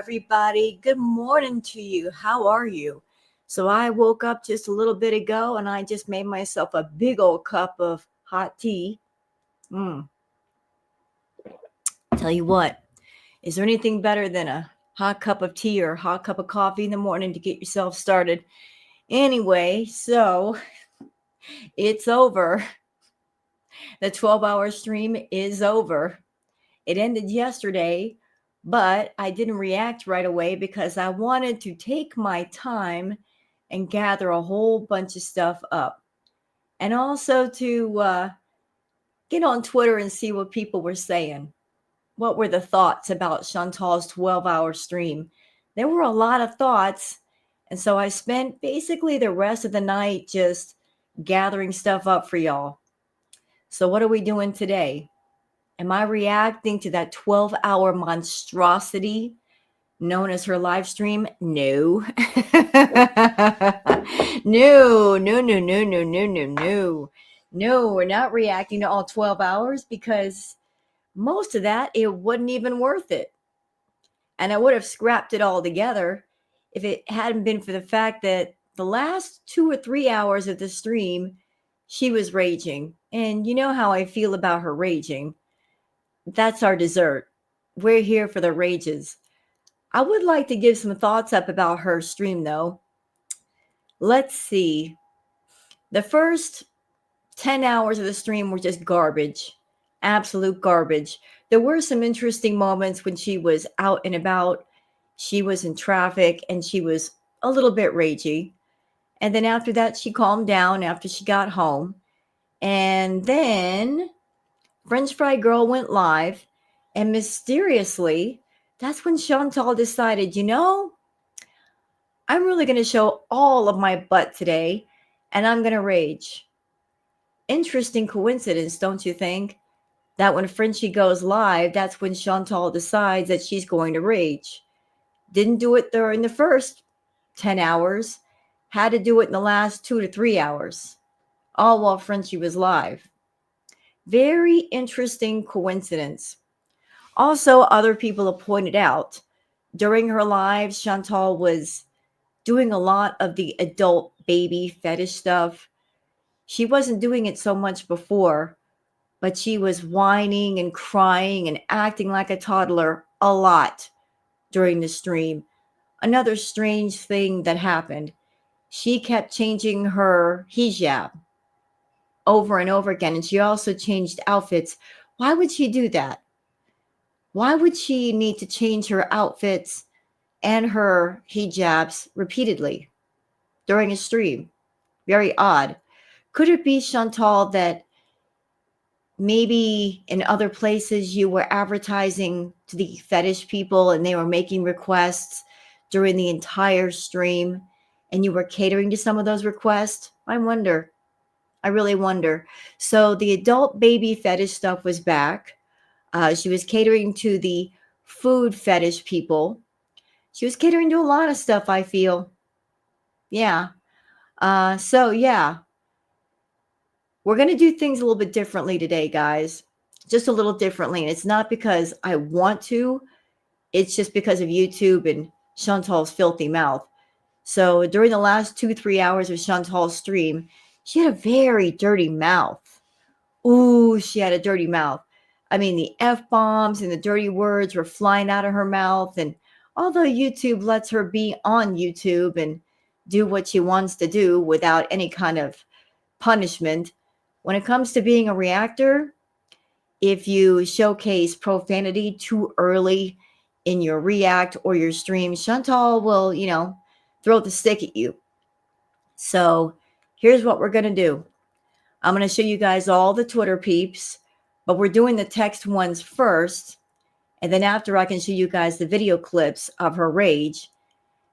everybody. Good morning to you. How are you? So, I woke up just a little bit ago and I just made myself a big old cup of hot tea. Mm. Tell you what, is there anything better than a hot cup of tea or a hot cup of coffee in the morning to get yourself started? Anyway, so it's over. The 12-hour stream is over. It ended yesterday, but I didn't react right away because I wanted to take my time and gather a whole bunch of stuff up. And also to get on Twitter and see what people were saying. What were the thoughts about Chantal's 12-hour stream? There were a lot of thoughts. And so I spent basically the rest of the night just gathering stuff up for y'all. So, what are we doing today? Am I reacting to that 12-hour monstrosity known as her live stream? No. No, no, no, no, no, no, no, no. No, we're not reacting to all 12 hours because most of that, it wasn't even worth it. And I would have scrapped it all together if it hadn't been for the fact that the last 2 or 3 hours of the stream, she was raging. And you know how I feel about her raging. That's our dessert. We're here for the rages. I would like to give some thoughts up about her stream, though. Let's see. The first 10 hours of the stream were just garbage, absolute garbage. There were some interesting moments when she was out and about. She was in traffic and she was a little bit ragey. And then after that, she calmed down after she got home. And then French Fry Girl went live. And mysteriously, that's when Chantal decided, I'm really going to show all of my butt today and I'm going to rage. Interesting coincidence, don't you think? That when Frenchie goes live, that's when Chantal decides that she's going to rage. Didn't do it during the first 10 hours, had to do it in the last 2 to 3 hours, all while Frenchie was live. Very interesting coincidence. Also, other people have pointed out during her lives, Chantal was doing a lot of the adult baby fetish stuff. She wasn't doing it so much before, but she was whining and crying and acting like a toddler a lot during the stream. Another strange thing that happened, she kept changing her hijab over and over again, and she also changed outfits. Why would she do that? Why would she need to change her outfits and her hijabs repeatedly during a stream? Very odd. Could it be, Chantal, that maybe in other places you were advertising to the fetish people and they were making requests during the entire stream and you were catering to some of those requests? I wonder. I really wonder. So the adult baby fetish stuff was back. She was catering to the food fetish people. She was catering to a lot of stuff, I feel. Yeah. Yeah, we're going to do things a little bit differently today, guys. Just a little differently. And it's not because I want to, it's just because of YouTube and Chantal's filthy mouth. So during the last 2, 3 hours of Chantal's stream, she had a very dirty mouth. Ooh, she had a dirty mouth. I mean, the F-bombs and the dirty words were flying out of her mouth. And although YouTube lets her be on YouTube and do what she wants to do without any kind of punishment, when it comes to being a reactor, if you showcase profanity too early in your react or your stream, Chantal will, throw the stick at you. So here's what we're going to do. I'm going to show you guys all the Twitter peeps, but we're doing the text ones first. And then after, I can show you guys the video clips of her rage.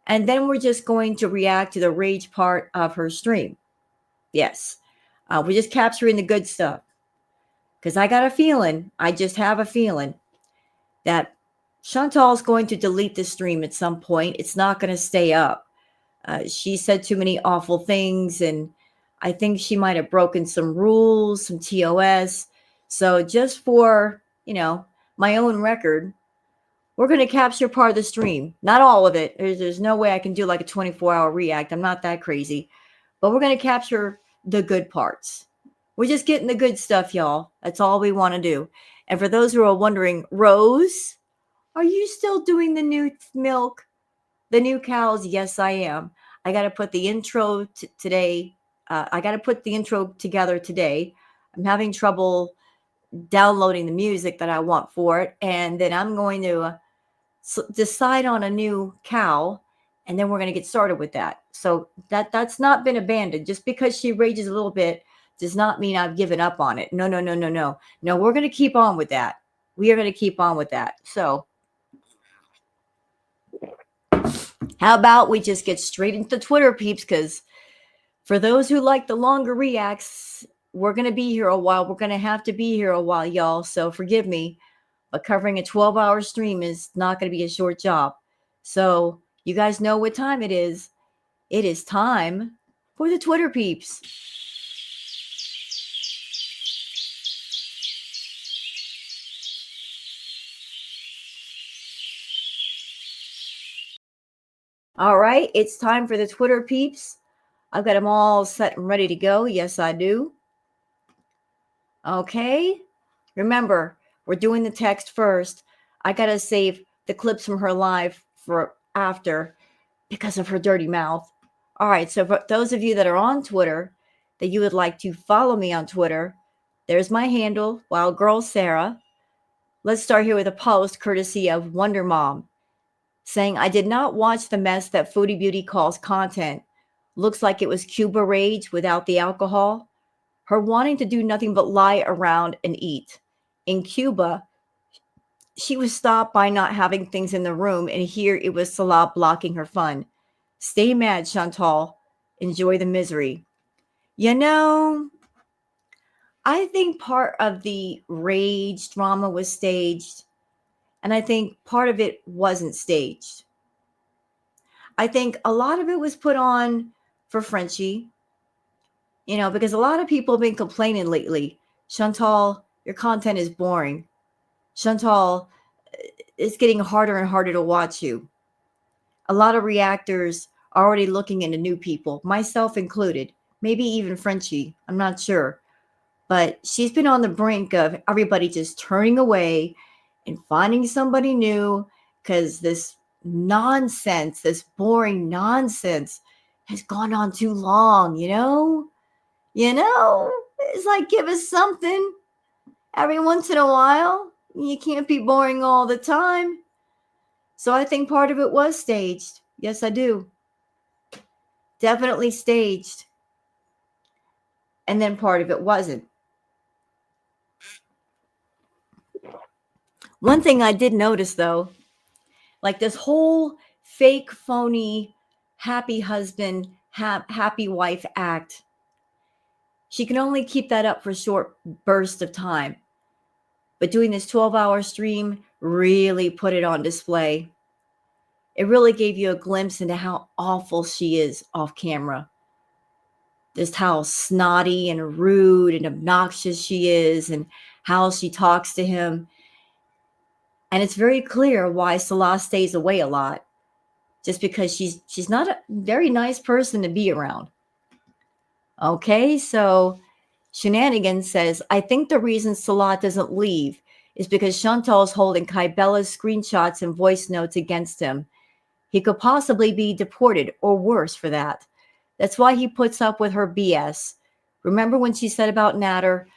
And then we're just going to react to the rage part of her stream. Yes. We're just capturing the good stuff. Because I got a feeling, I just have a feeling that Chantal's going to delete the stream at some point. It's not going to stay up. She said too many awful things, and I think she might have broken some rules, some TOS. So just for, my own record, We're going to capture part of the stream. Not all of it. There's no way I can do like a 24-hour react. I'm not that crazy. But we're going to capture the good parts. We're just getting the good stuff, y'all. That's all we want to do. And for those who are wondering, Rose, are you still doing the new milk? The new cows? Yes, I am. I got to put the intro today. I got to put the intro together today. I'm having trouble downloading the music that I want for it. And then I'm going to decide on a new cow, and then we're going to get started with that. So that's not been abandoned. Just because she rages a little bit does not mean I've given up on it. No. We're going to keep on with that. We are going to keep on with that. So how about we just get straight into the Twitter, peeps? Because for those who like the longer reacts, we're going to be here a while. We're going to have to be here a while, y'all. So forgive me, but covering a 12-hour stream is not going to be a short job. So you guys know what time it is. It is time for the Twitter peeps. All right, it's time for the Twitter peeps. I've got them all set and ready to go. Yes, I do. Okay. Remember, we're doing the text first. I got to save the clips from her live for after because of her dirty mouth. All right, so for those of you that are on Twitter, that you would like to follow me on Twitter, there's my handle, Wild Girl Sarah. Let's start here with a post courtesy of Wonder Mom saying, I did not watch the mess that Foodie Beauty calls content. Looks like it was Cuba rage without the alcohol. Her wanting to do nothing but lie around and eat. In Cuba, she was stopped by not having things in the room, and here it was Salah blocking her fun. Stay mad, Chantel. Enjoy the misery. You know, I think part of the rage drama was staged, and I think part of it wasn't staged. I think a lot of it was put on for Frenchie, because a lot of people have been complaining lately. Chantal, your content is boring. Chantal, it's getting harder and harder to watch you. A lot of reactors are already looking into new people, myself included, maybe even Frenchie. I'm not sure. But she's been on the brink of everybody just turning away and finding somebody new because this nonsense, this boring nonsense has gone on too long, It's like, give us something every once in a while. You can't be boring all the time. So I think part of it was staged. Yes, I do. Definitely staged. And then part of it wasn't. One thing I did notice, though, like this whole fake, phony, happy husband, happy wife act, she can only keep that up for a short burst of time. But doing this 12-hour stream really put it on display. It really gave you a glimpse into how awful she is off camera. Just how snotty and rude and obnoxious she is and how she talks to him. And it's very clear why Salah stays away a lot. Just because she's not a very nice person to be around. Okay, so Shenanigans says, I think the reason Salah doesn't leave is because Chantal is holding Kybella's screenshots and voice notes against him. He could possibly be deported or worse for that. That's why he puts up with her BS. Remember when she said about Natter,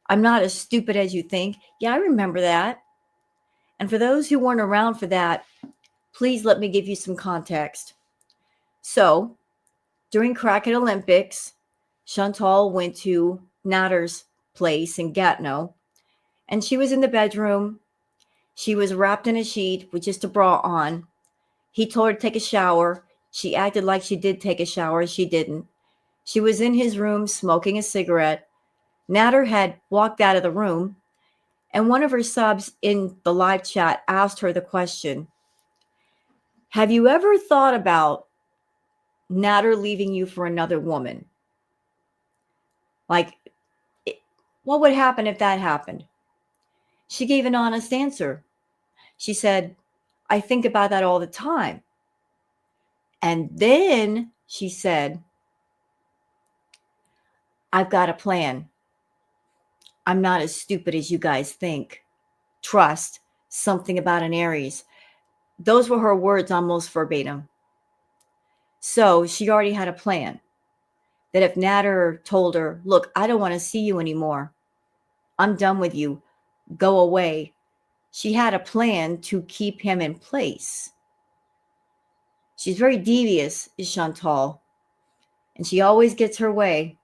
I'm not as stupid as you think? Yeah, I remember that. And for those who weren't around for that, please let me give you some context. So, during Cracket Olympics, Chantal went to Natter's place in Gatineau, and she was in the bedroom. She was wrapped in a sheet with just a bra on. He told her to take a shower. She acted like she did take a shower. She didn't. She was in his room smoking a cigarette. Natter had walked out of the room, and one of her subs in the live chat asked her the question, have you ever thought about Natter leaving you for another woman? Like, what would happen if that happened? She gave an honest answer. She said, I think about that all the time. And then she said, I've got a plan. I'm not as stupid as you guys think. Trust something about an Aries. Those were her words almost verbatim. So she already had a plan that if Natter told her, look, I don't want to see you anymore. I'm done with you. Go away. She had a plan to keep him in place. She's very devious, is Chantal, and she always gets her way.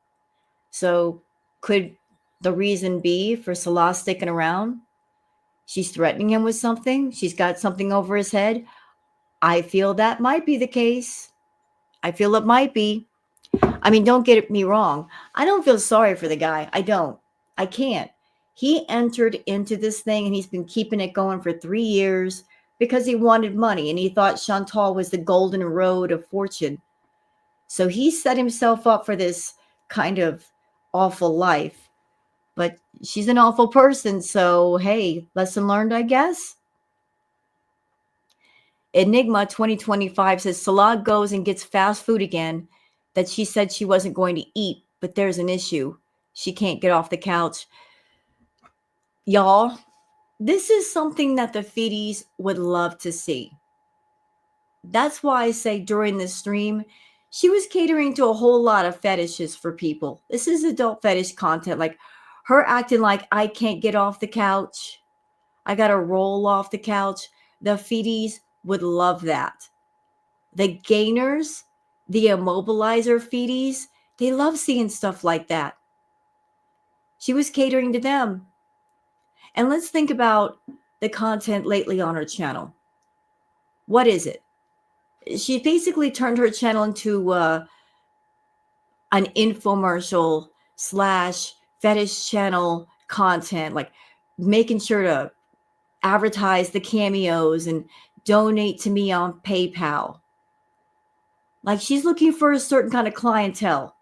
So could the reason be for Salah sticking around? She's threatening him with something. She's got something over his head. I feel that might be the case. I feel it might be. I mean, don't get me wrong. I don't feel sorry for the guy. I don't. I can't. He entered into this thing and he's been keeping it going for 3 years because he wanted money and he thought Chantal was the golden road of fortune. So he set himself up for this kind of awful life. But she's an awful person. So, hey, lesson learned, I guess. Enigma 2025 says Salah goes and gets fast food again that she said she wasn't going to eat, but there's an issue. She can't get off the couch. Y'all, this is something that the Foodies would love to see. That's why I say during this stream, she was catering to a whole lot of fetishes for people. This is adult fetish content, like her acting like I can't get off the couch. I got to roll off the couch. The Foodies would love that. The gainers, the immobilizer Foodies, they love seeing stuff like that. She was catering to them. And let's think about the content lately on her channel. What is it? She basically turned her channel into an infomercial / fetish channel content, like making sure to advertise the cameos and donate to me on PayPal. Like she's looking for a certain kind of clientele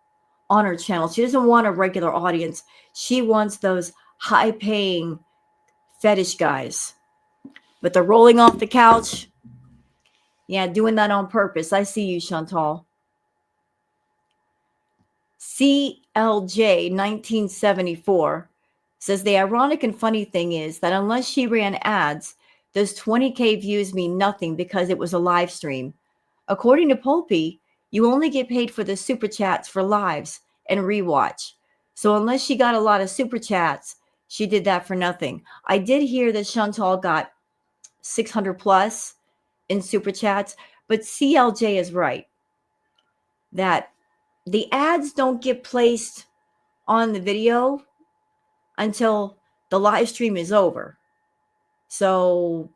on her channel. She doesn't want a regular audience. She wants those high-paying fetish guys. But the rolling off the couch, yeah, doing that on purpose. I see you, Chantal. CLJ 1974 says the ironic and funny thing is that unless she ran ads, those 20K views mean nothing because it was a live stream. According to Pulpy, you only get paid for the super chats for lives and rewatch. So unless she got a lot of super chats, she did that for nothing. I did hear that Chantal got 600 plus in super chats, but CLJ is right that the ads don't get placed on the video until the live stream is over. So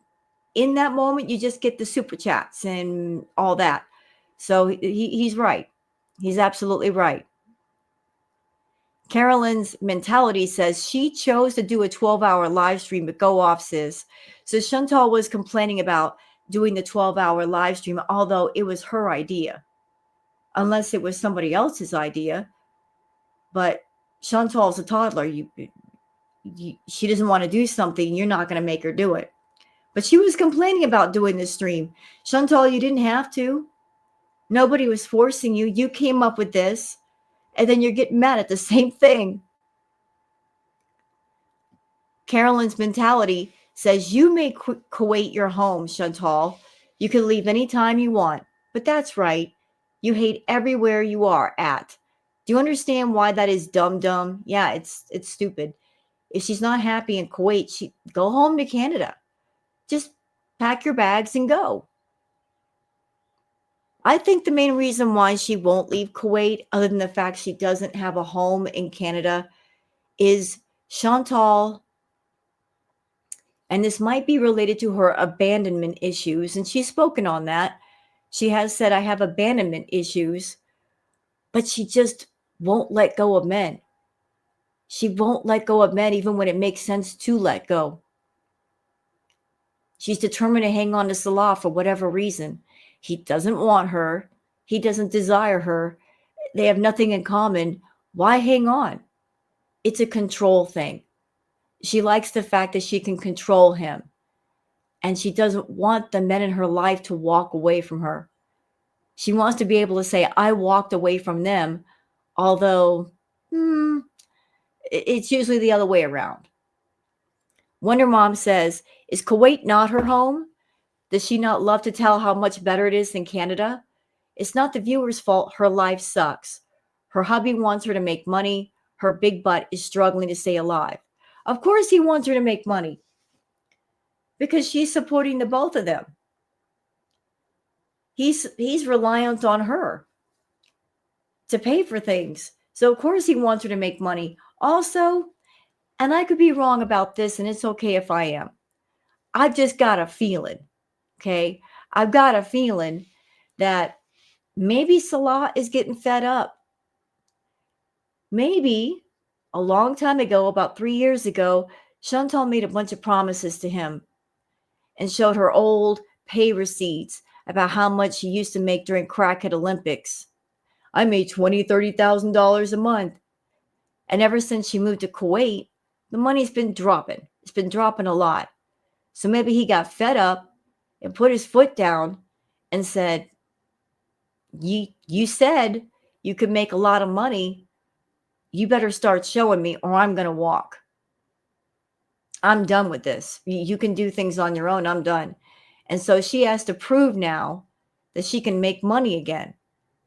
in that moment, you just get the super chats and all that. So he's right. He's absolutely right. Carolyn's mentality says she chose to do a 12-hour live stream, but go off, sis. So Chantal was complaining about doing the 12-hour live stream, although it was her idea, unless it was somebody else's idea. But Chantal's a toddler. She doesn't want to do something. You're not going to make her do it. But she was complaining about doing this stream. Chantal, you didn't have to. Nobody was forcing you. You came up with this. And then you're getting mad at the same thing. Carolyn's mentality says you may Kuwait your home, Chantal. You can leave anytime you want. But that's right. You hate everywhere you are at. Do you understand why that is dumb? Yeah, it's stupid. If she's not happy in Kuwait, she go home to Canada. Just pack your bags and go. I think the main reason why she won't leave Kuwait, other than the fact she doesn't have a home in Canada, is Chantal, and this might be related to her abandonment issues, and she's spoken on that. She has said, I have abandonment issues, but she just won't let go of men. She won't let go of men even when it makes sense to let go. She's determined to hang on to Salah for whatever reason. He doesn't want her. He doesn't desire her. They have nothing in common. Why hang on? It's a control thing. She likes the fact that she can control him. And she doesn't want the men in her life to walk away from her. She wants to be able to say, I walked away from them, although it's usually the other way around. Wonder Mom says, is Kuwait not her home? Does she not love to tell how much better it is than Canada? It's not the viewer's fault her life sucks. Her hubby wants her to make money. Her big butt is struggling to stay alive. Of course he wants her to make money because she's supporting the both of them. He's reliant on her to pay for things. So of course he wants her to make money. Also, and I could be wrong about this, and it's okay if I am. I've just got a feeling, okay? I've got a feeling that maybe Salah is getting fed up. Maybe a long time ago, about 3 years ago, Chantel made a bunch of promises to him and showed her old pay receipts about how much she used to make during Crackhead Olympics. I made $20,000, $30,000 a month. And ever since she moved to Kuwait, the money's been dropping. It's been dropping a lot. So maybe he got fed up and put his foot down and said, you said you could make a lot of money. You better start showing me or I'm going to walk. I'm done with this. You can do things on your own. I'm done. And so she has to prove now that she can make money again.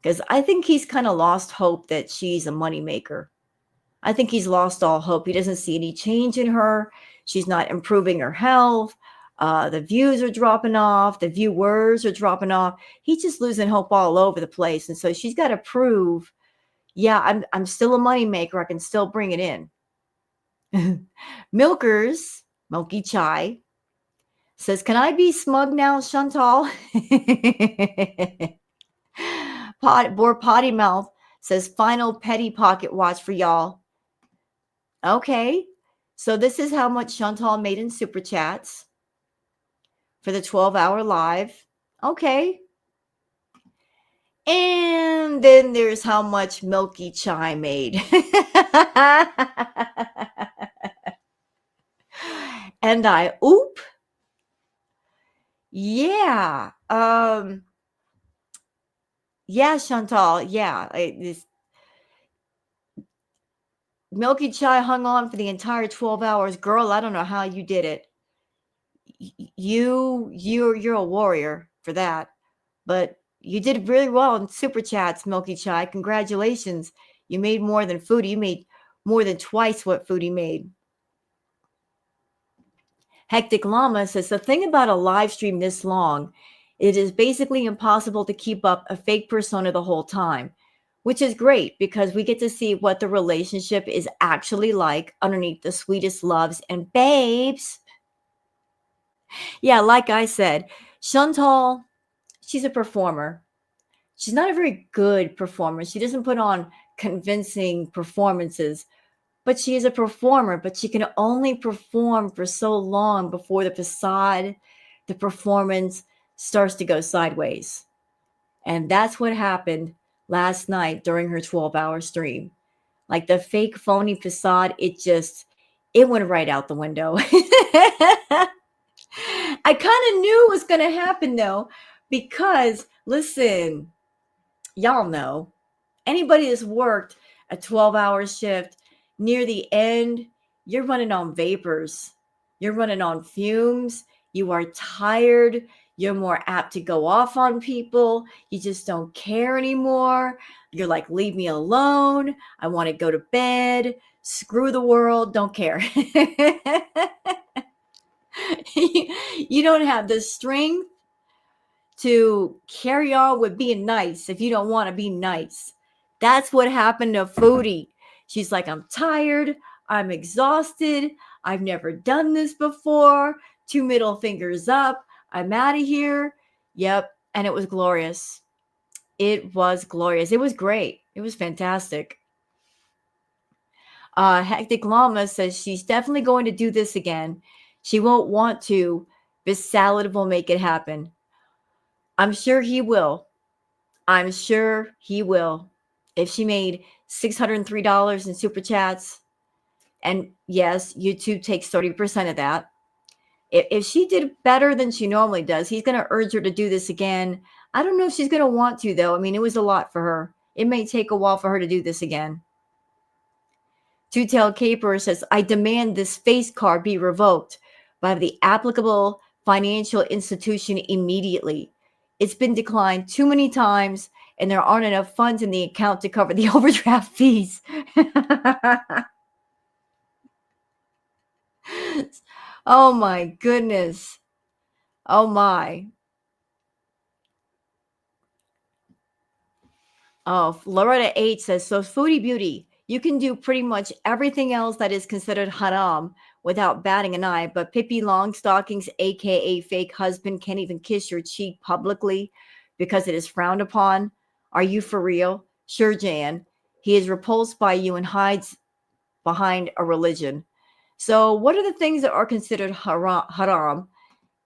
Because I think he's kind of lost hope that she's a moneymaker. I think he's lost all hope. He doesn't see any change in her. She's not improving her health. The views are dropping off. The viewers are dropping off. He's just losing hope all over the place. And so she's got to prove, yeah, I'm still a moneymaker. I can still bring it in. Milkers, Milky Chai, says, can I be smug now, Chantal? Potty Mouth says, final petty pocket watch for y'all. Okay, so this is how much Chantal made in Super Chats for the 12-hour live. Okay. And then there's how much Milky Chai made. And yeah. Yeah, Chantal. Yeah. Milky Chai hung on for the entire 12 hours. Girl, I don't know how you did it. You're a warrior for that. But you did really well in Super Chats, Milky Chai. Congratulations. You made more than Foodie. You made more than twice what Foodie made. Hectic Llama says, the thing about a live stream this long, it is basically impossible to keep up a fake persona the whole time, which is great because we get to see what the relationship is actually like underneath the sweetest loves and babes. Yeah, like I said, Chantal, she's a performer. She's not a very good performer. She doesn't put on convincing performances, but she is a performer, but she can only perform for so long before the facade, the performance starts to go sideways. And that's what happened last night during her 12-hour stream. Like the fake phony facade, it went right out the window. I kind of knew it was going to happen though, because listen, y'all know, anybody that's worked a 12-hour shift, near the end, you're running on vapors. You're running on fumes. You are tired. You're more apt to go off on people. You just don't care anymore. You're like, leave me alone. I want to go to bed. Screw the world. Don't care. You don't have the strength to carry on with being nice if you don't want to be nice. That's what happened to Foodie. She's like, I'm tired. I'm exhausted. I've never done this before. 2 middle fingers up. I'm out of here. Yep. And it was glorious. It was glorious. It was great. It was fantastic. Hectic Llama says she's definitely going to do this again. She won't want to, but Salad will make it happen. I'm sure he will. I'm sure he will. If she made $603 in Super Chats, and yes, YouTube takes 30% of that. If she did better than she normally does, he's going to urge her to do this again. I don't know if she's going to want to, though. I mean, it was a lot for her. It may take a while for her to do this again. Two-Tailed Caper says, I demand this face card be revoked by the applicable financial institution immediately. It's been declined too many times, and there aren't enough funds in the account to cover the overdraft fees. Oh my goodness. Oh my. Oh, Loretta H says, so Foodie Beauty, you can do pretty much everything else that is considered haram without batting an eye, but Pippi Longstockings, aka fake husband, can't even kiss your cheek publicly because it is frowned upon. Are you for real? Sure, Jan. He is repulsed by you and hides behind a religion. So, what are the things that are considered haram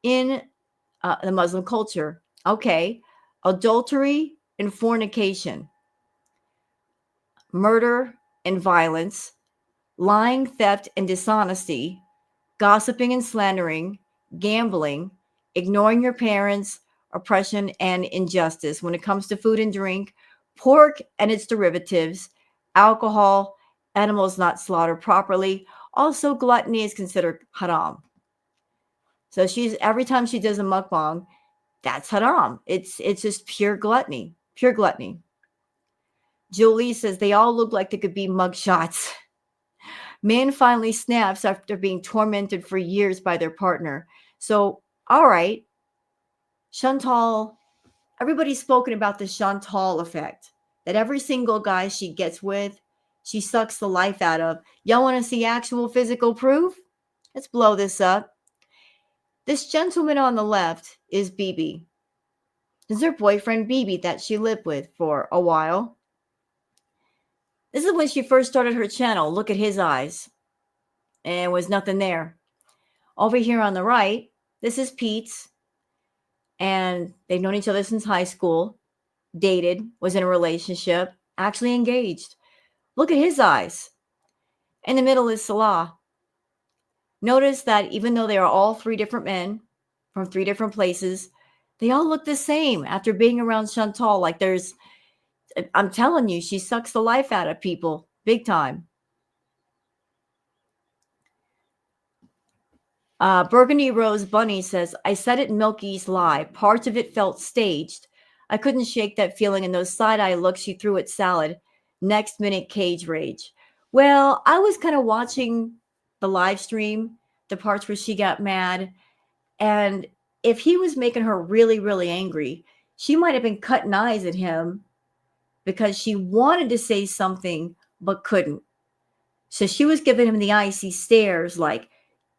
in the Muslim culture? Okay, adultery and fornication, murder and violence, lying, theft, and dishonesty, gossiping and slandering, gambling, ignoring your parents, oppression, and injustice. When it comes to food and drink, pork and its derivatives, alcohol, animals not slaughtered properly. Also, gluttony is considered haram. So she's every time she does a mukbang, that's haram. It's just pure gluttony. Pure gluttony. Julie says they all look like they could be mugshots. Man finally snaps after being tormented for years by their partner. So, all right, Chantal, everybody's spoken about the Chantal effect, that every single guy she gets with, she sucks the life out of. Y'all want to see actual physical proof? Let's blow this up. This gentleman on the left is BB. This is her boyfriend BB that she lived with for a while. This is when she first started her channel. Look at his eyes. And was nothing there. Over here on the right, this is Pete's. And they've known each other since high school, dated, was in a relationship, actually engaged. Look at his eyes. In the middle is Salah. Notice that even though they are all three different men from three different places, they all look the same after being around Chantal. Like I'm telling you, she sucks the life out of people big time. Burgundy Rose Bunny says, I said it in Milky's lie. Parts of it felt staged. I couldn't shake that feeling, and those side-eye looks she threw at Salad. Next minute, cage rage. Well, I was kind of watching the live stream, the parts where she got mad, and if he was making her really, really angry, she might have been cutting eyes at him because she wanted to say something but couldn't. So she was giving him the icy stares like,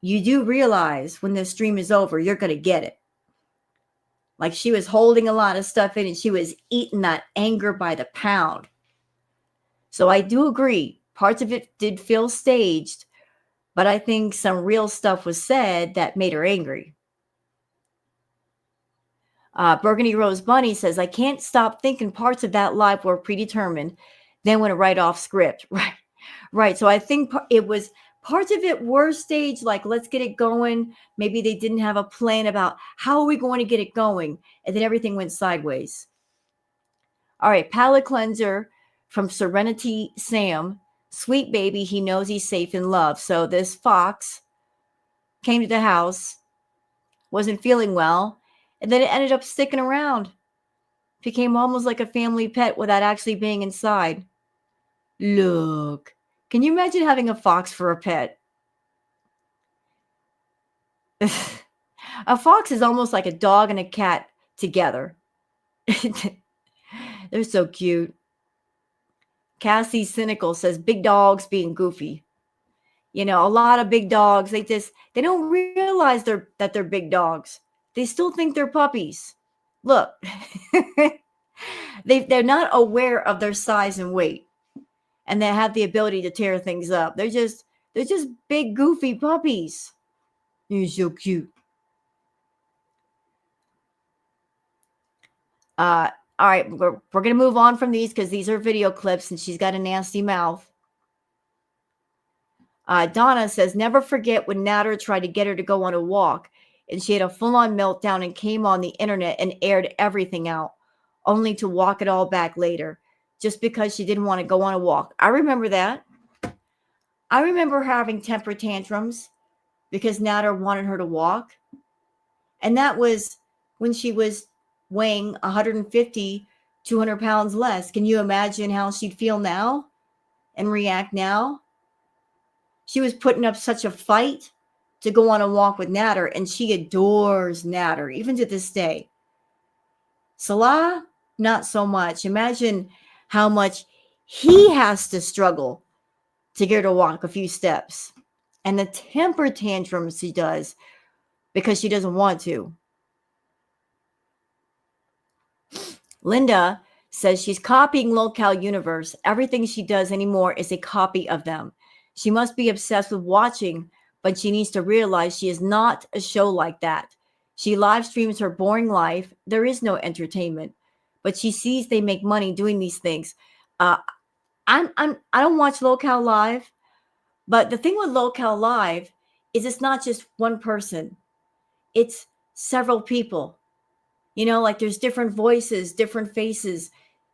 you do realize when the stream is over, you're going to get it. Like she was holding a lot of stuff in and she was eating that anger by the pound. So I do agree. Parts of it did feel staged, but I think some real stuff was said that made her angry. Burgundy Rose Bunny says, I can't stop thinking parts of that live were predetermined, then went right off script. Right. Right. So I think it was parts of it were staged, like, let's get it going. Maybe they didn't have a plan about how are we going to get it going? And then everything went sideways. All right. Palette cleanser from Serenity Sam. Sweet baby. He knows he's safe in love. So this fox came to the house, wasn't feeling well, and then it ended up sticking around. Became almost like a family pet without actually being inside. Look. Can you imagine having a fox for a pet? A fox is almost like a dog and a cat together. They're so cute. Cassie Cynical says big dogs being goofy. You know, a lot of big dogs, they don't realize that they're big dogs. They still think they're puppies. Look. They're not aware of their size and weight. And they have the ability to tear things up. They're just big goofy puppies. You're so cute. All right, we're going to move on from these because these are video clips and she's got a nasty mouth. Donna says, never forget when Natter tried to get her to go on a walk and she had a full-on meltdown and came on the internet and aired everything out, only to walk it all back later, just because she didn't want to go on a walk. I remember that. I remember having temper tantrums because Natter wanted her to walk. And that was when she was weighing 150, 200 pounds less. Can you imagine how she'd feel now and react now? She was putting up such a fight to go on a walk with Natter, and she adores Natter, even to this day. Salah, not so much. Imagine how much he has to struggle to get her to walk a few steps. And the temper tantrums she does because she doesn't want to. Linda says she's copying Locale Universe. Everything she does anymore is a copy of them. She must be obsessed with watching, but she needs to realize she is not a show like that. She live streams her boring life. There is no entertainment, but she sees they make money doing these things. I don't watch Locale Live, but the thing with Locale Live is it's not just one person. It's several people. You know, like there's different voices, different faces,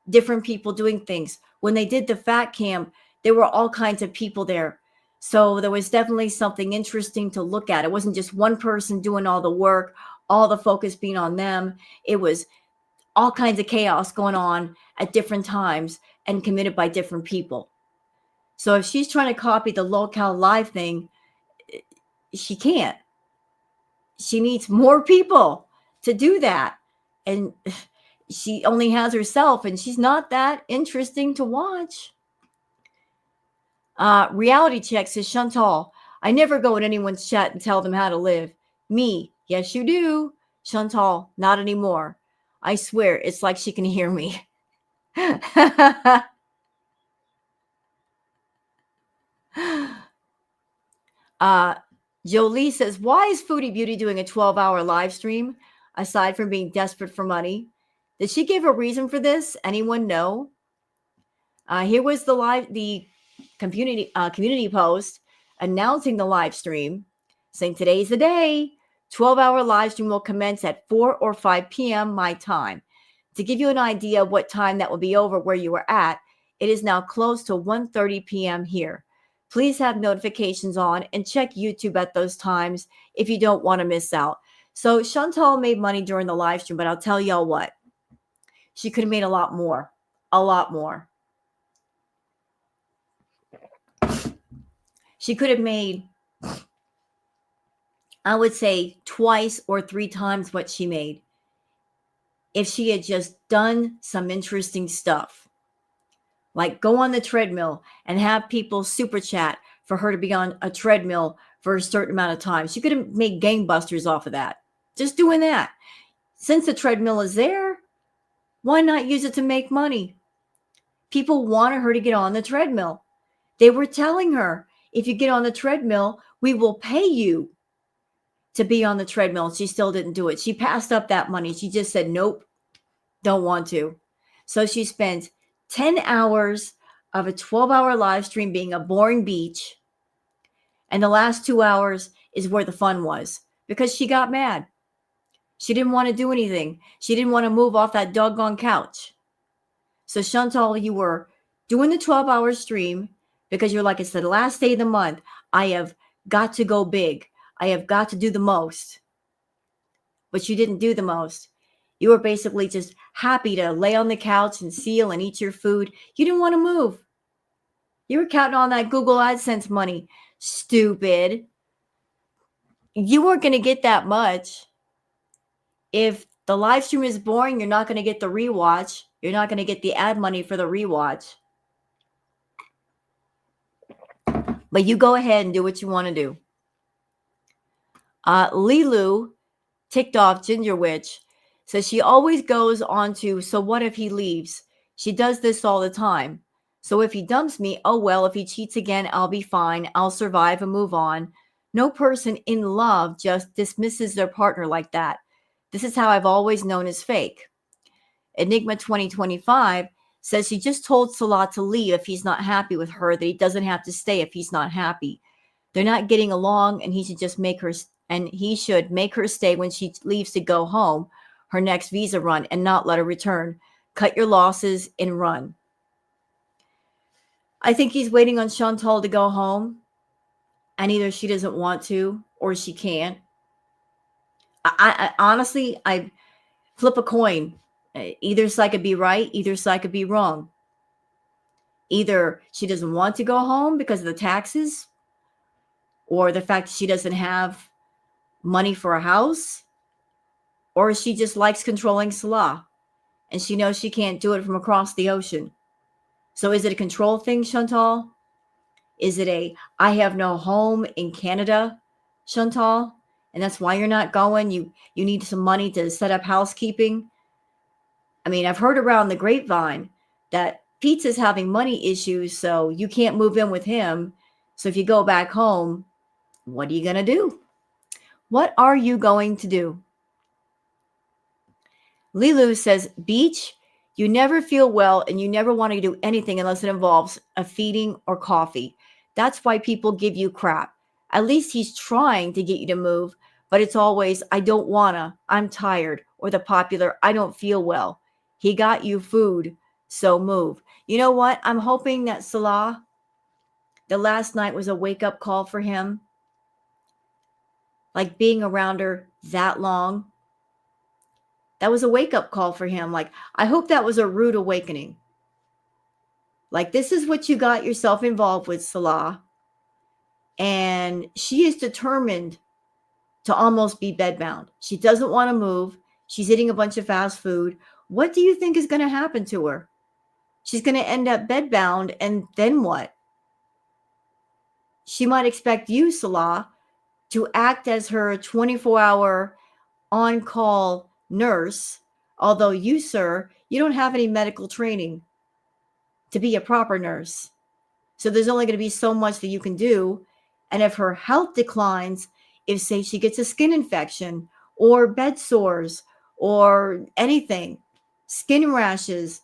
different people doing things. When they did the fat camp, there were all kinds of people there. So there was definitely something interesting to look at. It wasn't just one person doing all the work, all the focus being on them. It was all kinds of chaos going on at different times and committed by different people. So if she's trying to copy the Locale Live thing, she can't. She needs more people to do that. And she only has herself, and she's not that interesting to watch. Reality Check says, Chantal, I never go in anyone's chat and tell them how to live. Me, yes, you do. Chantal, not anymore. I swear, it's like she can hear me. Jolie says, why is Foodie Beauty doing a 12-hour live stream aside from being desperate for money? Did she give a reason for this? Anyone know? Here was the community post announcing the live stream, saying today's the day. 12-hour live stream will commence at 4 or 5 p.m. my time. To give you an idea of what time that will be over where you are at, it is now close to 1:30 p.m. here. Please have notifications on and check YouTube at those times if you don't want to miss out. So Chantal made money during the live stream, but I'll tell y'all what. She could have made a lot more. A lot more. She could have made, I would say, twice or 3 times what she made if she had just done some interesting stuff. Like go on the treadmill and have people super chat for her to be on a treadmill for a certain amount of time. She could have made gangbusters off of that. Just doing that. Since the treadmill is there, why not use it to make money? People wanted her to get on the treadmill. They were telling her, if you get on the treadmill, we will pay you to be on the treadmill. And she still didn't do it. She passed up that money. She just said, nope, don't want to. So she spent 10 hours of a 12-hour live stream being a boring beach. And the last 2 hours is where the fun was because she got mad. She didn't want to do anything. She didn't want to move off that doggone couch. So Chantal, you were doing the 12-hour stream because you're like, it's the last day of the month. I have got to go big. I have got to do the most. But you didn't do the most. You were basically just happy to lay on the couch and seal and eat your food. You didn't want to move. You were counting on that Google AdSense money. Stupid. You weren't going to get that much. If the live stream is boring, you're not going to get the rewatch. You're not going to get the ad money for the rewatch. But you go ahead and do what you want to do. Lilu, ticked off Ginger Witch, says she always goes on to, so what if he leaves? She does this all the time. So if he dumps me, oh well, if he cheats again, I'll be fine. I'll survive and move on. No person in love just dismisses their partner like that. This is how I've always known is fake. Enigma 2025 says she just told Salah to leave if he's not happy with her, that he doesn't have to stay if he's not happy. They're not getting along, and he should make her stay when she leaves to go home, her next visa run, and not let her return. Cut your losses and run. I think he's waiting on Chantel to go home, and either she doesn't want to or she can't. I honestly, I flip a coin. Either side could be right, either side could be wrong. Either she doesn't want to go home because of the taxes, or the fact that she doesn't have money for a house, or she just likes controlling Salah and she knows she can't do it from across the ocean. So is it a control thing, Chantal? Is it a I have no home in Canada, Chantal, and that's why you're not going? You need some money to set up housekeeping? I mean, I've heard around the grapevine that Pete's is having money issues, so you can't move in with him. So if you go back home, what are you going to do? What are you going to do? Lilu says, Beach, you never feel well and you never want to do anything unless it involves a feeding or coffee. That's why people give you crap. At least he's trying to get you to move, but it's always, I don't wanna, I'm tired, or the popular, I don't feel well. He got you food, so move. You know what? I'm hoping that Salah, the last night was a wake-up call for him. Like being around her that long. That was a wake-up call for him. Like, I hope that was a rude awakening. Like, this is what you got yourself involved with, Salah. And she is determined to almost be bedbound. She doesn't want to move. She's eating a bunch of fast food. What do you think is going to happen to her? She's going to end up bedbound, and then what? She might expect you, Salah, to act as her 24-hour on-call nurse, although you, sir, you don't have any medical training to be a proper nurse. So there's only going to be so much that you can do. And if her health declines, if, say, she gets a skin infection or bed sores or anything, skin rashes,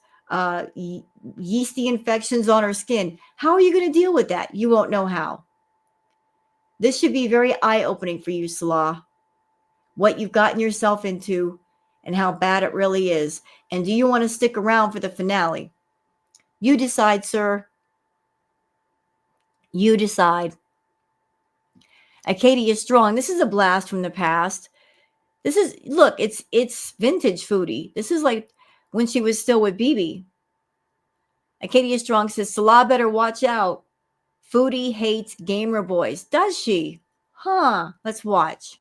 yeasty infections on her skin, how are you going to deal with that? You won't know how. This should be very eye-opening for you, Salah, what you've gotten yourself into and how bad it really is. And do you want to stick around for the finale? You decide, sir. You decide. Acadia Strong. This is a blast from the past. This is, look, it's vintage Foodie. This is like when she was still with BB. Acadia Strong says, Salah better watch out. Foodie hates gamer boys. Does she? Huh. Let's watch.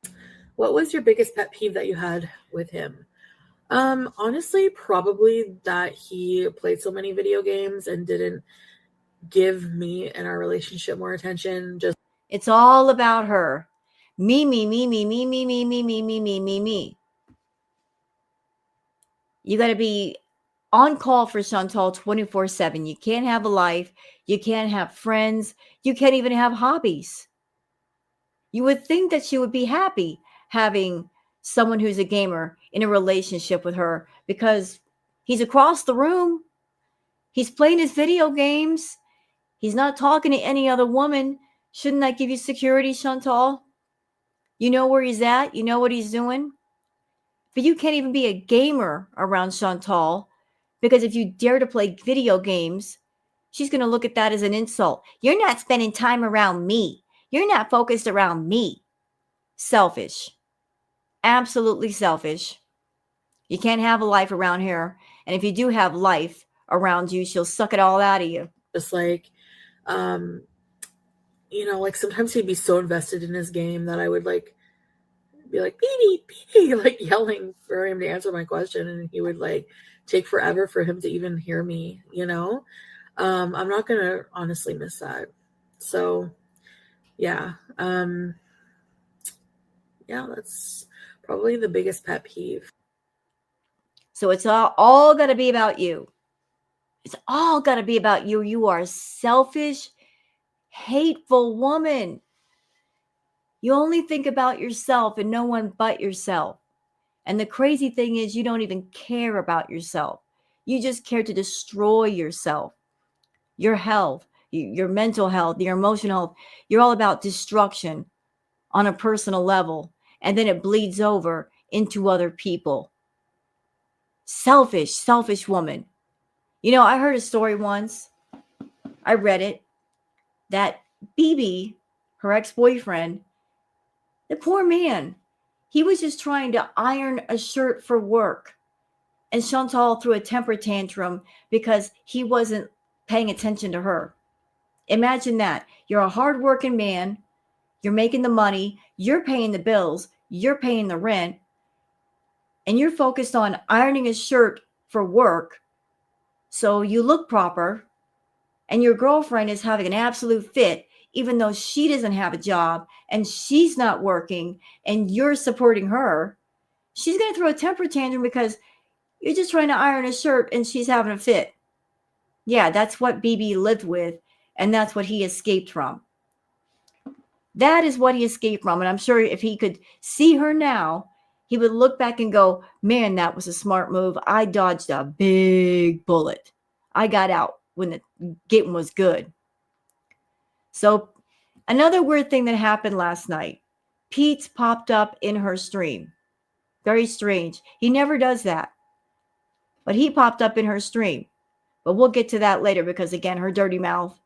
What was your biggest pet peeve that you had with him? Honestly, probably that he played so many video games and didn't give me and our relationship more attention. Just It's all about her. Me, me, me, me, me, me, me, me, me, me, me, me, me. You got to be on call for Chantal 24/7. You can't have a life. You can't have friends. You can't even have hobbies. You would think that she would be happy having someone who's a gamer in a relationship with her because he's across the room. He's playing his video games. He's not talking to any other woman. Shouldn't that give you security, Chantal? You know where he's at. You know what he's doing. But you can't even be a gamer around Chantal because if you dare to play video games, she's going to look at that as an insult. You're not spending time around me. You're not focused around me. Selfish. Absolutely selfish. You can't have a life around here. And if you do have life around you, she'll suck it all out of you. Just like, like sometimes he'd be so invested in his game that I would like be like, beep, like yelling for him to answer my question. And he would like take forever for him to even hear me, I'm not going to honestly miss that. So yeah. That's probably the biggest pet peeve. So it's all got to be about you. It's all got to be about you. You are a selfish, hateful woman. You only think about yourself and no one but yourself. And the crazy thing is, you don't even care about yourself. You just care to destroy yourself, your health, your mental health, your emotional health. You're all about destruction on a personal level. And then it bleeds over into other people. Selfish woman. You know, I heard a story once. I read it that BB, her ex-boyfriend, the poor man, he was just trying to iron a shirt for work. And Chantal threw a temper tantrum because he wasn't paying attention to her. Imagine that. You're a hardworking man. You're making the money. You're paying the bills. You're paying the rent. And you're focused on ironing a shirt for work so you look proper. And your girlfriend is having an absolute fit, even though she doesn't have a job and she's not working and you're supporting her. She's going to throw a temper tantrum because you're just trying to iron a shirt and she's having a fit. Yeah, that's what BB lived with, and that's what he escaped from. That is what he escaped from. And I'm sure if he could see her now, he would look back and go, man, that was a smart move. I dodged a big bullet. I got out when the getting was good. So another weird thing that happened last night, Pete's popped up in her stream. Very strange. He never does that. But he popped up in her stream. But we'll get to that later because, again, her dirty mouth.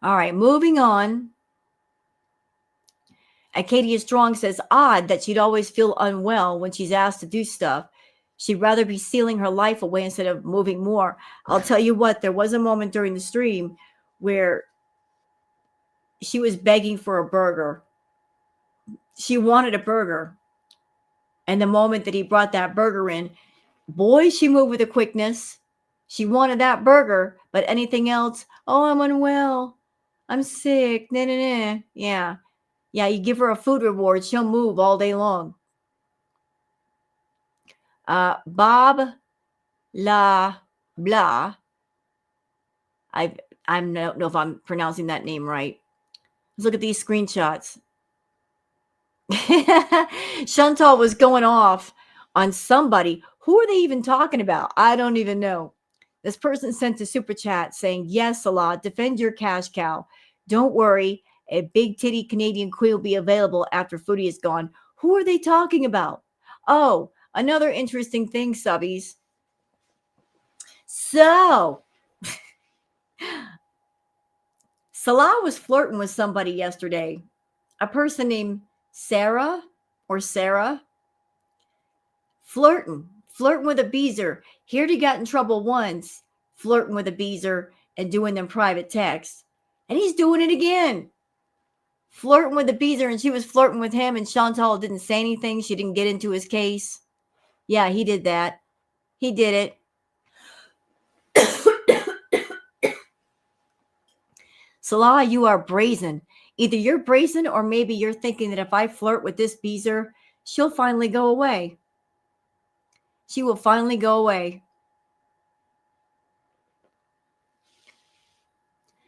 All right, moving on. Acadia Strong says, odd that she'd always feel unwell when she's asked to do stuff. She'd rather be sealing her life away instead of moving more. I'll tell you what, there was a moment during the stream where she was begging for a burger. She wanted a burger. And the moment that he brought that burger in, boy, she moved with a quickness. She wanted that burger, but anything else, oh, I'm unwell. I'm sick. Nah, nah, nah. Yeah. Yeah, you give her a food reward, she'll move all day long. Bob La Blah. I don't know if I'm pronouncing that name right. Let's look at these screenshots. Chantal was going off on somebody. Who are they even talking about? I don't even know. This person sent a super chat saying, yes, Salah, defend your cash cow. Don't worry. A big titty Canadian queen will be available after Foodie is gone. Who are they talking about? Oh, another interesting thing, subbies. So, Salah was flirting with somebody yesterday. A person named Sarah or Sarah. Flirting with a beezer. Here he got in trouble once, flirting with a beezer and doing them private texts. And he's doing it again. Flirting with a beezer, and she was flirting with him, and Chantal didn't say anything. She didn't get into his case. Yeah, he did that. He did it. Salah, you are brazen. Either you're brazen or maybe you're thinking that if I flirt with this beezer, she'll finally go away. She will finally go away.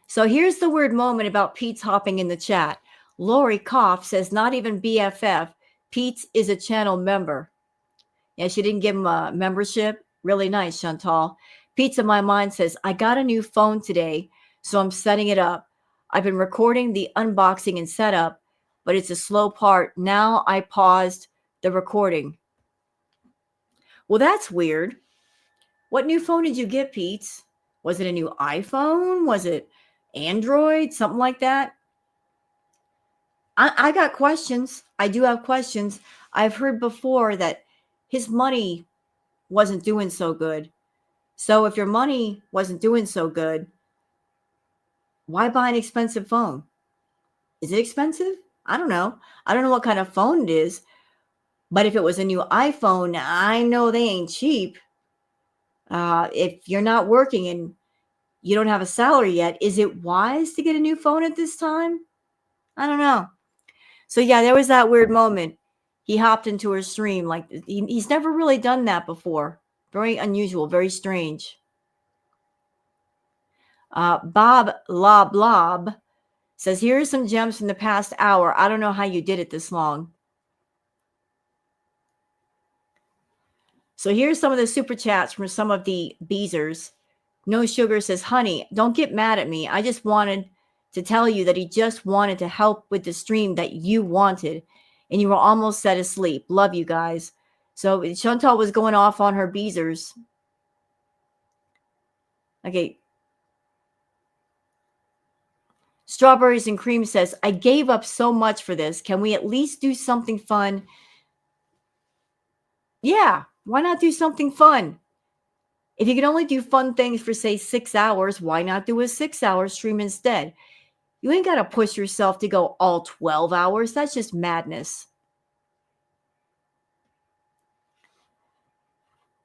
So here's the weird moment about Pete's hopping in the chat. Lori Koff says, not even BFF. Pete's is a channel member. Yeah, she didn't give him a membership. Really nice, Chantal. Pete's in my mind says, I got a new phone today, so I'm setting it up. I've been recording the unboxing and setup, but it's a slow part. Now I paused the recording. Well, that's weird. What new phone did you get, Pete's? Was it a new iPhone? Was it Android? Something like that? I got questions. I do have questions. I've heard before that his money wasn't doing so good. So if your money wasn't doing so good, why buy an expensive phone? Is it expensive? I don't know. I don't know what kind of phone it is. But if it was a new iPhone, I know they ain't cheap. If you're not working and you don't have a salary yet, is it wise to get a new phone at this time? I don't know. So yeah, there was that weird moment. He hopped into her stream. Like he's never really done that before. Very unusual, very strange. Bob Lob says, here are some gems from the past hour. I don't know how you did it this long. So here's some of the super chats from some of the Beezers. No Sugar says, honey, don't get mad at me. I just wanted to tell you that he just wanted to help with the stream that you wanted. And you were almost set asleep. Love you guys. So Chantel was going off on her Beezers. Okay. Strawberries and Cream says, I gave up so much for this. Can we at least do something fun? Yeah. Why not do something fun? If you can only do fun things for, say, 6 hours, why not do a 6-hour stream instead? You ain't got to push yourself to go all 12 hours. That's just madness.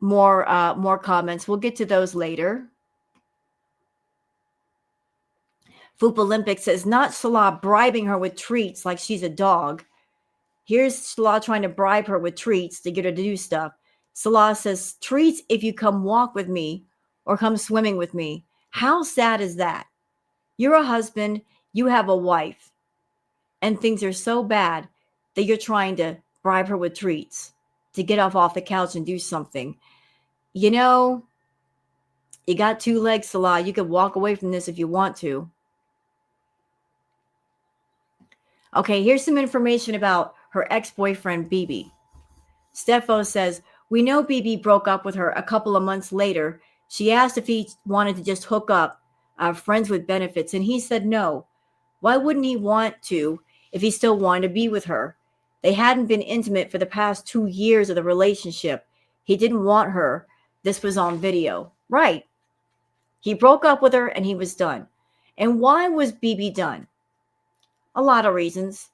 More comments. We'll get to those later. Foop Olympic says, not Salah bribing her with treats like she's a dog. Here's Salah trying to bribe her with treats to get her to do stuff. Salah says, treats if you come walk with me or come swimming with me. How sad is that? You're a husband, you have a wife, and things are so bad that you're trying to bribe her with treats to get off the couch and do something. You know, you got 2 legs, Salah. You could walk away from this if you want to. Okay, here's some information about her ex-boyfriend, BB. Stefo says, we know BB broke up with her a couple of months later. She asked if he wanted to just hook up, friends with benefits, and he said no. Why wouldn't he want to if he still wanted to be with her? They hadn't been intimate for the past 2 years of the relationship. He didn't want her. This was on video. Right. He broke up with her and he was done. And why was BB done? A lot of reasons.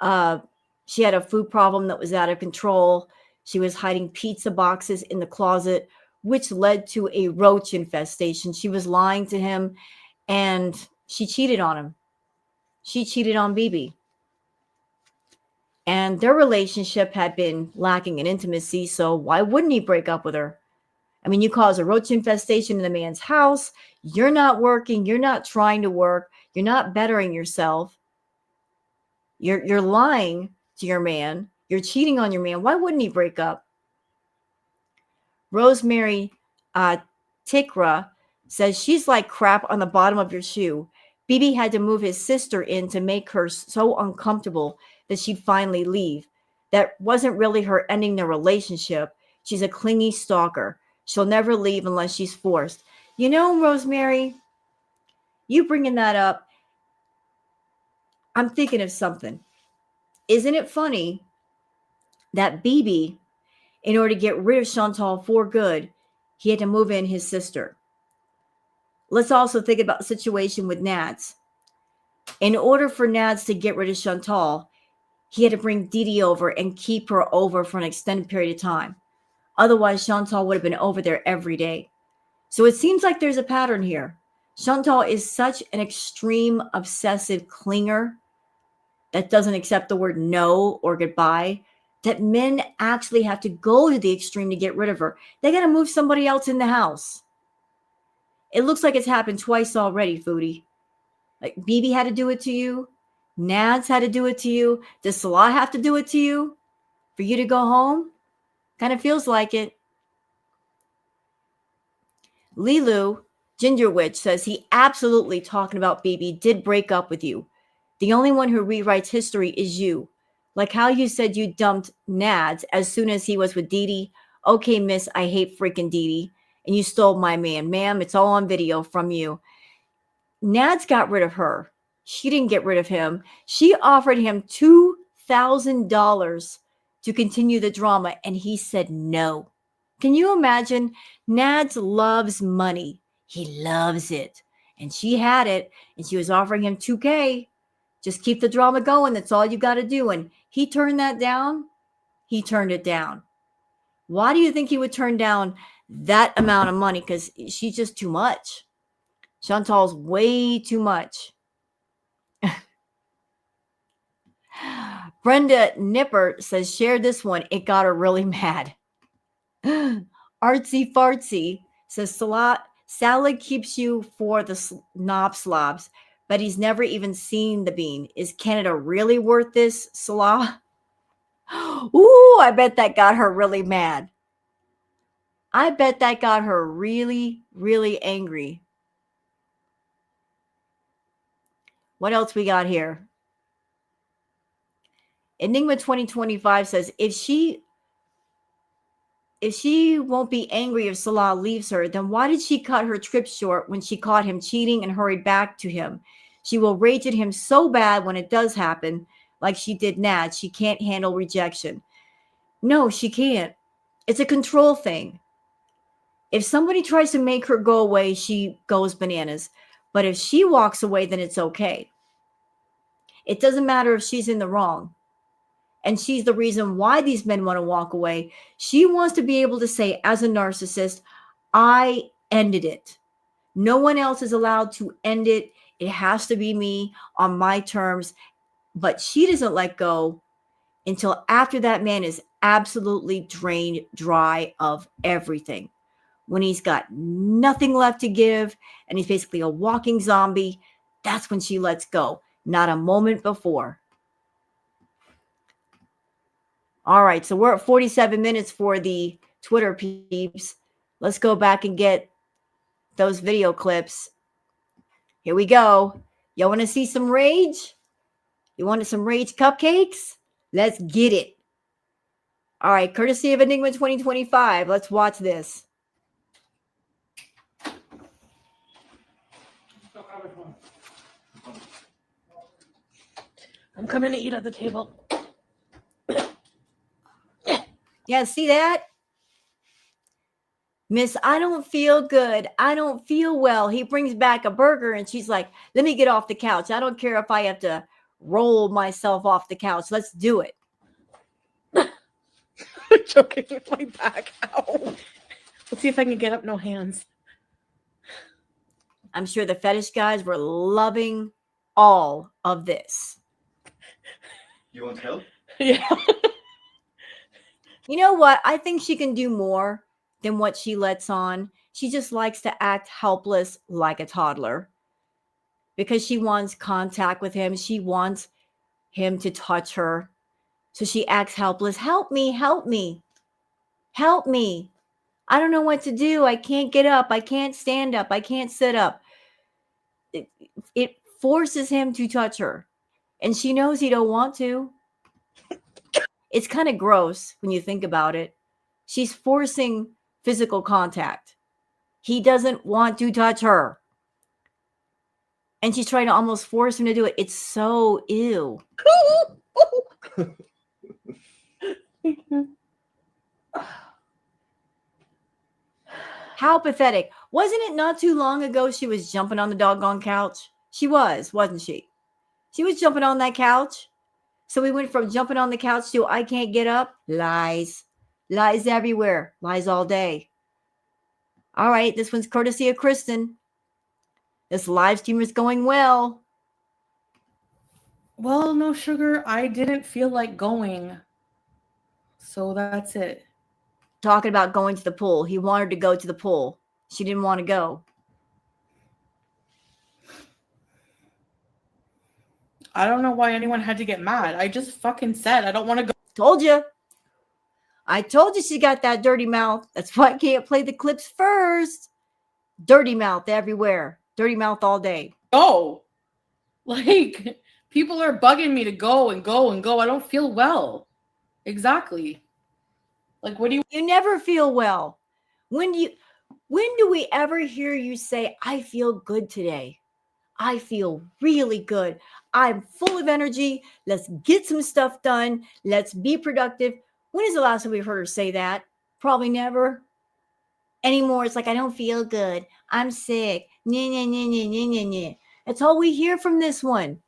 She had a food problem that was out of control. She was hiding pizza boxes in the closet, which led to a roach infestation. She was lying to him and she cheated on him. She cheated on BB. And their relationship had been lacking in intimacy, so why wouldn't he break up with her? I mean, you cause a roach infestation in the man's house. You're not working. You're not trying to work. You're not bettering yourself. You're lying to your man. You're cheating on your man. Why wouldn't he break up? Rosemary Tikra says she's like crap on the bottom of your shoe. BB had to move his sister in to make her so uncomfortable that she'd finally leave. That wasn't really her ending the relationship. She's a clingy stalker. She'll never leave unless she's forced. You know, Rosemary, you bringing that up, I'm thinking of something. Isn't it funny that BB, in order to get rid of Chantal for good, he had to move in his sister? Let's also think about the situation with Nads. In order for Nads to get rid of Chantal, he had to bring Didi over and keep her over for an extended period of time. Otherwise, Chantal would have been over there every day. So it seems like there's a pattern here. Chantal is such an extreme obsessive clinger that doesn't accept the word no or goodbye, that men actually have to go to the extreme to get rid of her. They got to move somebody else in the house. It looks like it's happened twice already, Foodie. Like BB had to do it to you. Nads had to do it to you. Does Salah have to do it to you for you to go home? Kind of feels like it. Lilu, Ginger Witch, says he absolutely, talking about BB, did break up with you. The only one who rewrites history is you. Like how you said you dumped Nads as soon as he was with Didi. Okay, miss, I hate freaking Didi. And you stole my man. Ma'am, it's all on video from you. Nads got rid of her. She didn't get rid of him. She offered him $2,000 to continue the drama, and he said no. Can you imagine? Nads loves money. He loves it. And she had it, and she was offering him $2K. Just keep the drama going. That's all you got to do. And he turned that down. He turned it down. Why do you think he would turn down that amount of money? Because she's just too much. Chantal's way too much. Brenda Nipper says, share this one. It got her really mad. Artsy Fartsy says, salad keeps you for the knob slobs, but he's never even seen the bean. Is Canada really worth this, Salah? Ooh, I bet that got her really mad. I bet that got her really, really angry. What else we got here? Enigma 2025 says if she won't be angry if Salah leaves her, then why did she cut her trip short when she caught him cheating and hurried back to him? She will rage at him so bad when it does happen, like she did Nad. She can't handle rejection. No, she can't. It's a control thing. If somebody tries to make her go away, she goes bananas. But if she walks away, then it's okay. It doesn't matter if she's in the wrong. And she's the reason why these men want to walk away. She wants to be able to say, as a narcissist, I ended it. No one else is allowed to end it. It has to be me on my terms. But she doesn't let go until after that man is absolutely drained dry of everything. When he's got nothing left to give and he's basically a walking zombie, that's when she lets go, not a moment before. All right, so we're at 47 minutes for the Twitter peeps. Let's go back and get those video clips. Here we go. Y'all want to see some rage? You wanted some rage cupcakes? Let's get it. All right, courtesy of Enigma 2025. Let's watch this. I'm coming to eat at the table. Yeah, see that? Miss, I don't feel good. I don't feel well. He brings back a burger and she's like, let me get off the couch. I don't care if I have to roll myself off the couch. Let's do it. Choking with my back. Ow. Let's see if I can get up, no hands. I'm sure the fetish guys were loving all of this. You want help? Yeah. You know what? I think she can do more than what she lets on. She just likes to act helpless like a toddler because she wants contact with him. She wants him to touch her. So she acts helpless. Help me, help me, help me. I don't know what to do. I can't get up. I can't stand up. I can't sit up. It forces him to touch her. And she knows he don't want to. It's kind of gross when you think about it. She's forcing physical contact. He doesn't want to touch her. And she's trying to almost force him to do it. It's so ew. How pathetic. Wasn't it not too long ago she was jumping on the doggone couch? She was, wasn't she? She was jumping on that couch. So we went from jumping on the couch to I can't get up. Lies. Lies everywhere. Lies all day. All right, this one's courtesy of Kristen. This live stream is going well. Well, no sugar. I didn't feel like going. So that's it. Talking about going to the pool. He wanted to go to the pool. She didn't want to go. I don't know why anyone had to get mad. I just fucking said I don't want to go. Told you. I told you she got that dirty mouth. That's why I can't play the clips first. Dirty mouth everywhere. Dirty mouth all day. Go. Like, people are bugging me to go and go and go. I don't feel well. Exactly. Like, what do you... You never feel well. When do we ever hear you say, I feel good today? I feel really good. I'm full of energy. Let's get some stuff done. Let's be productive. When is the last time we've heard her say that? Probably never. Anymore, it's like, I don't feel good. I'm sick. Nye, nye, nye, nye, nye, nye, nye. That's all we hear from this one.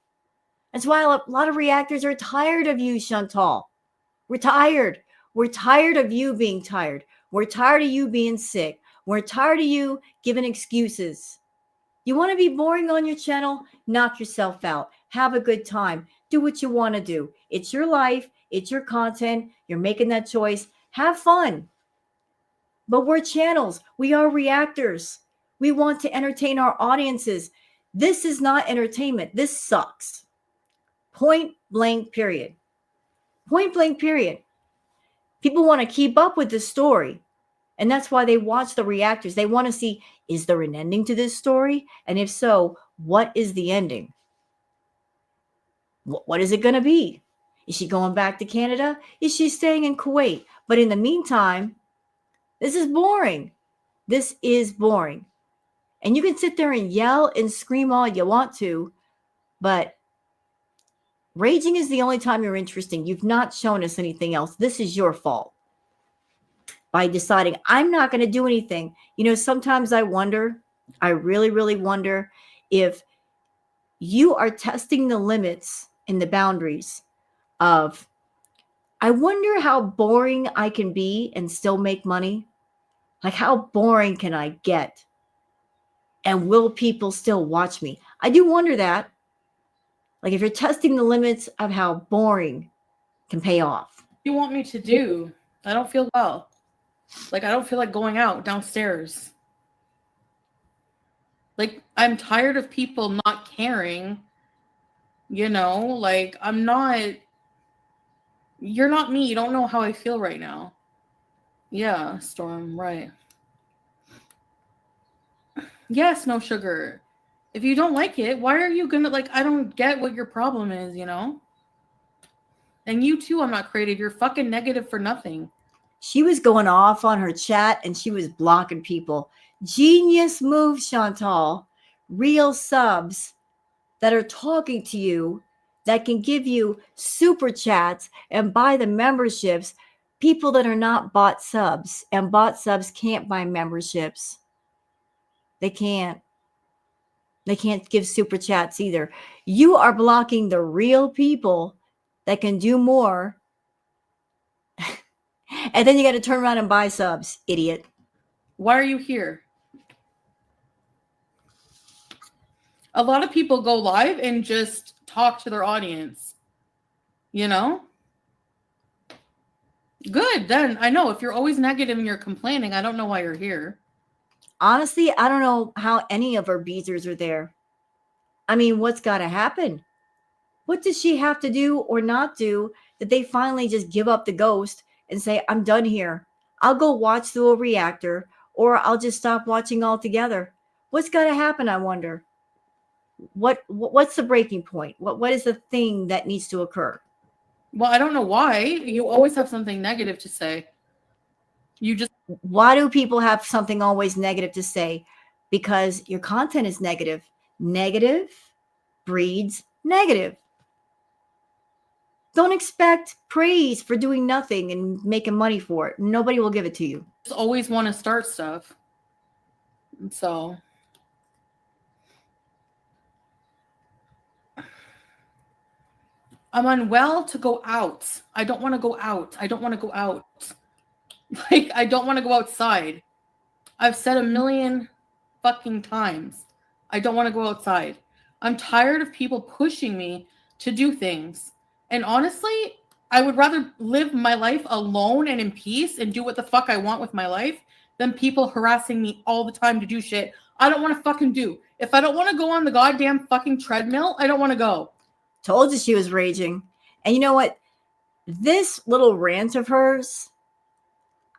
That's why a lot of reactors are tired of you, Chantal. We're tired. We're tired of you being tired. We're tired of you being sick. We're tired of you giving excuses. You want to be boring on your channel? Knock yourself out. Have a good time. Do what you want to do. It's your life. It's your content. You're making that choice. Have fun. But we're channels. We are reactors. We want to entertain our audiences. This is not entertainment. This sucks. Point blank, period. Point blank, period. People want to keep up with this story. And that's why they watch the reactors. They want to see, is there an ending to this story? And if so, what is the ending? What is it going to be? Is she going back to Canada? Is she staying in Kuwait? But in the meantime, this is boring. This is boring. And you can sit there and yell and scream all you want to, but raging is the only time you're interesting. You've not shown us anything else. This is your fault. By deciding, I'm not going to do anything. You know, sometimes I wonder, I really, really wonder if you are testing the limits and the boundaries of, I wonder how boring I can be and still make money. Like, how boring can I get? And will people still watch me? I do wonder that. Like, if you're testing the limits of how boring can pay off. What do you want me to do? I don't feel well. Like, I don't feel like going out downstairs. Like, I'm tired of people not caring. You know, like, I'm not. You're not me. You don't know how I feel right now. Yeah, Storm, right. Yes, no sugar. If you don't like it, why are you gonna, like, I don't get what your problem is, you know? And you too, I'm not creative. You're fucking negative for nothing. She was going off on her chat and she was blocking people. Genius move, Chantal. Real subs that are talking to you, that can give you super chats and buy the memberships. People that are not bot subs, and bot subs can't buy memberships. They can't. They can't give super chats either. You are blocking the real people that can do more. And then you got to turn around and buy subs, idiot. Why are you here? A lot of people go live and just talk to their audience. You know? Good. Then I know if you're always negative and you're complaining, I don't know why you're here. Honestly, I don't know how any of our beezers are there. I mean, what's got to happen? What does she have to do or not do that they finally just give up the ghost and say, I'm done here. I'll go watch through a reactor, or I'll just stop watching altogether. What's got to happen, I wonder? What's the breaking point? What is the thing that needs to occur? Well, I don't know why. You always have something negative to say. You just... Why do people have something always negative to say? Because your content is negative. Negative breeds negative. Don't expect praise for doing nothing and making money for it. Nobody will give it to you. just always want to start stuff. So... I'm unwell to go out. I don't want to go out. I don't want to go out. Like, I don't want to go outside. I've said 1,000,000 fucking times. I don't want to go outside. I'm tired of people pushing me to do things. And honestly, I would rather live my life alone and in peace and do what the fuck I want with my life than people harassing me all the time to do shit I don't want to fucking do. If I don't want to go on the goddamn fucking treadmill, I don't want to go. Told you she was raging. And you know what? This little rant of hers,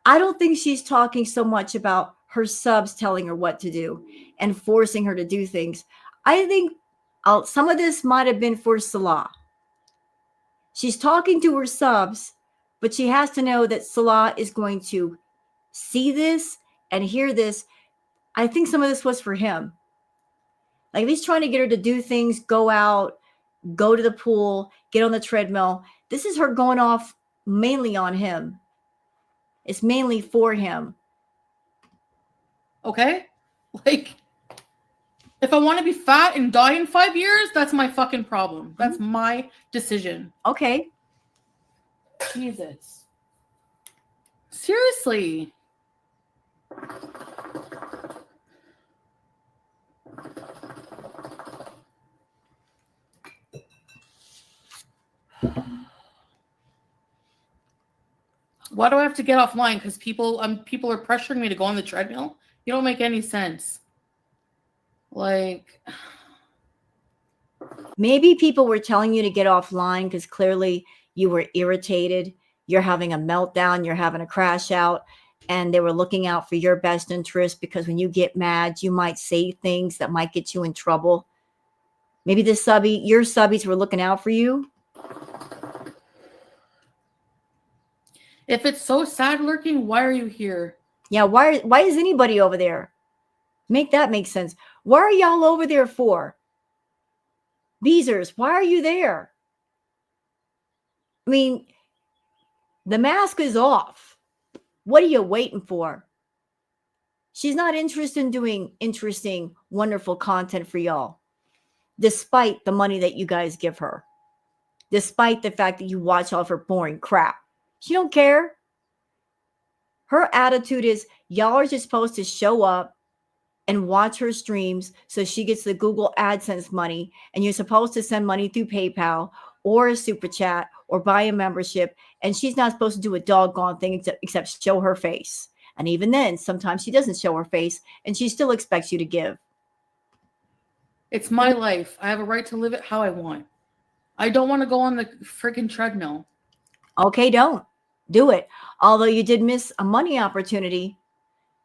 I don't think she's talking so much about her subs telling her what to do and forcing her to do things. I think some of this might have been for Salah. She's talking to her subs, but she has to know that Salah is going to see this and hear this. I think some of this was for him. Like, he's trying to get her to do things, go out, go to the pool, get on the treadmill. This is her going off mainly on him. It's mainly for him. Okay? Like, if I want to be fat and die in 5 years, that's my fucking problem. That's my decision. Okay. Jesus. Seriously. Why do I have to get offline? Because people are pressuring me to go on the treadmill? You don't make any sense. Like, maybe people were telling you to get offline because clearly you were irritated. You're having a meltdown. You're having a crash out. and they were looking out for your best interest, because when you get mad, you might say things that might get you in trouble. Maybe your subbies were looking out for you. If it's so sad lurking, why are you here? Yeah, why is anybody over there? Make that make sense. Why are y'all over there for? Beezers, why are you there? I mean, the mask is off. What are you waiting for? She's not interested in doing interesting, wonderful content for y'all, despite the money that you guys give her, despite the fact that you watch all of her boring crap. She don't care. Her attitude is, y'all are just supposed to show up and watch her streams so she gets the Google AdSense money, and you're supposed to send money through PayPal or a super chat or buy a membership, and she's not supposed to do a doggone thing except show her face. And even then, sometimes she doesn't show her face, and she still expects you to give. It's my life. I have a right to live it how I want. I don't want to go on the freaking treadmill. Okay, don't. Do it. Although you did miss a money opportunity.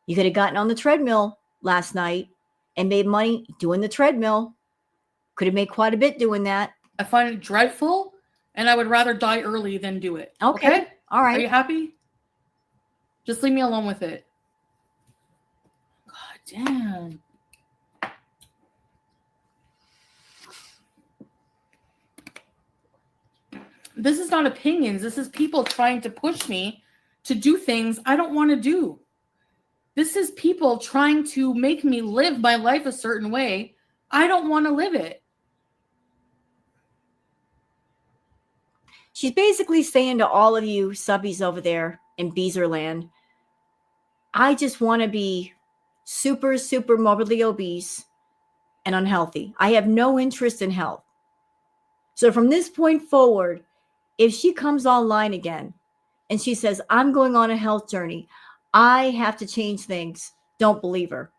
You could have gotten on the treadmill last night and made money doing the treadmill. Could have made quite a bit doing that. I find it dreadful, and I would rather die early than do it. Okay. All right. Are you happy? Just leave me alone with it. God damn. This is not opinions. This is people trying to push me to do things I don't want to do. This is people trying to make me live my life a certain way. I don't want to live it. She's basically saying to all of you subbies over there in Beezerland, I just want to be super, super morbidly obese and unhealthy. I have no interest in health. So from this point forward, if she comes online again and she says, I'm going on a health journey, I have to change things, don't believe her.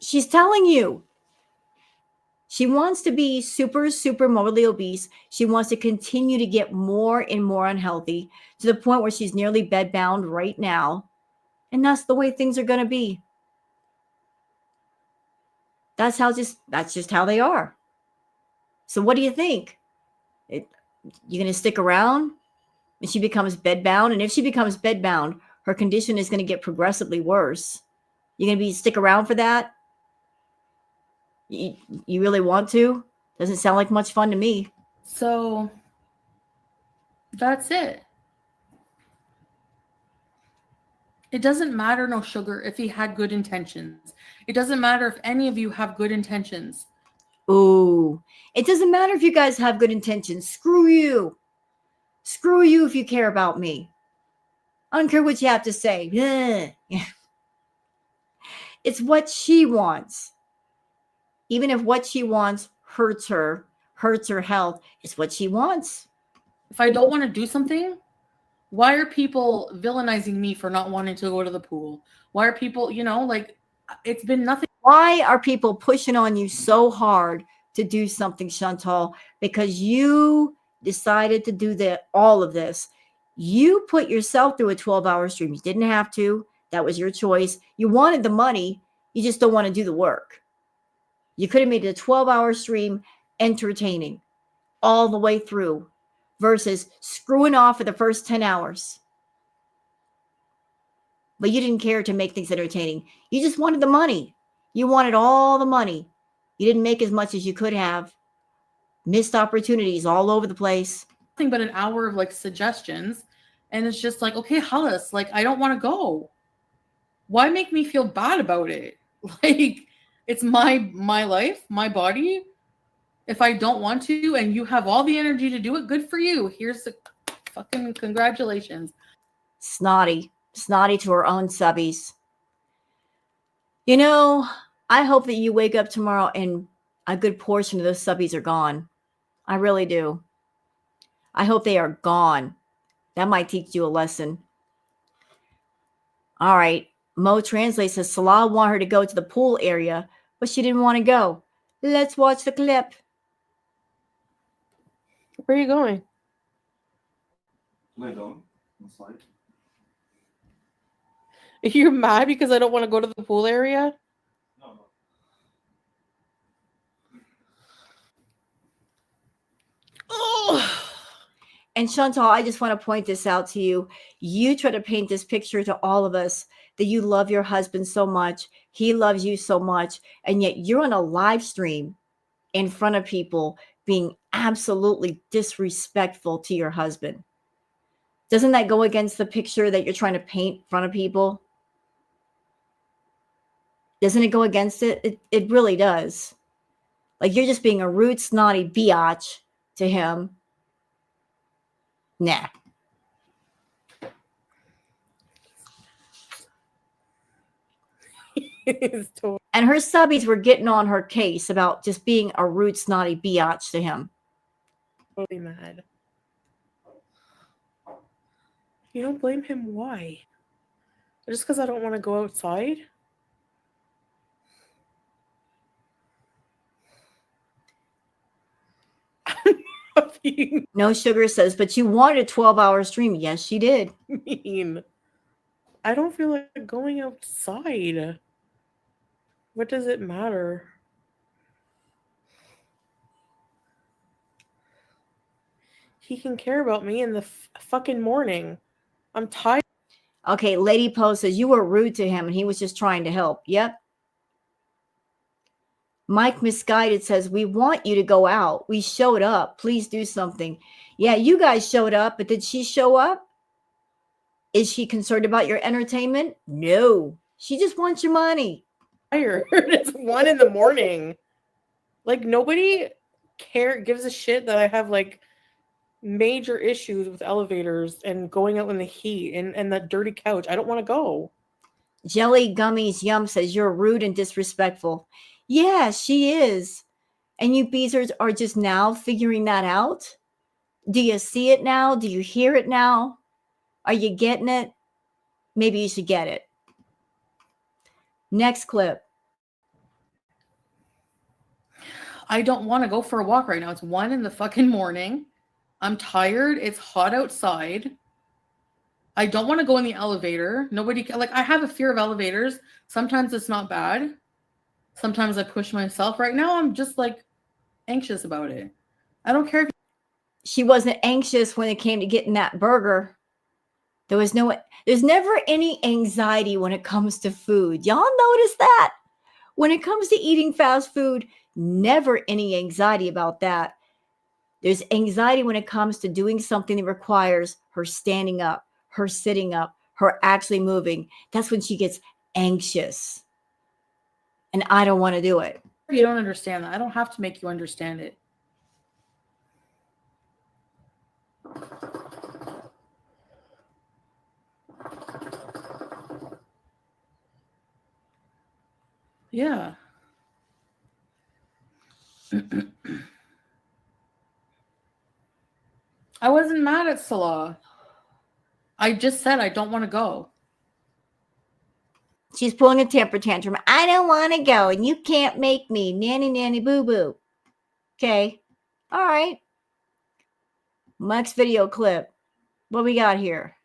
She's telling you. She wants to be super, super morbidly obese. She wants to continue to get more and more unhealthy to the point where she's nearly bedbound right now. And that's the way things are going to be. That's just how they are. So what do you think? You going to stick around when she becomes bedbound? And if she becomes bedbound, her condition is going to get progressively worse. You going to stick around for that? You really want to? Doesn't sound like much fun to me. So that's it. It doesn't matter, no sugar, if he had good intentions. It doesn't matter if any of you have good intentions. Ooh, it doesn't matter if you guys have good intentions. Screw you. Screw you if you care about me. I don't care what you have to say. It's what she wants. Even if what she wants hurts her health, it's what she wants. If I don't want to do something, why are people villainizing me for not wanting to go to the pool? Why are people, it's been nothing. Why are people pushing on you so hard to do something, Chantel? Because you decided to do all of this. You put yourself through a 12-hour stream. You didn't have to. That was your choice. You wanted the money. You just don't want to do the work. You could have made a 12-hour stream entertaining all the way through versus screwing off for the first 10 hours. But you didn't care to make things entertaining. You just wanted the money. You wanted all the money. You didn't make as much as you could have. Missed opportunities all over the place. Nothing but an hour of suggestions. And it's just okay, Hollis, I don't want to go. Why make me feel bad about it? It's my life, my body. If I don't want to and you have all the energy to do it, good for you. Here's the fucking congratulations. Snotty to her own subbies. I hope that you wake up tomorrow and a good portion of those subbies are gone. I really do. I hope they are gone. That might teach you a lesson. All right. Mo Translate says Salah wanted her to go to the pool area, but she didn't want to go. Let's watch the clip. Where are you going? My dog. Slide. You're mad because I don't want to go to the pool area? No. Oh. And Chantal, I just want to point this out to you. You try to paint this picture to all of us that you love your husband so much. He loves you so much. And yet you're on a live stream in front of people being absolutely disrespectful to your husband. Doesn't that go against the picture that you're trying to paint in front of people? Doesn't it go against it? It really does. Like you're just being a rude, snotty biatch to him. Nah. And her subbies were getting on her case about just being a rude, snotty biatch to him. Totally mad. You don't blame him. Why? Just because I don't want to go outside? No Sugar says, but you wanted a 12-hour stream. Yes, she did. Mean. I don't feel like going outside. What does it matter? He can care about me in the fucking morning. I'm tired. Okay, Lady Poe says, you were rude to him and he was just trying to help. Yep. Mike Misguided says, we want you to go out. We showed up. Please do something. Yeah, you guys showed up, but did she show up? Is she concerned about your entertainment? No. She just wants your money. Tired. It's 1 a.m. Like, nobody gives a shit that I have, like, major issues with elevators and going out in the heat and that dirty couch. I don't want to go. Jelly Gummies Yum says, you're rude and disrespectful. Yeah, she is. And you beezers are just now figuring that out? Do you see it now? Do you hear it now? Are you getting it? Maybe you should get it. Next clip. I don't want to go for a walk right now. It's 1 a.m. I'm tired. It's hot outside. I don't want to go in the elevator. Nobody, like, I have a fear of elevators. Sometimes it's not bad. Sometimes I push myself. Right now, I'm just, like, anxious about it. I don't care if she wasn't anxious when it came to getting that burger. There's never any anxiety when it comes to food. Y'all notice that? When it comes to eating fast food, never any anxiety about that. There's anxiety when it comes to doing something that requires her standing up, her sitting up, her actually moving. That's when she gets anxious. And I don't want to do it. you don't understand that. I don't have to make you understand it. Yeah. I wasn't mad at Salah. I just said I don't want to go. She's pulling a temper tantrum. I don't want to go, and you can't make me. Nanny, nanny, boo, boo. Okay. All right. Next video clip. What we got here?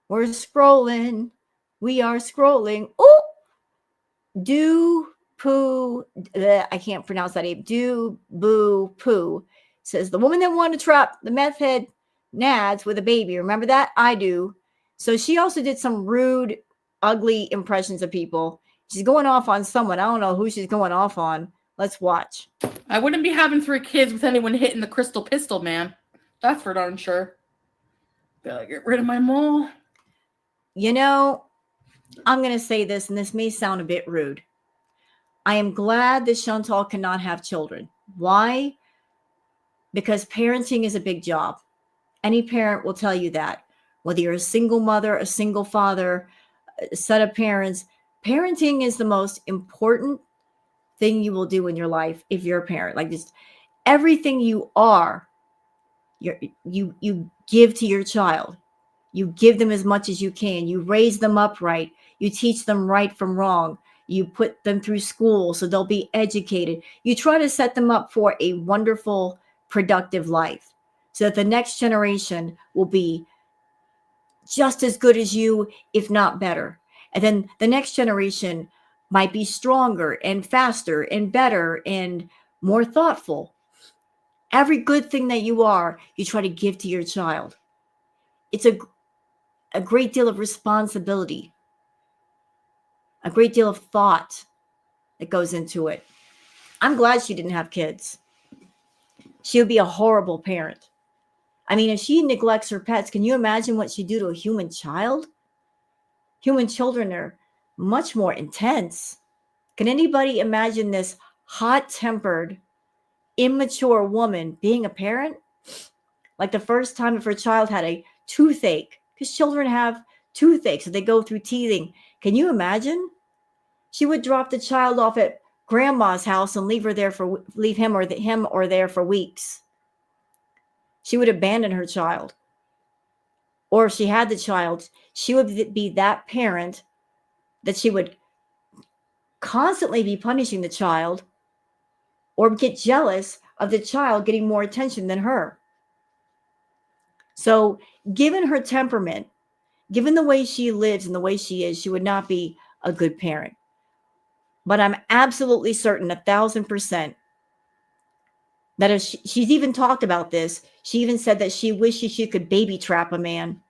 We're scrolling. We are scrolling. Oh! Do poo. I can't pronounce that name. Do boo poo. Says the woman that wanted to trap the meth head Nads with a baby. Remember that? I do. So she also did some rude, ugly impressions of people. She's going off on someone. I don't know who she's going off on. Let's watch. I wouldn't be having 3 kids with anyone hitting the crystal pistol, man. That's for darn sure. Gotta get rid of my mole. You know, I'm going to say this, and this may sound a bit rude. I am glad that Chantal cannot have children. Why? Because parenting is a big job. Any parent will tell you that. Whether you're a single mother, a single father, a set of parents, parenting is the most important thing you will do in your life if you're a parent. Like, just everything you are, you give to your child. You give them as much as you can. You raise them up right. You teach them right from wrong. You put them through school so they'll be educated. You try to set them up for a wonderful, productive life so that the next generation will be just as good as you, if not better. And then the next generation might be stronger and faster and better and more thoughtful. Every good thing that you are, you try to give to your child. It's a great deal of responsibility, a great deal of thought that goes into it. I'm glad she didn't have kids. She would be a horrible parent. I mean, if she neglects her pets, can you imagine what she'd do to a human child? Human children are much more intense. Can anybody imagine this hot-tempered, immature woman being a parent? Like the first time if her child had a toothache, because children have toothaches, so they go through teething. Can you imagine? She would drop the child off at grandma's house and leave him or there for weeks. She would abandon her child. Or if she had the child, she would be that parent that she would constantly be punishing the child or get jealous of the child getting more attention than her. So, given her temperament, given the way she lives and the way she is, she would not be a good parent. But I'm absolutely certain, 1,000%, that if she's even talked about this, she even said that she wishes she could baby trap a man.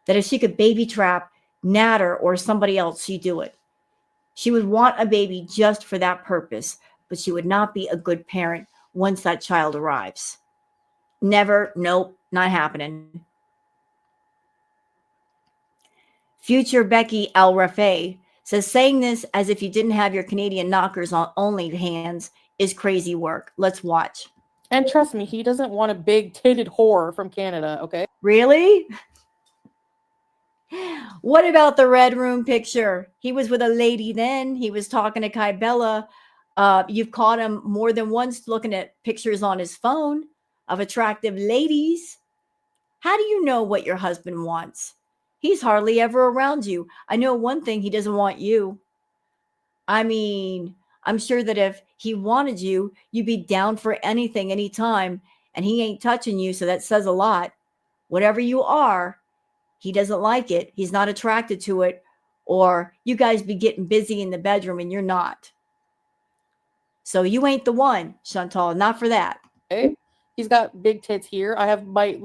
That if she could baby trap Natter or somebody else, she'd do it. She would want a baby just for that purpose, but she would not be a good parent once that child arrives. Never, nope, not happening. Future Becky Al Rafay says, saying this as if you didn't have your Canadian knockers on only hands is crazy work. Let's watch. And trust me, he doesn't want a big-titted whore from Canada, okay? Really? What about the Red Room picture? He was with a lady then. He was talking to Kai Bella. You've caught him more than once looking at pictures on his phone of attractive ladies. How do you know what your husband wants? He's hardly ever around you. I know one thing, he doesn't want you. I mean, I'm sure that if he wanted you, you'd be down for anything, anytime, and he ain't touching you, so that says a lot. Whatever you are, he doesn't like it. He's not attracted to it. Or you guys be getting busy in the bedroom and you're not. So you ain't the one, Chantal. Not for that. Okay? He's got big tits here. I have my...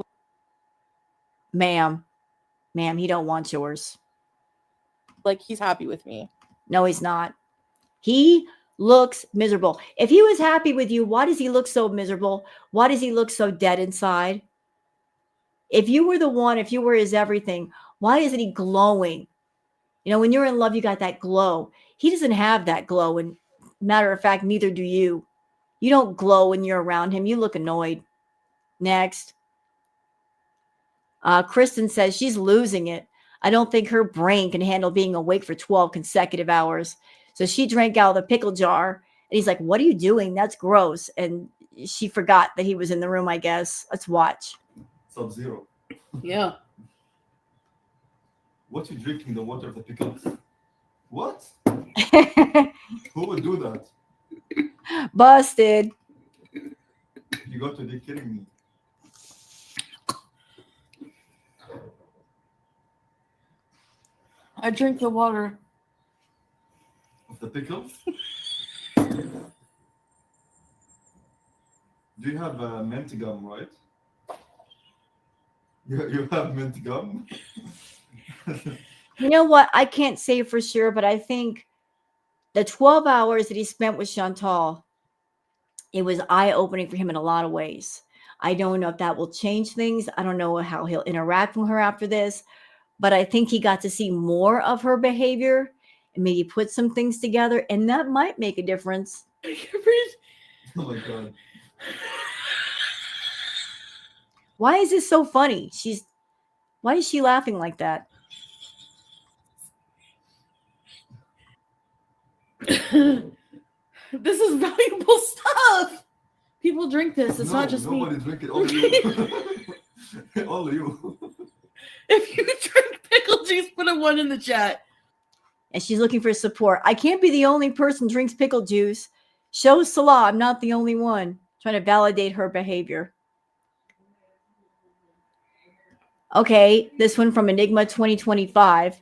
Ma'am, he don't want yours. Like, he's happy with me. No, he's not. He looks miserable. If he was happy with you, why does he look so miserable? Why does he look so dead inside? If you were the one, if you were his everything, why isn't he glowing? You know, when you're in love, you got that glow. He doesn't have that glow. And matter of fact, neither do you. You don't glow when you're around him. You look annoyed. Next. Kristen says she's losing it. I don't think her brain can handle being awake for 12 consecutive hours. So she drank out of the pickle jar. And he's like, what are you doing? That's gross. And she forgot that he was in the room, I guess. Let's watch. Sub-Zero. Yeah. What you drinking the water of the pickles? What? Who would do that? Busted. You got to be kidding me. I drink the water. Of the pickles? Do you have mint gum, right? You have mint gum? You know what? I can't say for sure, but I think the 12 hours that he spent with Chantal, it was eye-opening for him in a lot of ways. I don't know if that will change things. I don't know how he'll interact with her after this, but I think he got to see more of her behavior and maybe put some things together, and that might make a difference. Oh my God. Why is this so funny? Why is she laughing like that? This is valuable stuff. People drink this. It's not just me. Nobody drink it. Only you. Only you. If you drink pickle juice, put a 1 in the chat. And she's looking for support. I can't be the only person who drinks pickle juice. Show Salah I'm not the only one. Trying to validate her behavior. Okay, this one from Enigma 2025.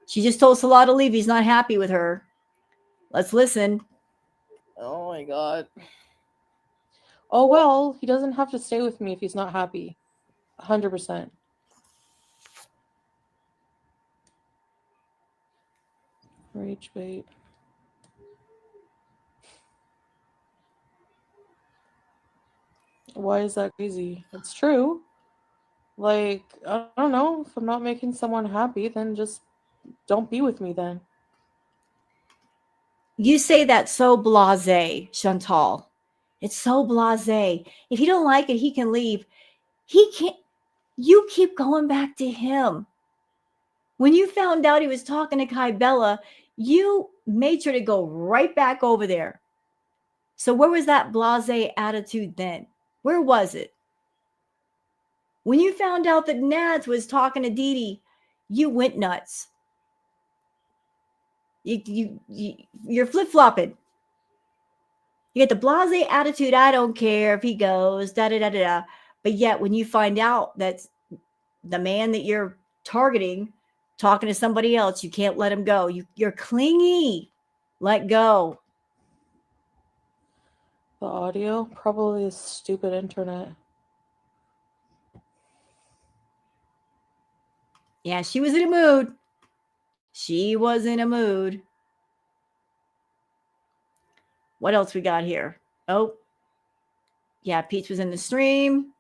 She just told Salah to leave. He's not happy with her. Let's listen. Oh my god. Oh well, he doesn't have to stay with me if he's not happy. 100%. Rage bait. Why is that crazy? It's true. Like, I don't know. If I'm not making someone happy, then just don't be with me then. You say that so blasé, Chantal. It's so blasé. If you don't like it, he can leave. He can't. You keep going back to him. When you found out he was talking to Kai Bella, you made sure to go right back over there. So where was that blasé attitude then? Where was it? When you found out that Nads was talking to Dee Dee, you went nuts. You're flip-flopping. You get the blasé attitude, I don't care if he goes, da-da-da-da-da. But yet when you find out that the man that you're targeting talking to somebody else, you can't let him go. You're clingy. Let go. The audio? Probably the stupid internet. Yeah, she was in a mood. She was in a mood. What else we got here? Oh, yeah, Peach was in the stream.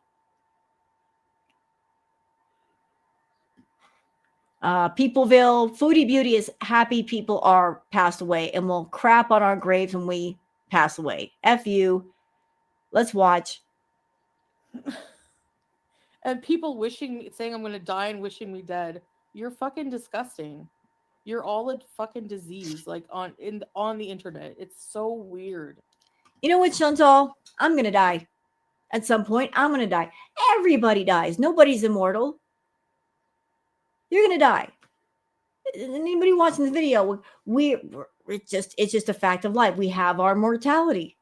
Peopleville, Foodie Beauty is happy people are passed away and will crap on our graves when we pass away. F you. Let's watch. And people wishing me, saying I'm going to die and wishing me dead. You're fucking disgusting. You're all a fucking disease, like on the internet. It's so weird. You know what, Chantal? I'm going to die. At some point, I'm going to die. Everybody dies. Nobody's immortal. You're going to die. Anybody watching the video, it's just a fact of life. We have our mortality.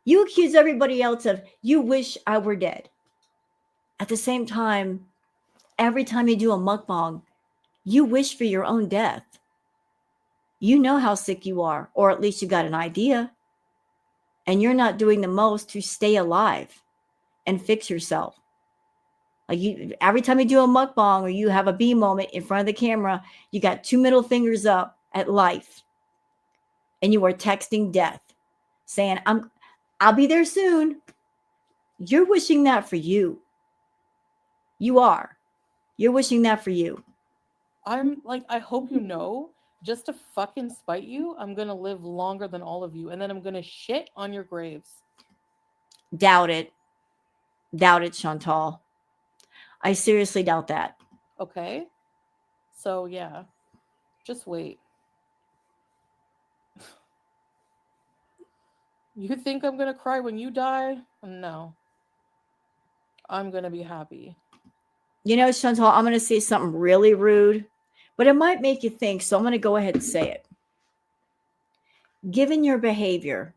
You accuse everybody else of, you wish I were dead. At the same time, every time you do a mukbang, you wish for your own death. You know how sick you are, or at least you got an idea. And you're not doing the most to stay alive and fix yourself. Like every time you do a mukbang or you have a bee moment in front of the camera, you got 2 middle fingers up at life. And you are texting death, saying, I'll be there soon. You're wishing that for you. You are. You're wishing that for you. I'm like, I hope you know, just to fucking spite you, I'm going to live longer than all of you. And then I'm going to shit on your graves. Doubt it. Doubt it, Chantal. I seriously doubt that. Okay? So, yeah. Just wait. You think I'm going to cry when you die? No. I'm going to be happy. You know, Chantal, I'm going to say something really rude, but it might make you think, so I'm going to go ahead and say it. Given your behavior,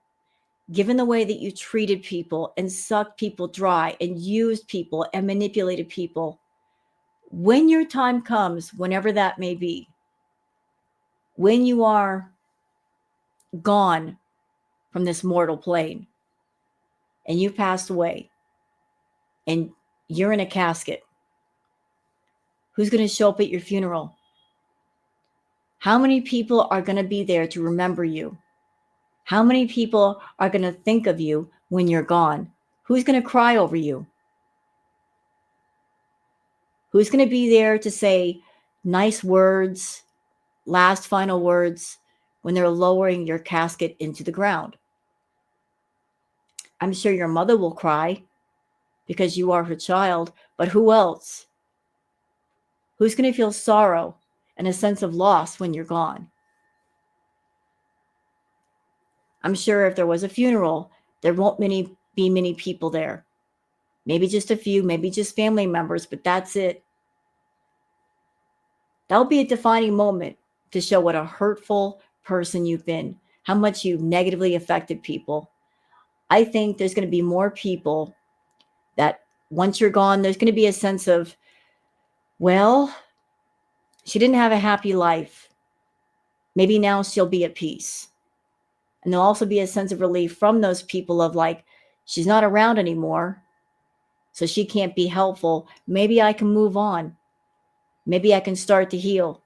given the way that you treated people and sucked people dry and used people and manipulated people, when your time comes, whenever that may be, when you are gone from this mortal plane and you passed away and you're in a casket, who's going to show up at your funeral? How many people are going to be there to remember you? How many people are going to think of you when you're gone? Who's going to cry over you? Who's going to be there to say nice words, last final words, when they're lowering your casket into the ground? I'm sure your mother will cry because you are her child, but who else? Who's going to feel sorrow and a sense of loss when you're gone? I'm sure if there was a funeral, there won't be many people there. Maybe just a few, maybe just family members, but that's it. That'll be a defining moment to show what a hurtful person you've been, how much you've negatively affected people. I think there's going to be more people that once you're gone, there's going to be a sense of, well, she didn't have a happy life. Maybe now she'll be at peace. And there'll also be a sense of relief from those people of like, she's not around anymore, so she can't be helpful. Maybe I can move on. Maybe I can start to heal.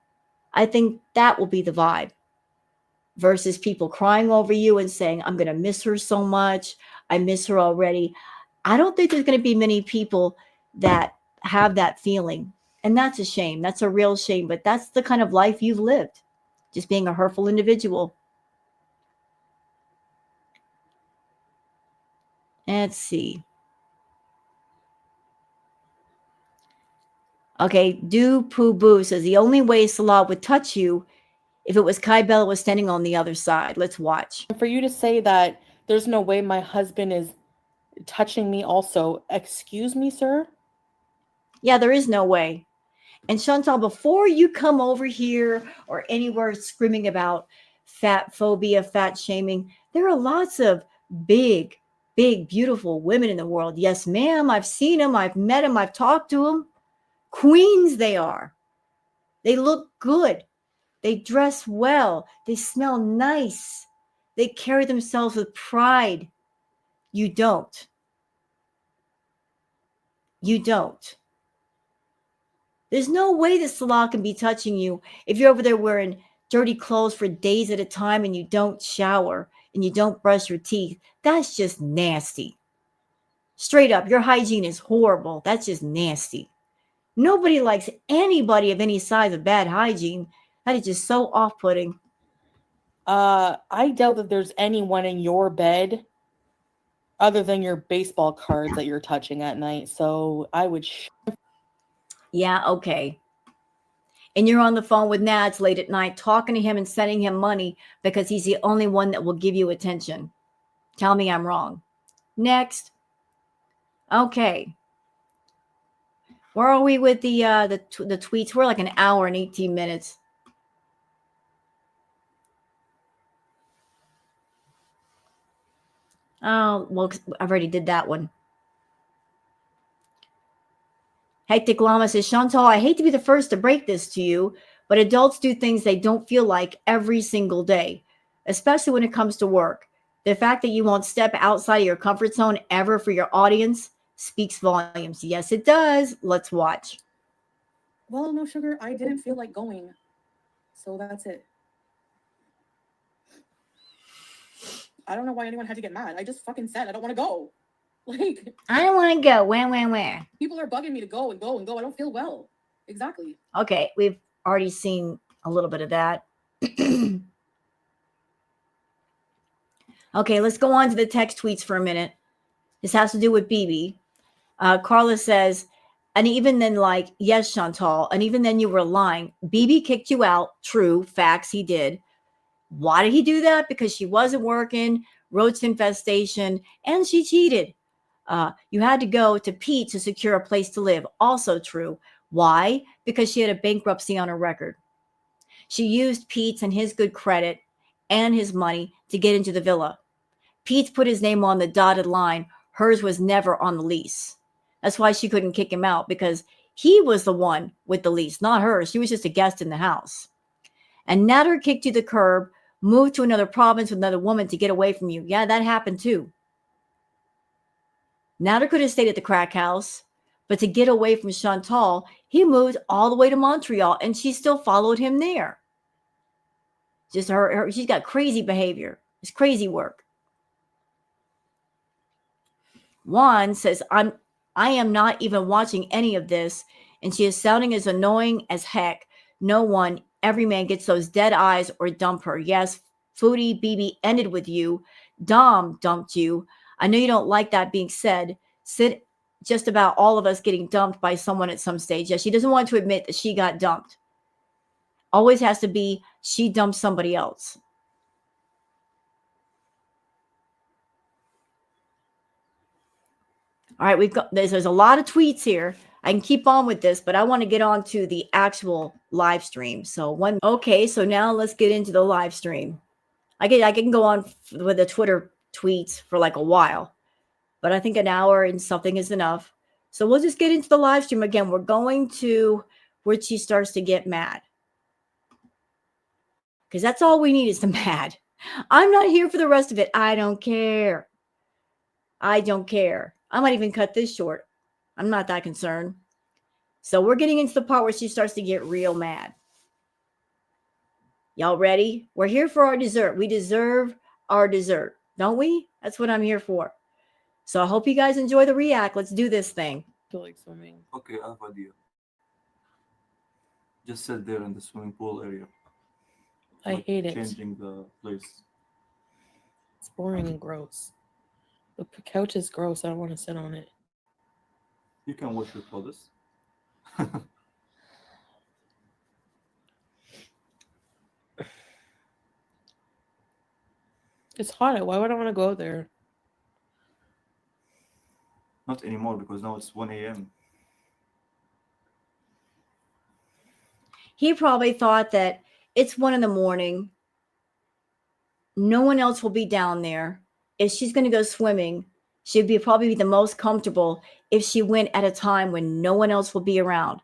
I think that will be the vibe versus people crying over you and saying, I'm going to miss her so much. I miss her already. I don't think there's going to be many people that have that feeling. And that's a shame. That's a real shame. But that's the kind of life you've lived, just being a hurtful individual. Let's see. Okay, Do Poo Boo says the only way Salah would touch you if it was Kai Bella was standing on the other side. Let's watch. For you to say that there's no way my husband is touching me also, excuse me, sir? Yeah, there is no way. And Chantel, before you come over here or anywhere screaming about fat phobia, fat shaming, there are lots of big, beautiful women in the world. Yes, ma'am. I've seen them. I've met them. I've talked to them. Queens they are. They look good. They dress well. They smell nice. They carry themselves with pride. You don't. You don't. There's no way that Salah can be touching you if you're over there wearing dirty clothes for days at a time and you don't shower and you don't brush your teeth. That's just nasty. Straight up, your hygiene is horrible. That's just nasty. Nobody likes anybody of any size of bad hygiene. That is just so off-putting. I doubt that there's anyone in your bed other than your baseball cards that you're touching at night. So I would... Yeah, okay. And you're on the phone with Nads late at night talking to him and sending him money because he's the only one that will give you attention. Tell me I'm wrong. Next. Okay. Where are we with the tweets? We're like an hour and 18 minutes. Oh, well, I've already did that one. Hectic Llama says, Chantal, I hate to be the first to break this to you, but adults do things they don't feel like every single day, especially when it comes to work. The fact that you won't step outside of your comfort zone ever for your audience speaks volumes. Yes, it does. Let's watch. Well, no, sugar, I didn't feel like going. So that's it. I don't know why anyone had to get mad. I just fucking said I don't want to go. Like, I don't want to go. Where? People are bugging me to go and go and go. I don't feel well. Exactly. Okay, we've already seen a little bit of that. Okay, let's go on to the text tweets for a minute. This has to do with BB. Carla says, and even then, like, yes, Chantal, and even then you were lying. BB kicked you out. True. Facts, he did. Why did he do that? Because she wasn't working, roach infestation, and she cheated. You had to go to Pete to secure a place to live. Also true. Why? Because she had a bankruptcy on her record. She used Pete's and his good credit and his money to get into the villa. Pete's put his name on the dotted line. Hers was never on the lease. That's why she couldn't kick him out, because he was the one with the lease, not her. She was just a guest in the house. And Natter kicked you to the curb, moved to another province with another woman to get away from you. Yeah, that happened too. Natter could have stayed at the crack house, but to get away from Chantal, he moved all the way to Montreal, and she still followed him there. Just her she's got crazy behavior. It's crazy work. Juan says, I am not even watching any of this, and she is sounding as annoying as heck. No one, every man gets those dead eyes or dump her. Yes, Foodie BB ended with you. Dom dumped you. I know you don't like that being said. Sid, just about all of us getting dumped by someone at some stage. Yeah, she doesn't want to admit that she got dumped. Always has to be she dumped somebody else. All right, there's a lot of tweets here. I can keep on with this, but I want to get on to the actual live stream. So so now let's get into the live stream. I can go on with the Twitter tweets for like a while, but I think an hour and something is enough. So we'll just get into the live stream again. We're going to where she starts to get mad. Because that's all we need is the mad. I'm not here for the rest of it. I don't care. I don't care. I might even cut this short. I'm not that concerned. So we're getting into the part where she starts to get real mad. Y'all ready? We're here for our dessert. We deserve our dessert, don't we? That's what I'm here for. So I hope you guys enjoy the react. Let's do this thing. I feel like swimming. Okay, I have idea. Just sit there in the swimming pool area. I hate it. Changing the place. It's boring and gross. The couch is gross. I don't want to sit on it. You can wash your clothes. It's hot. Why would I want to go there? Not anymore because now it's 1 a.m. He probably thought that it's 1 a.m. No one else will be down there. If she's going to go swimming, she'd probably be the most comfortable if she went at a time when no one else will be around.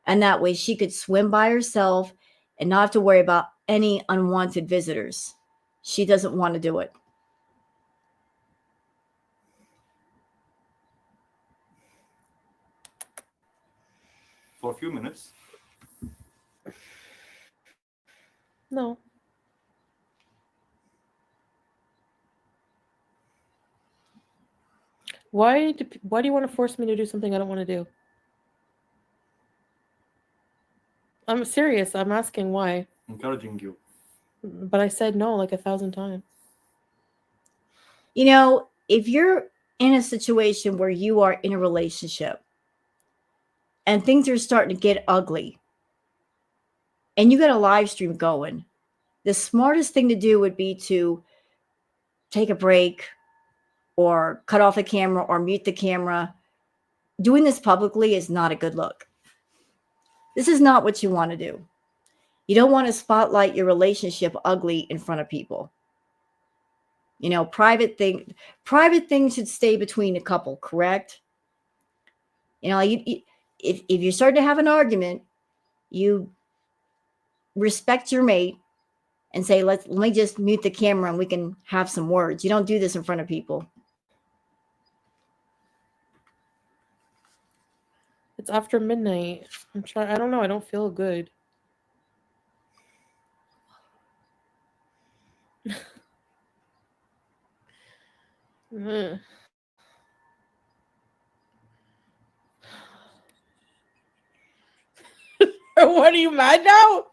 And that way she could swim by herself and not have to worry about any unwanted visitors. She doesn't want to do it. For a few minutes. No. Why do you want to force me to do something I don't want to do? I'm serious. I'm asking why. Encouraging you. But I said no like 1,000 times. You know, if you're in a situation where you are in a relationship and things are starting to get ugly and you got a live stream going, the smartest thing to do would be to take a break or cut off the camera or mute the camera. Doing this publicly is not a good look. This is not what you want to do. You don't want to spotlight your relationship ugly in front of people. You know, private things should stay between a couple, correct? You know, if you're starting to have an argument, you respect your mate and say, let me just mute the camera and we can have some words. You don't do this in front of people. It's after midnight. I don't know. I don't feel good. What, are you mad now?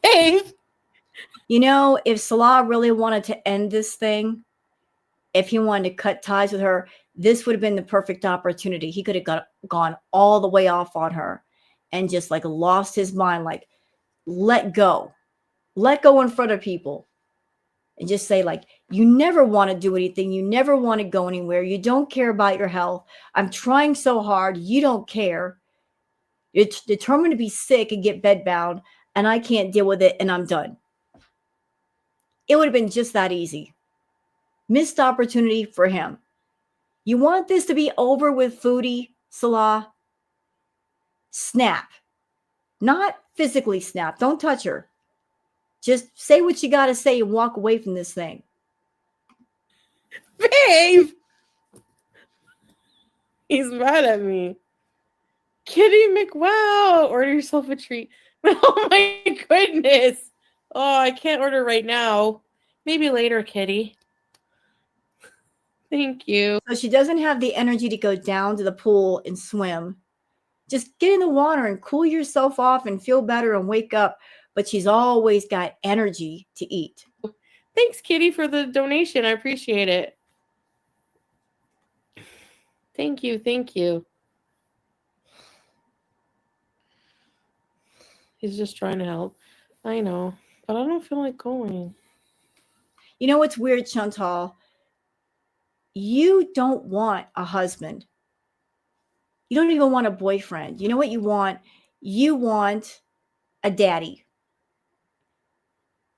Babe. You know, if Salah really wanted to end this thing, if he wanted to cut ties with her, this would have been the perfect opportunity. He could have gone all the way off on her and just like lost his mind, like let go in front of people and just say like, you never want to do anything. You never want to go anywhere. You don't care about your health. I'm trying so hard. You don't care. You're determined to be sick and get bedbound and I can't deal with it and I'm done. It would have been just that easy. Missed opportunity for him. You want this to be over with Foodie, Salah? Snap. Not physically snap. Don't touch her. Just say what you got to say and walk away from this thing. Babe! He's mad at me. Kitty McWow! Order yourself a treat. Oh my goodness. Oh, I can't order right now. Maybe later, Kitty. Thank you. So she doesn't have the energy to go down to the pool and swim. Just get in the water and cool yourself off and feel better and wake up. But she's always got energy to eat. Thanks, Kitty, for the donation. I appreciate it. Thank you. Thank you. He's just trying to help. I know. But I don't feel like going. You know what's weird, Chantal? You don't want a husband. You don't even want a boyfriend. You know what you want? You want a daddy.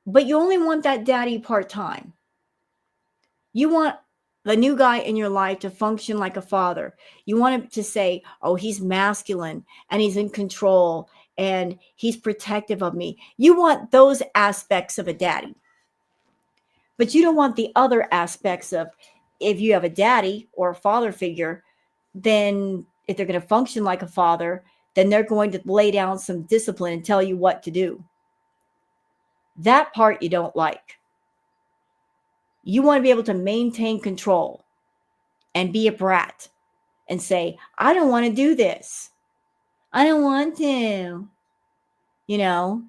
But you only want that daddy part-time. You want the new guy in your life to function like a father. You want him to say, oh, he's masculine and he's in control and he's protective of me. You want those aspects of a daddy. But you don't want the other aspects of, if you have a daddy or a father figure, then if they're going to function like a father, then they're going to lay down some discipline and tell you what to do. That part you don't like. You want to be able to maintain control and be a brat and say, I don't want to do this. I don't want to, you know.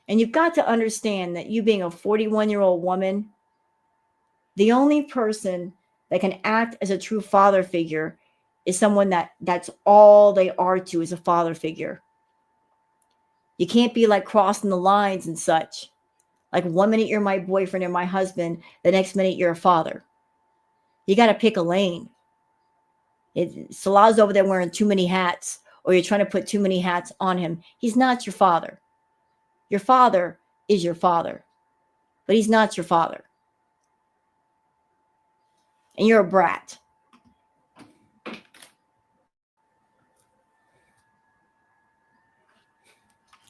And you've got to understand that you being a 41-year-old woman, the only person that can act as a true father figure is someone that's all they are to, is a father figure. You can't be like crossing the lines and such. Like 1 minute you're my boyfriend or my husband, the next minute you're a father. You got to pick a lane. Salah's over there wearing too many hats, or you're trying to put too many hats on him. He's not your father. Your father is your father, but he's not your father. And you're a brat.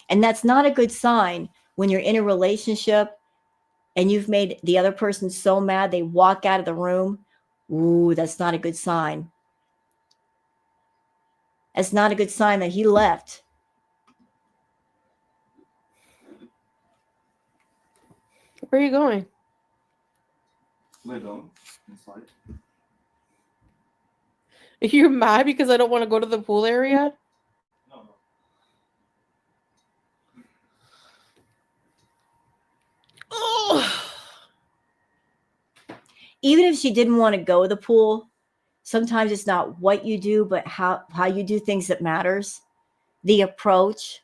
And that's not a good sign when you're in a relationship and you've made the other person so mad they walk out of the room. Ooh, that's not a good sign. That's not a good sign that he left. Where are you going? Lay down inside. Are you mad because I don't want to go to the pool area? No. Oh. Even if she didn't want to go to the pool, sometimes it's not what you do, but how you do things that matters. The approach.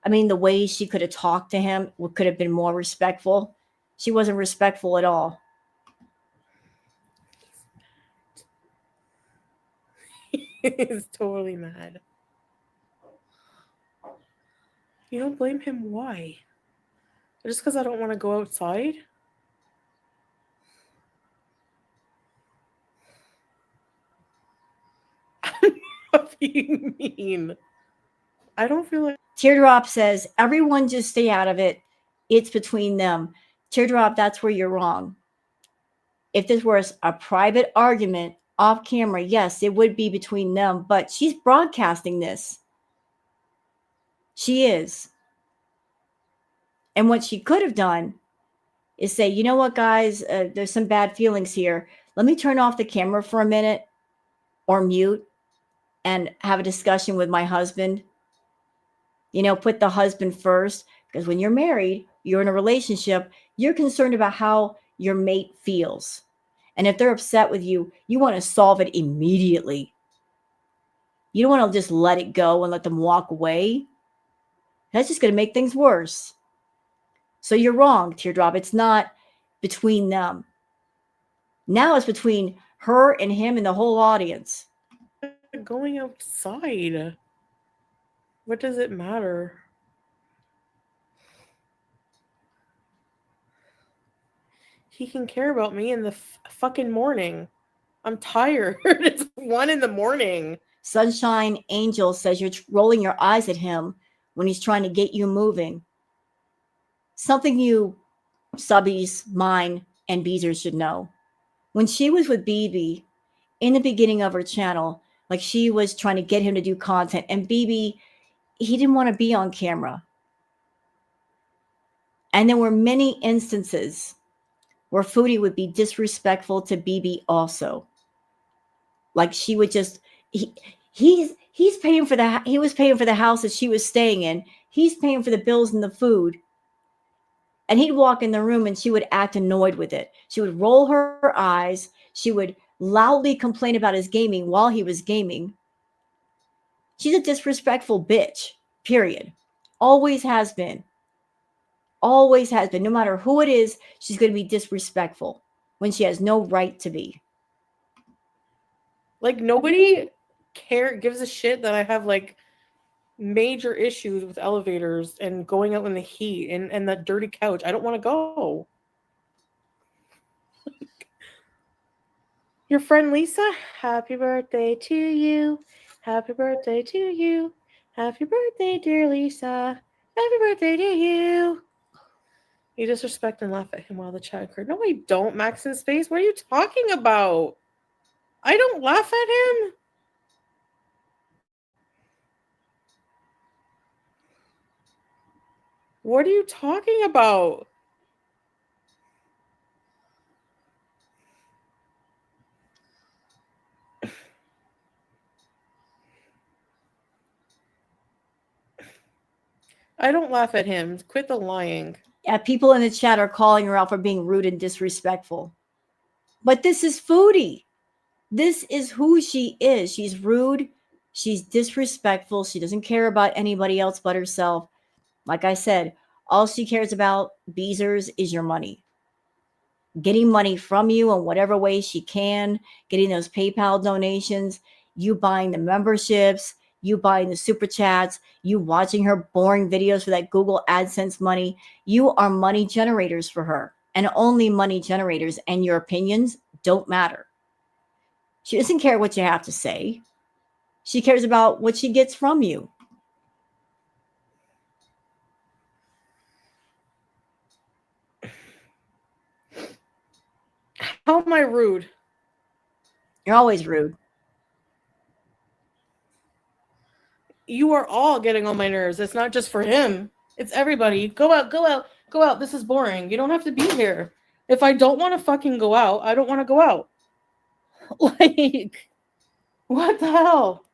I mean, the way she could have talked to him could have been more respectful. She wasn't respectful at all. He's totally mad. You don't blame him. Why? Just because I don't want to go outside? What do you mean? I don't feel like... Teardrop says, everyone just stay out of it. It's between them. Teardrop, that's where you're wrong. If this was a private argument off camera, yes, it would be between them, but she's broadcasting this. She is. And what she could have done is say, you know what, guys, there's some bad feelings here. Let me turn off the camera for a minute or mute and have a discussion with my husband. You know, put the husband first, because when you're married, you're in a relationship, you're concerned about how your mate feels. And if they're upset with you, you want to solve it immediately. You don't want to just let it go and let them walk away. That's just going to make things worse. So you're wrong, Teardrop. It's not between them. Now it's between her and him and the whole audience. Going outside. What does it matter? He can care about me in the fucking morning. I'm tired. It's 1 a.m. Sunshine Angel says you're rolling your eyes at him when he's trying to get you moving. Something you subbies, mine, and Beezers should know. When she was with BB in the beginning of her channel, like she was trying to get him to do content, and BB, he didn't want to be on camera. And there were many instances where Foodie would be disrespectful to BB also. Like she would just, he's paying for he was paying for the house that she was staying in. He's paying for the bills and the food. And he'd walk in the room and she would act annoyed with it. She would roll her eyes. She would loudly complain about his gaming while he was gaming. She's a disrespectful bitch, period. Always has been. Always has been. No matter who it is, she's going to be disrespectful when she has no right to be. Like, nobody gives a shit that I have, like, major issues with elevators and going out in the heat and that dirty couch. I don't want to go. Your friend Lisa, happy birthday to you. Happy birthday to you. Happy birthday, dear Lisa. Happy birthday to you. You disrespect and laugh at him while the chat occurred. No, I don't, Max in Space. What are you talking about? I don't laugh at him. What are you talking about? I don't laugh at him. Quit the lying. Yeah, people in the chat are calling her out for being rude and disrespectful. But this is Foodie. This is who she is. She's rude. She's disrespectful. She doesn't care about anybody else but herself. Like I said, all she cares about, Beezers, is your money. Getting money from you in whatever way she can, getting those PayPal donations, you buying the memberships, you buying the super chats, you watching her boring videos for that Google AdSense money. You are money generators for her, and only money generators, and your opinions don't matter. She doesn't care what you have to say. She cares about what she gets from you. How am I rude? You're always rude. You are all getting on my nerves. It's not just for him. It's everybody. Go out, go out, go out. This is boring. You don't have to be here. If I don't want to fucking go out, I don't want to go out. Like, what the hell?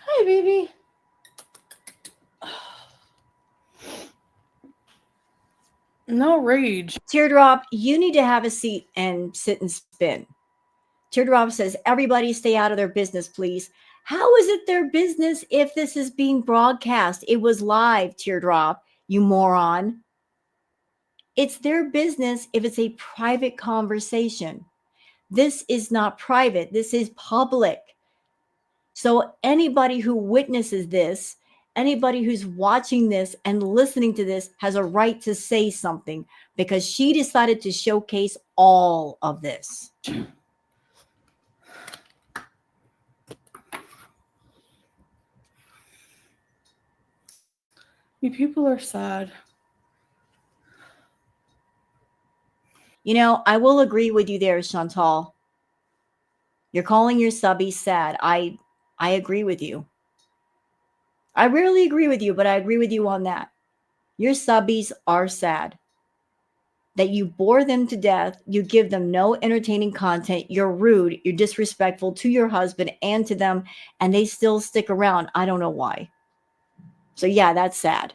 Hi, baby. No rage. Teardrop, you need to have a seat and sit and spin. Teardrop says, everybody stay out of their business, please. How is it their business if this is being broadcast? It was live, Teardrop, you moron. It's their business if it's a private conversation. This is not private. This is public. So anybody who witnesses this, anybody who's watching this and listening to this has a right to say something, because she decided to showcase all of this. You people are sad. You know, I will agree with you there, Chantal. You're calling your subbies sad. I agree with you. I rarely agree with you, but I agree with you on that. Your subbies are sad. That you bore them to death, you give them no entertaining content, you're rude, you're disrespectful to your husband and to them, and they still stick around. I don't know why. So yeah, that's sad.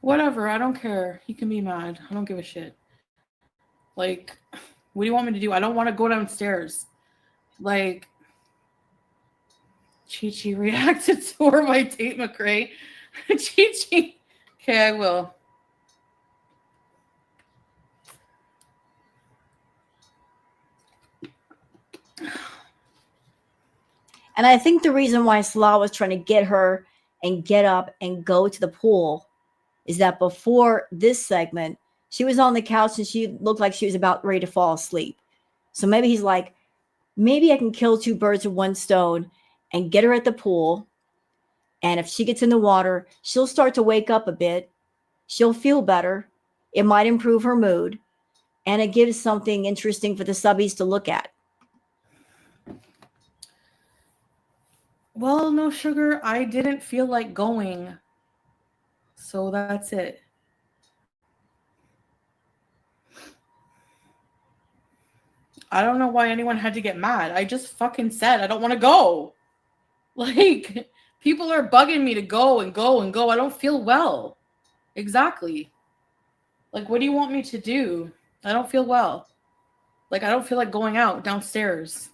Whatever, I don't care. He can be mad. I don't give a shit. Like, what do you want me to do? I don't want to go downstairs. Like, Chi-Chi reacted to her by Tate McRae. Chi-Chi. Okay, I will. And I think the reason why Salah was trying to get her and get up and go to the pool is that before this segment, she was on the couch and she looked like she was about ready to fall asleep. So maybe he's like, maybe I can kill two birds with one stone and get her at the pool. And if she gets in the water, she'll start to wake up a bit. She'll feel better. It might improve her mood. And it gives something interesting for the subbies to look at. Well, no sugar, I didn't feel like going. So that's it. I don't know why anyone had to get mad. I just fucking said I don't want to go. Like, people are bugging me to go and go and go. I don't feel well. Exactly. Like, what do you want me to do? I don't feel well. Like, I don't feel like going out downstairs.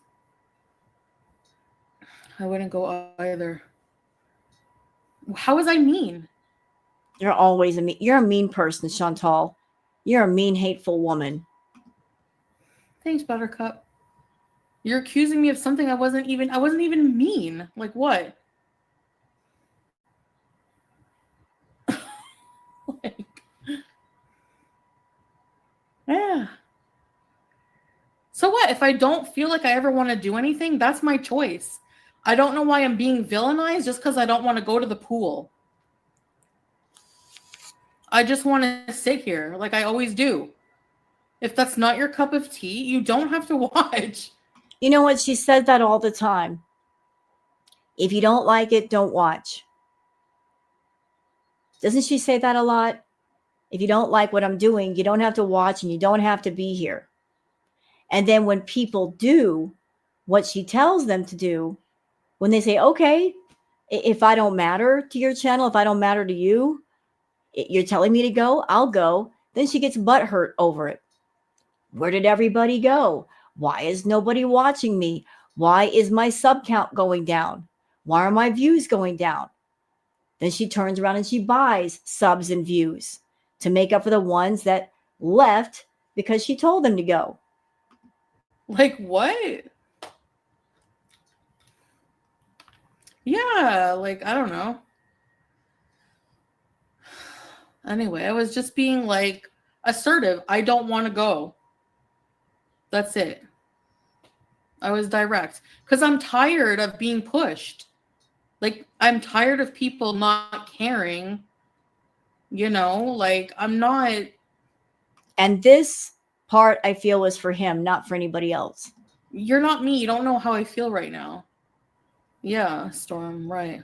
I wouldn't go either. How was I mean? You're always you're a mean person, Chantal. You're a mean, hateful woman. Thanks, Buttercup. You're accusing me of something I wasn't even mean. Like what? Like, yeah. So what? If I don't feel like I ever want to do anything, that's my choice. I don't know why I'm being villainized just because I don't want to go to the pool. I just want to sit here like I always do. If that's not your cup of tea, you don't have to watch. You know what? She says that all the time. If you don't like it, don't watch. Doesn't she say that a lot? If you don't like what I'm doing, you don't have to watch and you don't have to be here. And then when people do what she tells them to do, when they say, okay, if I don't matter to your channel, if I don't matter to you, you're telling me to go, I'll go. Then she gets butthurt over it. Where did everybody go? Why is nobody watching me? Why is my sub count going down? Why are my views going down? Then she turns around and she buys subs and views to make up for the ones that left because she told them to go. Like what? Yeah, like, I don't know. Anyway, I was just being like assertive. I don't want to go. That's it. I was direct because I'm tired of being pushed. Like, I'm tired of people not caring. You know, like, I'm not. And this part I feel was for him, not for anybody else. You're not me. You don't know how I feel right now. Yeah, Storm, right.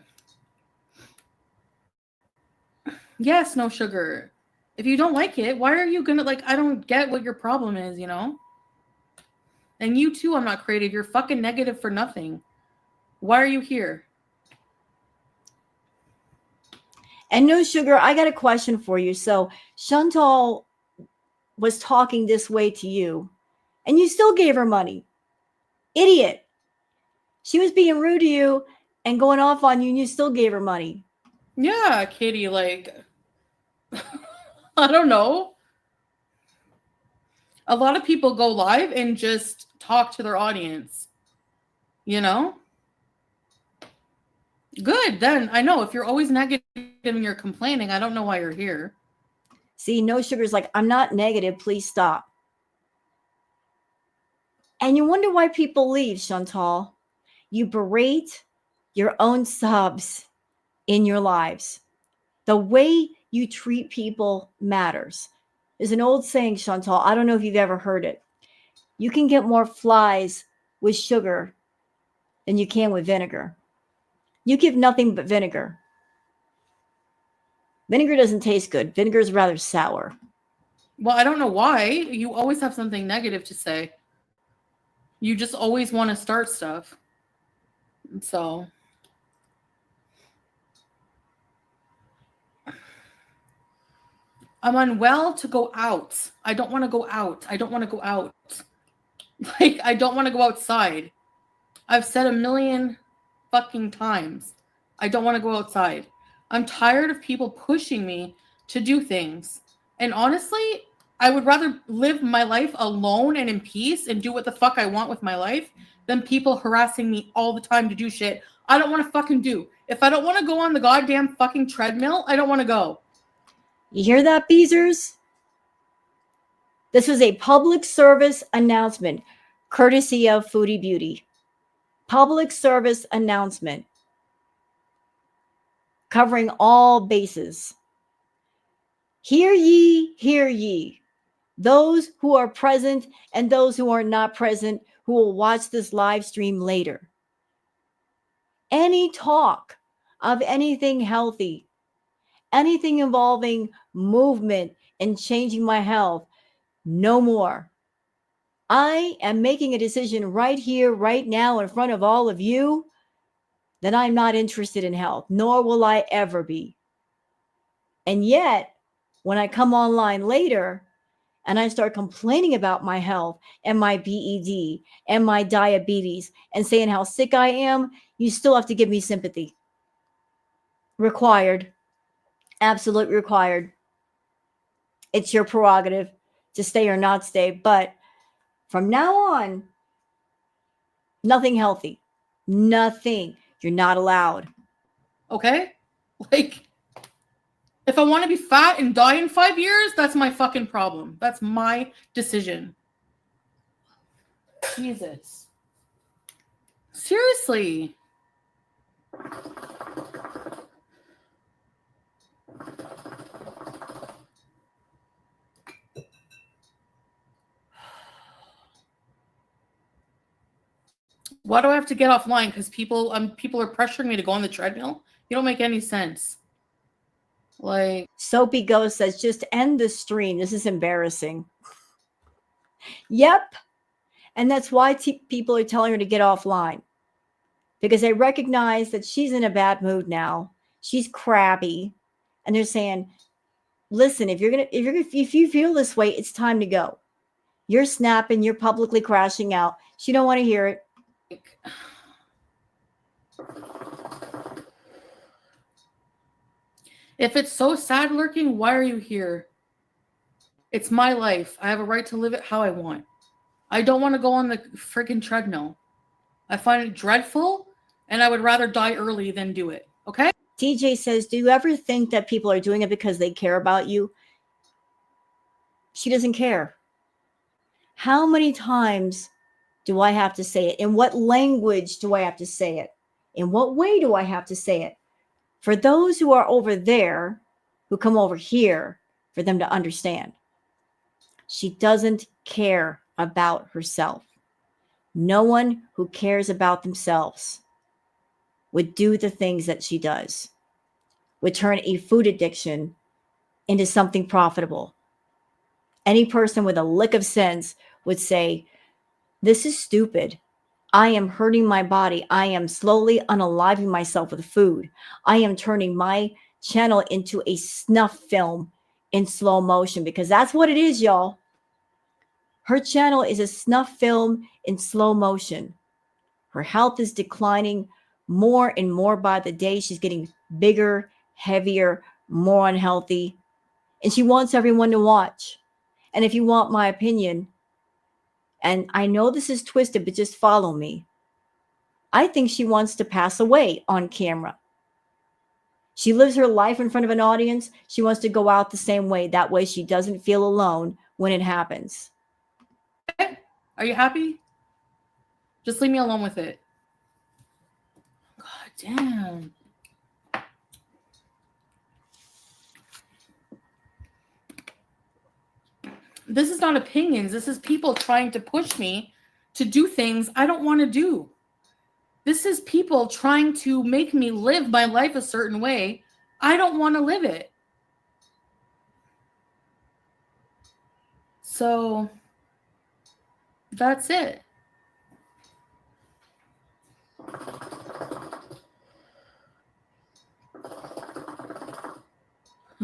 Yes, no sugar. If you don't like it, why are you gonna, like, I don't get what your problem is, you know? And you too, I'm not creative. You're fucking negative for nothing. Why are you here? And no sugar, I got a question for you. So Chantal was talking this way to you, and you still gave her money. Idiot. She was being rude to you and going off on you, and you still gave her money. Yeah, Katie, like, I don't know. A lot of people go live and just talk to their audience, you know? Good, then I know if you're always negative and you're complaining, I don't know why you're here. See, no sugar's like, I'm not negative, please stop. And you wonder why people leave, Chantal. You berate your own subs in your lives. The way you treat people matters. There's an old saying, Chantal, I don't know if you've ever heard it. You can get more flies with sugar than you can with vinegar. You give nothing but vinegar. Vinegar doesn't taste good. Vinegar is rather sour. Well, I don't know why. You always have something negative to say. You just always want to start stuff. So I'm unwell to go out. I don't want to go out. I don't want to go out. Like, I don't want to go outside. I've said a million fucking times. I don't want to go outside. I'm tired of people pushing me to do things. And honestly, I would rather live my life alone and in peace and do what the fuck I want with my life than people harassing me all the time to do shit I don't want to fucking do. If I don't want to go on the goddamn fucking treadmill, I don't want to go. You hear that, Beezers? This was a public service announcement, courtesy of Foodie Beauty. Public service announcement covering all bases. Hear ye, those who are present and those who are not present who will watch this live stream later. Any talk of anything healthy, anything involving movement and changing my health, no more. I am making a decision right here, right now, in front of all of you, that I'm not interested in health, nor will I ever be. And yet, when I come online later and I start complaining about my health and my BED and my diabetes and saying how sick I am, you still have to give me sympathy. Required. Absolutely required. It's your prerogative to stay or not stay. But from now on, nothing healthy. Nothing. You're not allowed. Okay? Like, if I want to be fat and die in 5 years, that's my fucking problem. That's my decision. Jesus. Seriously. Why do I have to get offline? Because people are pressuring me to go on the treadmill. You don't make any sense. Like, Soapy Ghost says, just end the stream. This is embarrassing. Yep. And that's why people are telling her to get offline. Because they recognize that she's in a bad mood now. She's crabby. And they're saying, listen, if you feel this way, it's time to go. You're snapping, you're publicly crashing out. She don't want to hear it. if it's so sad lurking, why are you here? It's my life. I have a right to live it how I want. I don't want to go on the freaking treadmill. I find it dreadful, and I would rather die early than do it. Okay? TJ says, do you ever think that people are doing it because they care about you? She doesn't care. How many times do I have to say it? In what language do I have to say it? In what way do I have to say it? For those who are over there, who come over here, for them to understand. She doesn't care about herself. No one who cares about themselves would do the things that she does, would turn a food addiction into something profitable. Any person with a lick of sense would say, this is stupid. I am hurting my body. I am slowly unaliving myself with food. I am turning my channel into a snuff film in slow motion, because that's what it is, y'all. Her channel is a snuff film in slow motion. Her health is declining more and more by the day. She's getting bigger, heavier, more unhealthy. And she wants everyone to watch. And if you want my opinion, and I know this is twisted, but just follow me. I think she wants to pass away on camera. She lives her life in front of an audience. She wants to go out the same way. That way she doesn't feel alone when it happens. Are you happy? Just leave me alone with it. God damn. This is not opinions. This is people trying to push me to do things I don't want to do. This is people trying to make me live my life a certain way. I don't want to live it. So that's it.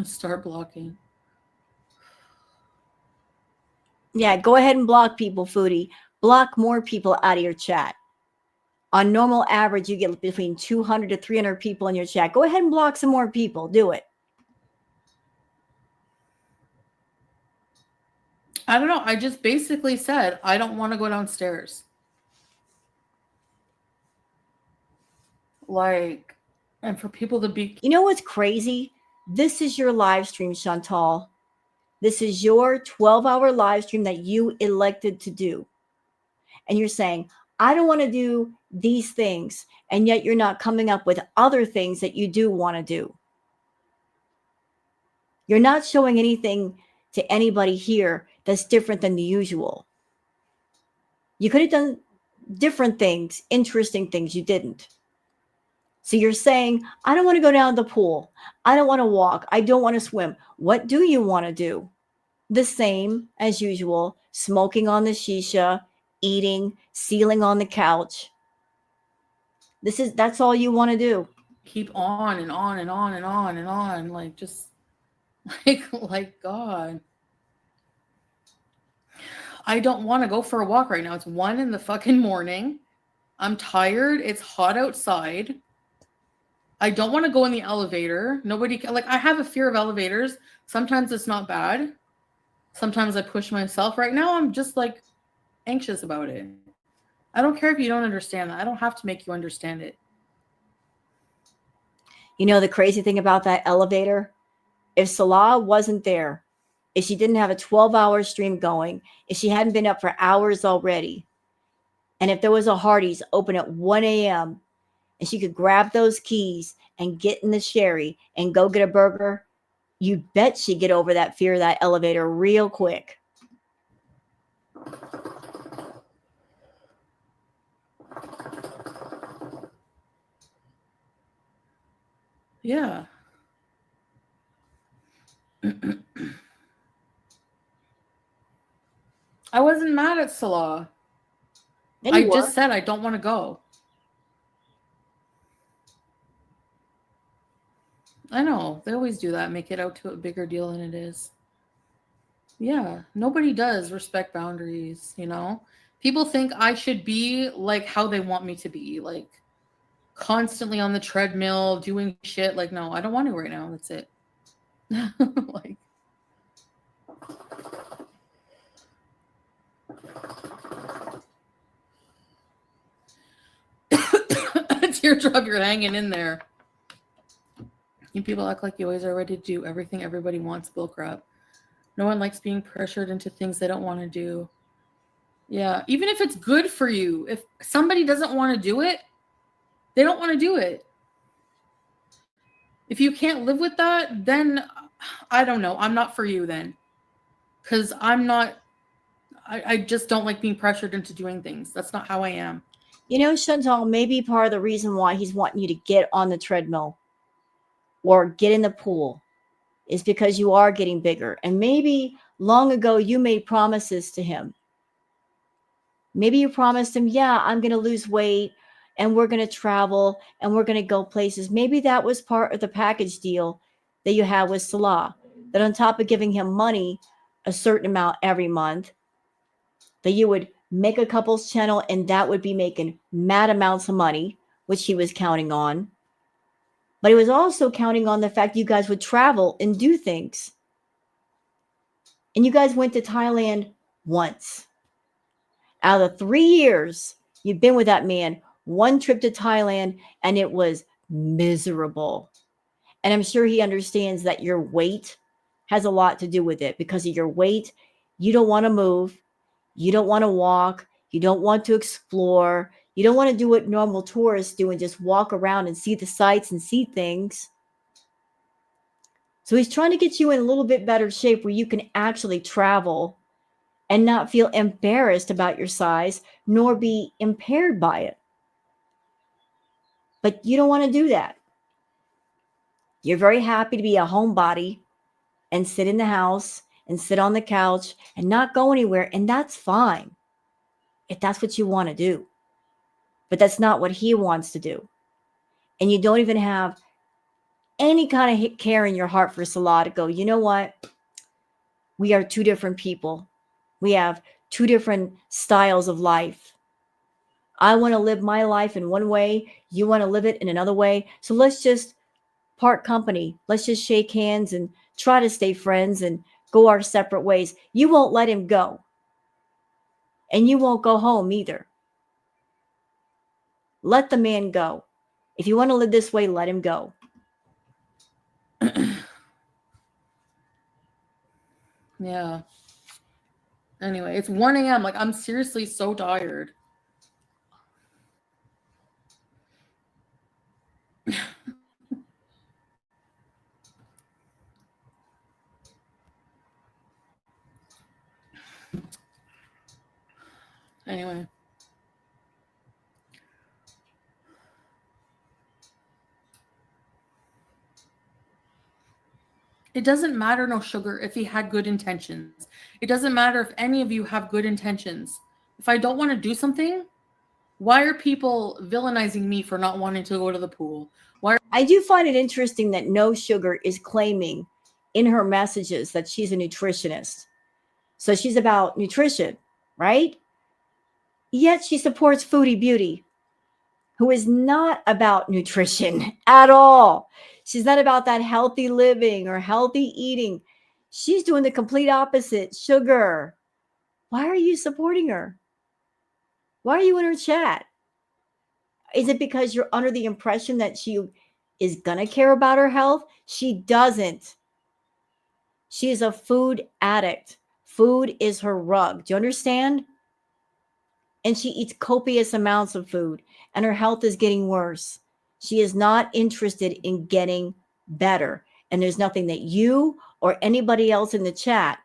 Start blocking. Yeah, go ahead and block people, Foodie. Block more people out of your chat. On normal average, you get between 200 to 300 people in your chat. Go ahead and block some more people. Do it. I don't know. I just basically said, I don't want to go downstairs. Like, and for people to be... You know what's crazy? This is your live stream, Chantal. This is your 12-hour live stream that you elected to do. And you're saying, I don't want to do these things. And yet you're not coming up with other things that you do want to do. You're not showing anything to anybody here that's different than the usual. You could have done different things, interesting things. You didn't. So you're saying, I don't want to go down the pool. I don't want to walk. I don't want to swim. What do you want to do? The same as usual, smoking on the shisha, eating, sealing on the couch. That's all you want to do. Keep on and on and on and on and on. Like, just like God. I don't want to go for a walk right now. It's 1 in the fucking morning. I'm tired. It's hot outside. I don't want to go in the elevator. Nobody like I have a fear of elevators. Sometimes it's not bad. Sometimes I push myself. Right now I'm just like anxious about it. I don't care if you don't understand that. I don't have to make you understand it. You know the crazy thing about that elevator? If Salah wasn't there, if she didn't have a 12-hour stream going, if she hadn't been up for hours already, and if there was a Hardee's open at 1 a.m. and she could grab those keys and get in the Sherry and go get a burger, you bet she'd get over that fear of that elevator real quick. Yeah. I wasn't mad at Salah. I just said I don't want to go. I know. They always do that. Make it out to a bigger deal than it is. Yeah. Nobody does respect boundaries, you know? People think I should be like how they want me to be. Like constantly on the treadmill, doing shit. Like, no, I don't want to right now. That's it. Like. Teardrop, you're hanging in there. You people act like you always are ready to do everything everybody wants. Bullcrap. No one likes being pressured into things they don't want to do. Yeah, even if it's good for you. If somebody doesn't want to do it, they don't want to do it. If you can't live with that, then I don't know. I'm not for you then. Because I'm not, I just don't like being pressured into doing things. That's not how I am. You know, Chantel, maybe part of the reason why he's wanting you to get on the treadmill or get in the pool is because you are getting bigger. And maybe long ago you made promises to him. Maybe you promised him, yeah, I'm going to lose weight and we're going to travel and we're going to go places. Maybe that was part of the package deal that you had with Salah, that on top of giving him money, a certain amount every month, that you would make a couples channel and that would be making mad amounts of money, which he was counting on. But he was also counting on the fact you guys would travel and do things. And you guys went to Thailand once. Out of the 3 years you've been with that man, one trip to Thailand, and it was miserable. And I'm sure he understands that your weight has a lot to do with it. Because of your weight, you don't want to move. You don't want to walk. You don't want to explore. You don't want to do what normal tourists do and just walk around and see the sights and see things. So he's trying to get you in a little bit better shape where you can actually travel and not feel embarrassed about your size, nor be impaired by it. But you don't want to do that. You're very happy to be a homebody and sit in the house and sit on the couch and not go anywhere. And that's fine if that's what you want to do. But that's not what he wants to do. And you don't even have any kind of care in your heart for Salah to go, you know what? We are two different people. We have two different styles of life. I want to live my life in one way. You want to live it in another way. So let's just part company. Let's just shake hands and try to stay friends and go our separate ways. You won't let him go. And you won't go home either. Let the man go. If you want to live this way, let him go. Yeah. Anyway, it's 1 a.m. Like, I'm seriously so tired. Anyway. It doesn't matter, no sugar, if he had good intentions. It doesn't matter if any of you have good intentions. If I don't want to do something, why are people villainizing me for not wanting to go to the pool? I do find it interesting that No Sugar is claiming in her messages that she's a nutritionist. So she's about nutrition. right? Yet she supports Foodie Beauty, who is not about nutrition at all. She's not about that healthy living or healthy eating. She's doing the complete opposite. Sugar. Why are you supporting her? Why are you in her chat? Is it because you're under the impression that she is going to care about her health? She doesn't. She is a food addict. Food is her rug. Do you understand? And she eats copious amounts of food, and her health is getting worse. She is not interested in getting better. And there's nothing that you or anybody else in the chat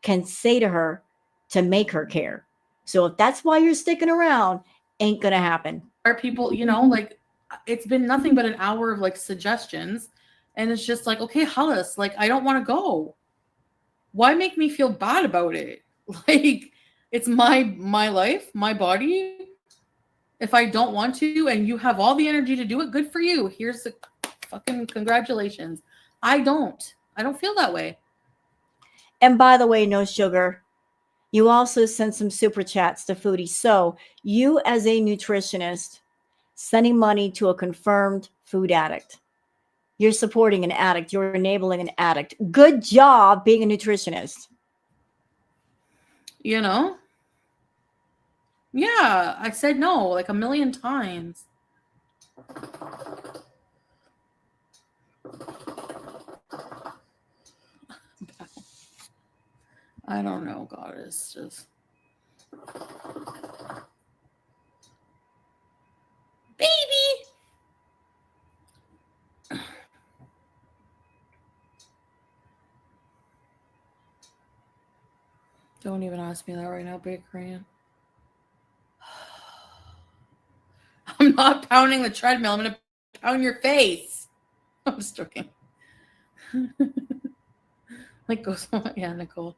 can say to her to make her care. So if that's why you're sticking around, ain't going to happen. Are people, you know, like it's been nothing but an hour of like suggestions. And it's just like, okay, Hollis, like, I don't want to go. Why make me feel bad about it? Like, it's my life, my body. If I don't want to and you have all the energy to do it, good for you. Here's the fucking congratulations. I don't feel that way. And by the way, no sugar. You also sent some super chats to Foodie. So you as a nutritionist sending money to a confirmed food addict. You're supporting an addict. You're enabling an addict. Good job being a nutritionist. You know? Yeah, I said no like a million times. I don't know, God, it's just... Baby! Don't even ask me that right now, Big Korean. I'm not pounding the treadmill. I'm going to pound your face. I'm just joking. Like goes, yeah, Nicole.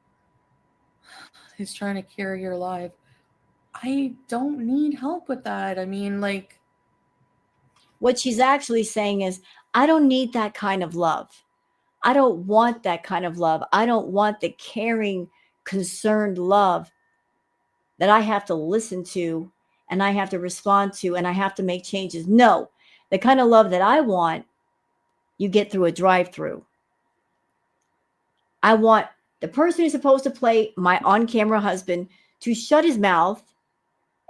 He's trying to carry your life. I don't need help with that. I mean, like... What she's actually saying is, I don't need that kind of love. I don't want that kind of love. I don't want the caring, concerned love that I have to listen to and I have to respond to and I have to make changes. No, the kind of love that I want, you get through a drive-through. I want the person who's supposed to play my on-camera husband to shut his mouth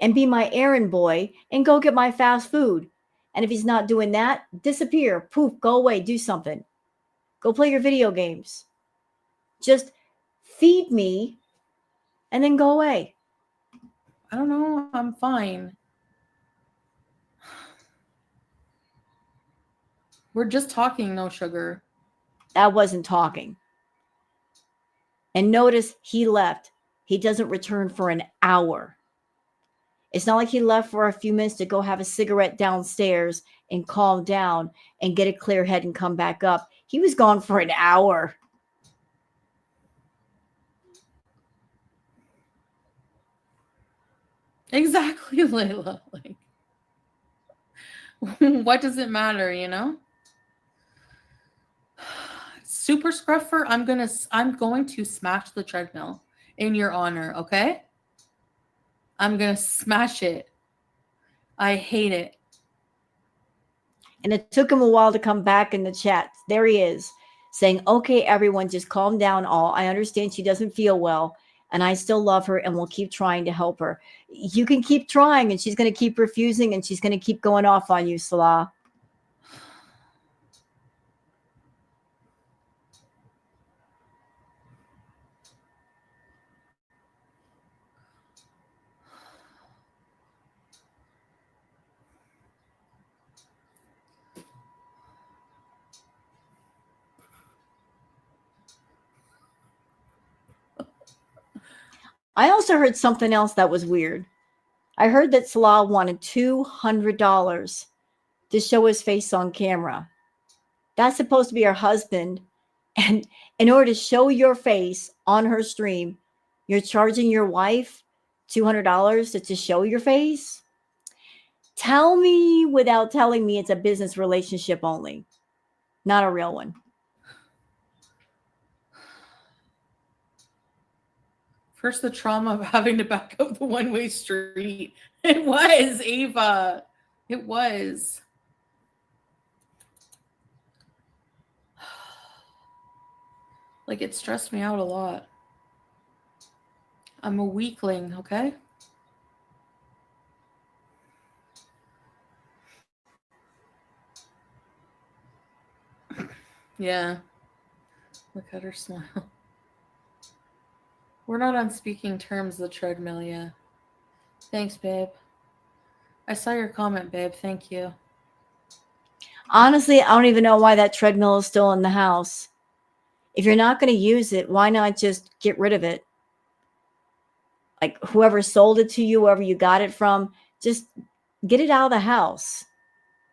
and be my errand boy and go get my fast food. And if he's not doing that, disappear, poof, go away, do something. Go play your video games. Just feed me and then go away. I don't know. I'm fine. We're just talking, no sugar. That wasn't talking. And notice he left. He doesn't return for an hour. It's not like he left for a few minutes to go have a cigarette downstairs and calm down and get a clear head and come back up. He was gone for an hour. Exactly, Layla. Like, what does it matter, you know? Super Scruffer, I'm going to smash the treadmill in your honor, okay? I'm going to smash it. I hate it. And it took him a while to come back in the chat. There he is, saying, okay, everyone, just calm down all. I understand she doesn't feel well, and I still love her, and we'll keep trying to help her. You can keep trying, and she's going to keep refusing, and she's going to keep going off on you, Salah. I also heard something else that was weird. I heard that Salah wanted $200 to show his face on camera. That's supposed to be her husband. And in order to show your face on her stream, you're charging your wife $200 to show your face? Tell me without telling me it's a business relationship only, not a real one. First, the trauma of having to back up the one-way street. It was, Ava. It was. Like, it stressed me out a lot. I'm a weakling, okay? Yeah. Look at her smile. We're not on speaking terms, the treadmill, yeah. Thanks, babe. I saw your comment, babe. Thank you. Honestly, I don't even know why that treadmill is still in the house. If you're not going to use it, why not just get rid of it? Like whoever sold it to you, whoever you got it from, just get it out of the house.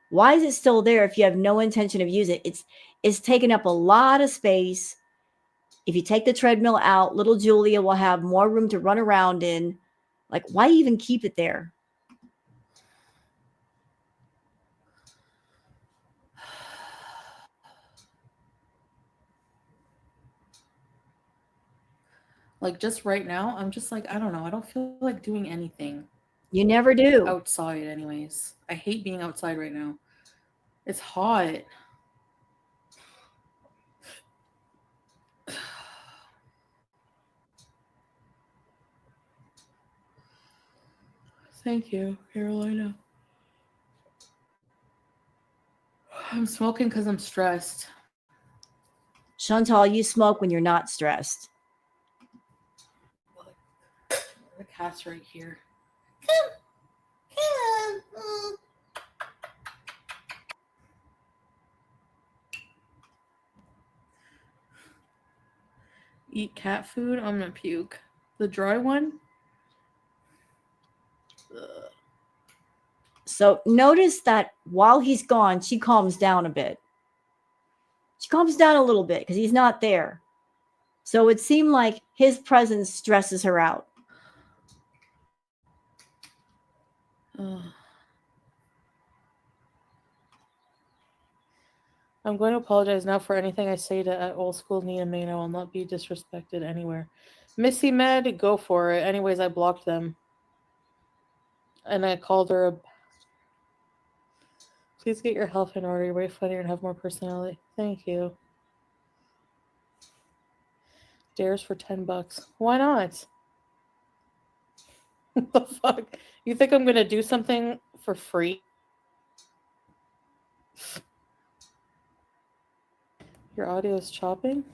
Why is it still there if you have no intention of using it? It's taking up a lot of space. If you take the treadmill out, little Julia will have more room to run around in. Like, why even keep it there? Like, just right now, I'm just like, I don't know. I don't feel like doing anything. You never do. Outside, anyways. I hate being outside right now. It's hot. Thank you, Carolina. I'm smoking because I'm stressed. Chantal, you smoke when you're not stressed. The cat's right here. Come. Eat cat food? I'm gonna puke. The dry one? Ugh. So notice that while he's gone, she calms down a bit. She calms down a little bit because he's not there. So it seemed like his presence stresses her out. Ugh. I'm going to apologize now for anything I say to old school Nina Main. I will not be disrespected anywhere. Missy Med, go for it. Anyways, I blocked them. And I called her a... Please get your health in order. You're way funnier and have more personality. Thank you. Dares for $10. Why not? What the fuck? You think I'm going to do something for free? Your audio is chopping?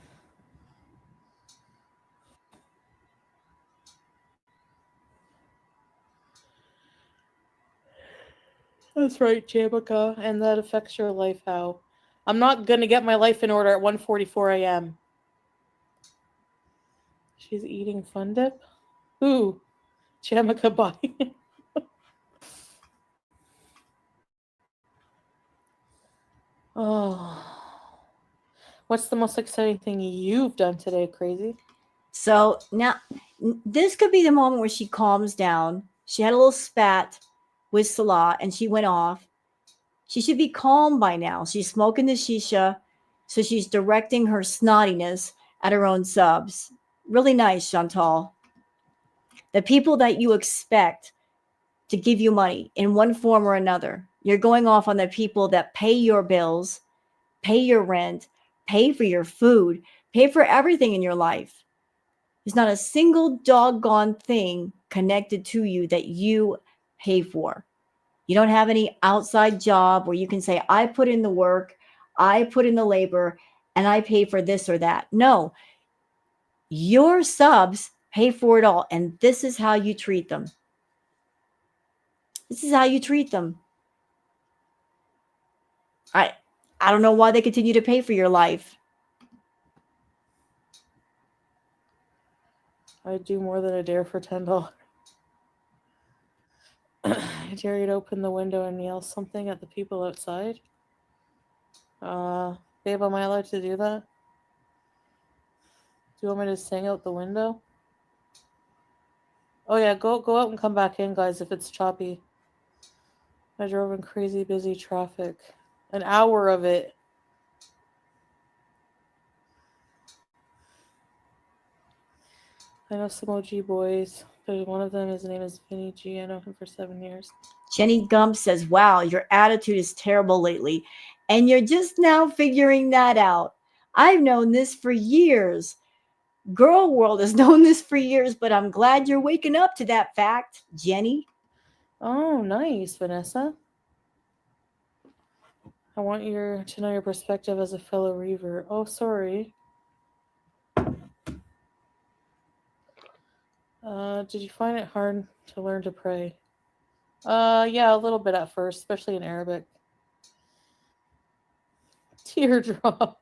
That's right, Jamaica, and that affects your life how? I'm not going to get my life in order at 1:44 a.m. She's eating Fun Dip? Ooh, Jamaica, bye. Oh. What's the most exciting thing you've done today, Crazy? So now this could be the moment where she calms down. She had a little spat with Salah and she went off. She should be calm by now. She's smoking the shisha, so she's directing her snottiness at her own subs. Really nice, Chantal. The people that you expect to give you money in one form or another, you're going off on the people that pay your bills, pay your rent, pay for your food, pay for everything in your life. There's not a single doggone thing connected to you that you pay for. You don't have any outside job where you can say, I put in the work, I put in the labor, and I pay for this or that. No, your subs pay for it all. And this is how you treat them. This is how you treat them. I don't know why they continue to pay for your life. I'd do more than a dare for $10. I dare you to open the window and yell something at the people outside. Babe, am I allowed to do that? Do you want me to sing out the window? Oh yeah, go out and come back in, guys, if it's choppy. I drove in crazy busy traffic. An hour of it. I know some OG boys. There's one of them, his name is Vinny G. I know him for 7 years. Jenny Gump says, wow, your attitude is terrible lately, and you're just now figuring that out. I've known this for years. Girl world has known this for years, but I'm glad you're waking up to that fact, Jenny. Oh, nice, Vanessa. I want to know your perspective as a fellow Reaver. Oh, sorry. Did you find it hard to learn to pray? Yeah, a little bit at first, especially in Arabic. Teardrop.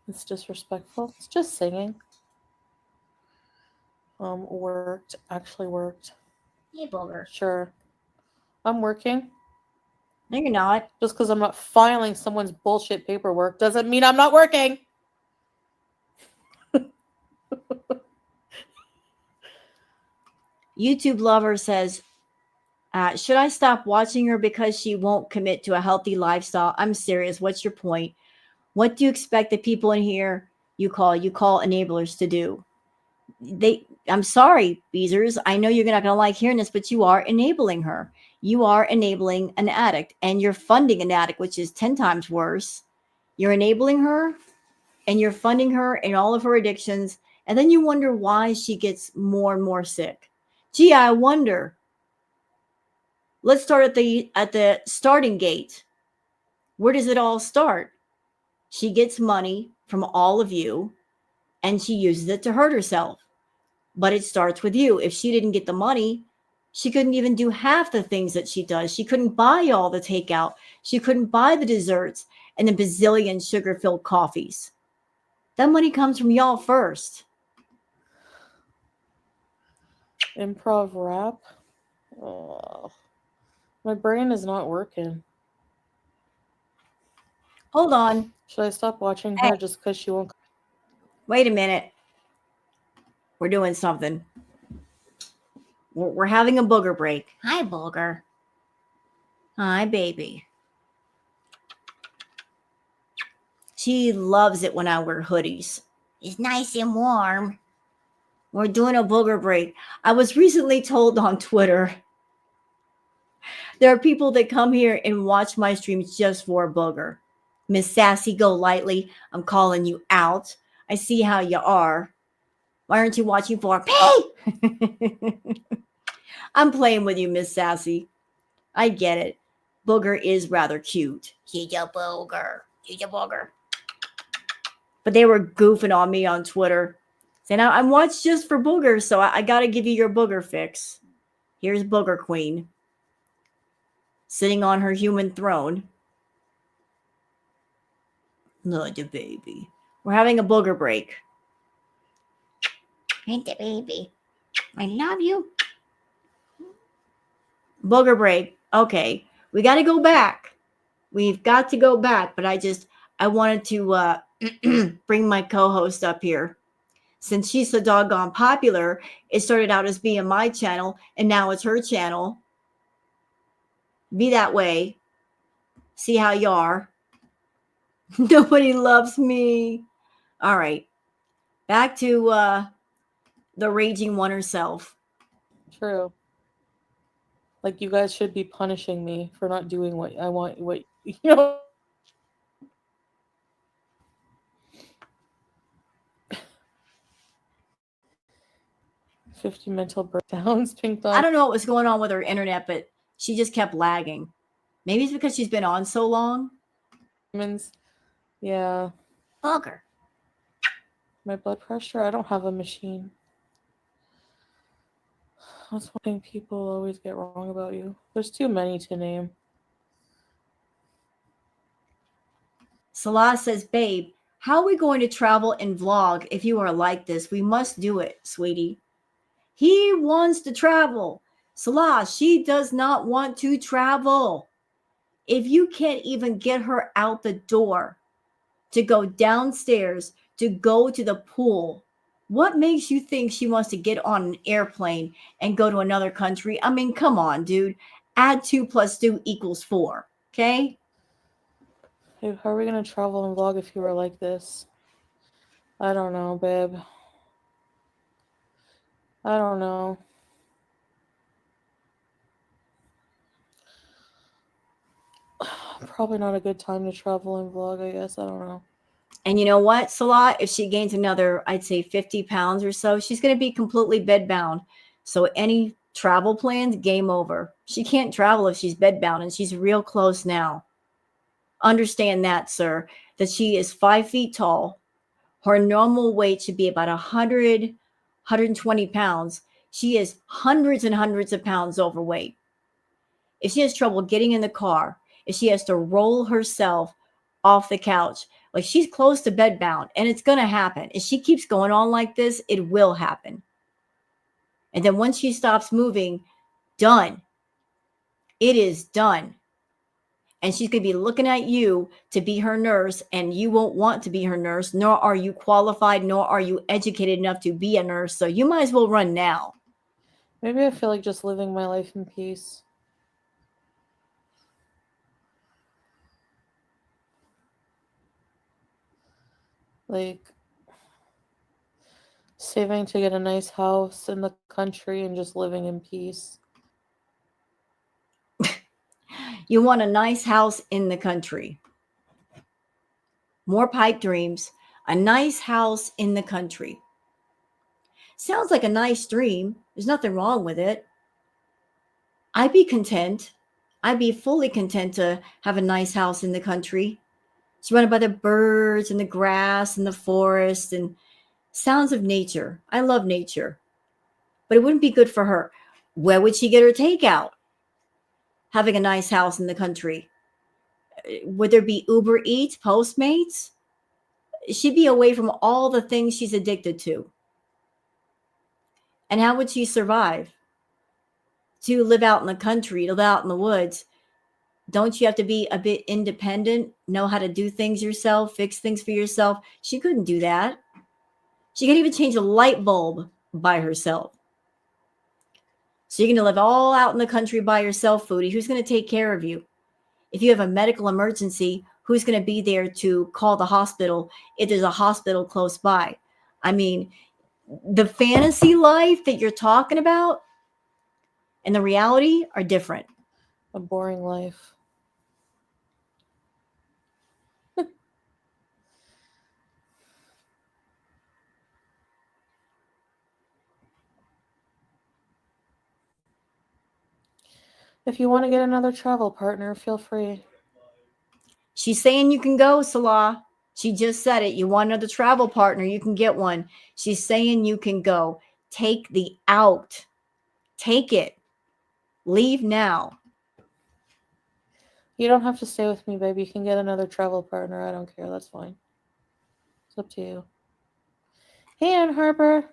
It's disrespectful. It's just singing. Actually worked. Hey, booger. Sure. I'm working. No, you're not. Just because I'm not filing someone's bullshit paperwork doesn't mean I'm not working. YouTube lover says, should I stop watching her because she won't commit to a healthy lifestyle? I'm serious. What's your point? What do you expect the people in here you call enablers to do? I'm sorry, Beezers. I know you're not going to like hearing this, but you are enabling her. You are enabling an addict, and you're funding an addict, which is 10 times worse. You're enabling her, and you're funding her in all of her addictions, and then you wonder why she gets more and more sick. Gee, I wonder. Let's start at the starting gate. Where does it all start? She gets money from all of you, and she uses it to hurt herself. But it starts with you. If she didn't get the money, she couldn't even do half the things that she does. She couldn't buy all the takeout. She couldn't buy the desserts and the bazillion sugar-filled coffees. That money comes from y'all first. Improv rap? Oh, my brain is not working. Hold on. Should I stop watching her just because she won't? Wait a minute. We're doing something. We're having a booger break. Hi, booger. Hi, baby. She loves it when I wear hoodies. It's nice and warm. We're doing a booger break. I was recently told on Twitter there are people that come here and watch my streams just for a booger. Miss Sassy Go Lightly, I'm calling you out. I see how you are. Why aren't you watching for pay? I'm playing with you, Miss Sassy. I get it. Booger is rather cute. He's a booger. He's a booger. But they were goofing on me on Twitter, saying, I'm watched just for boogers, so I got to give you your booger fix. Here's Booger Queen, sitting on her human throne. Look, the baby. We're having a booger break. Ain't the baby. I love you. Booger break. Okay. We got to go back. We've got to go back. But I wanted to bring my co-host up here. Since she's so doggone popular, it started out as being my channel, and now it's her channel. Be that way. See how you are. Nobody loves me. All right. Back to the raging one herself. True. Like, you guys should be punishing me for not doing what I want. What, you know. "50 mental breakdowns." Pink Dog. I don't know what was going on with her internet, but she just kept lagging. Maybe it's because she's been on so long. Yeah. Booger. My blood pressure? I don't have a machine. That's one thing people always get wrong about you. There's too many to name. Salah says, babe, how are we going to travel and vlog if you are like this? We must do it, sweetie. He wants to travel. Salah, she does not want to travel. If you can't even get her out the door to go downstairs, to go to the pool, what makes you think she wants to get on an airplane and go to another country? I mean, come on, dude. Add 2 + 2 = 4. Okay? Babe, how are we gonna travel and vlog if you were like this? I don't know, babe. I don't know. Probably not a good time to travel and vlog, I guess. I don't know. And you know what, Salah? If she gains another, I'd say 50 pounds or so, she's going to be completely bedbound. So any travel plans, game over. She can't travel if she's bedbound, and she's real close now. Understand that, sir, that she is 5 feet tall. Her normal weight should be about 100, 120 pounds. She is hundreds and hundreds of pounds overweight. If she has trouble getting in the car, if she has to roll herself off the couch, like she's close to bedbound, and it's going to happen. If she keeps going on like this, it will happen. And then once she stops moving, done. It is done. And she's going to be looking at you to be her nurse, and you won't want to be her nurse, nor are you qualified, nor are you educated enough to be a nurse. So you might as well run now. Maybe I feel like just living my life in peace. Like saving to get a nice house in the country and just living in peace. You want a nice house in the country. More pipe dreams. A nice house in the country. Sounds like a nice dream. There's nothing wrong with it. I'd be content. I'd be fully content to have a nice house in the country. Surrounded by the birds and the grass and the forest and sounds of nature. I love nature. But it wouldn't be good for her. Where would she get her takeout? Having a nice house in the country. Would there be Uber Eats, Postmates? She'd be away from all the things she's addicted to. And how would she survive? To live out in the country, to live out in the woods, don't you have to be a bit independent, know how to do things yourself, fix things for yourself? She couldn't do that. She can't even change a light bulb by herself. So you're going to live all out in the country by yourself, Foodie. Who's going to take care of you? If you have a medical emergency, who's going to be there to call the hospital if there's a hospital close by? I mean, the fantasy life that you're talking about and the reality are different. A boring life. If you want to get another travel partner, feel free. She's saying you can go, Salah. She just said it. You want another travel partner, you can get one. She's saying you can go. Take the out. Take it. Leave now. You don't have to stay with me, baby. You can get another travel partner. I don't care. That's fine. It's up to you. Hey, Ann Harper.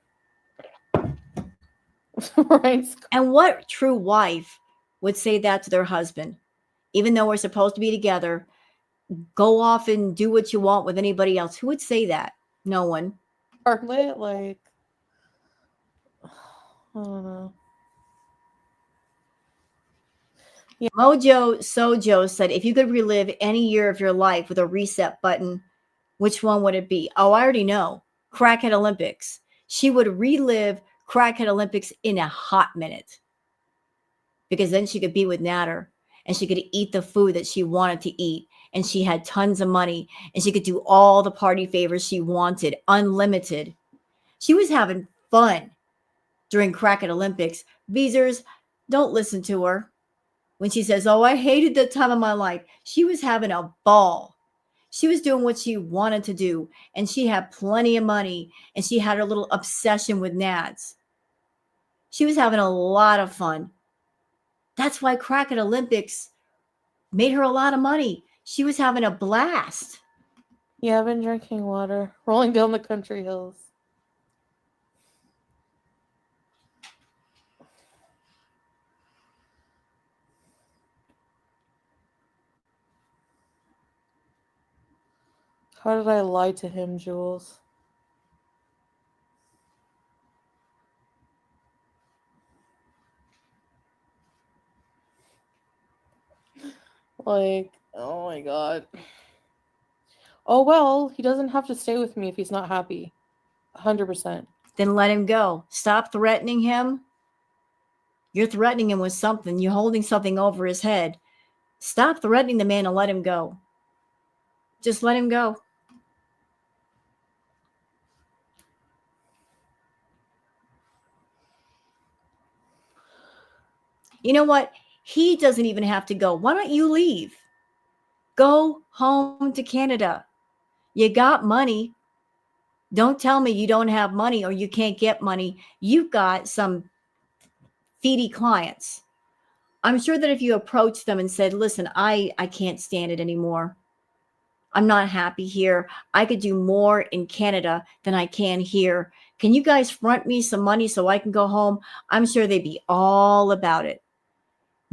Right. And what true wife would say that to their husband? Even though we're supposed to be together, go off and do what you want with anybody else. Who would say that? No one. Hardly, like, I don't know. Yeah. Mojo Sojo said, if you could relive any year of your life with a reset button, which one would it be? Oh, I already know. Crackhead Olympics. She would relive Crackhead Olympics in a hot minute. Because then she could be with Natter and she could eat the food that she wanted to eat. And she had tons of money and she could do all the party favors she wanted, unlimited. She was having fun during Crackhead Olympics. Beezers, don't listen to her. When she says, oh, I hated that time of my life, she was having a ball. She was doing what she wanted to do, and she had plenty of money, and she had her little obsession with Nads. She was having a lot of fun. That's why Crackhead Olympics made her a lot of money. She was having a blast. Yeah, I've been drinking water, rolling down the country hills. How did I lie to him, Jules? Like, oh my god. Oh, well, he doesn't have to stay with me if he's not happy. 100%. Then let him go. Stop threatening him. You're threatening him with something. You're holding something over his head. Stop threatening the man and let him go. Just let him go. You know what? He doesn't even have to go. Why don't you leave? Go home to Canada. You got money. Don't tell me you don't have money or you can't get money. You've got some feedy clients. I'm sure that if you approached them and said, listen, I can't stand it anymore. I'm not happy here. I could do more in Canada than I can here. Can you guys front me some money so I can go home? I'm sure they'd be all about it.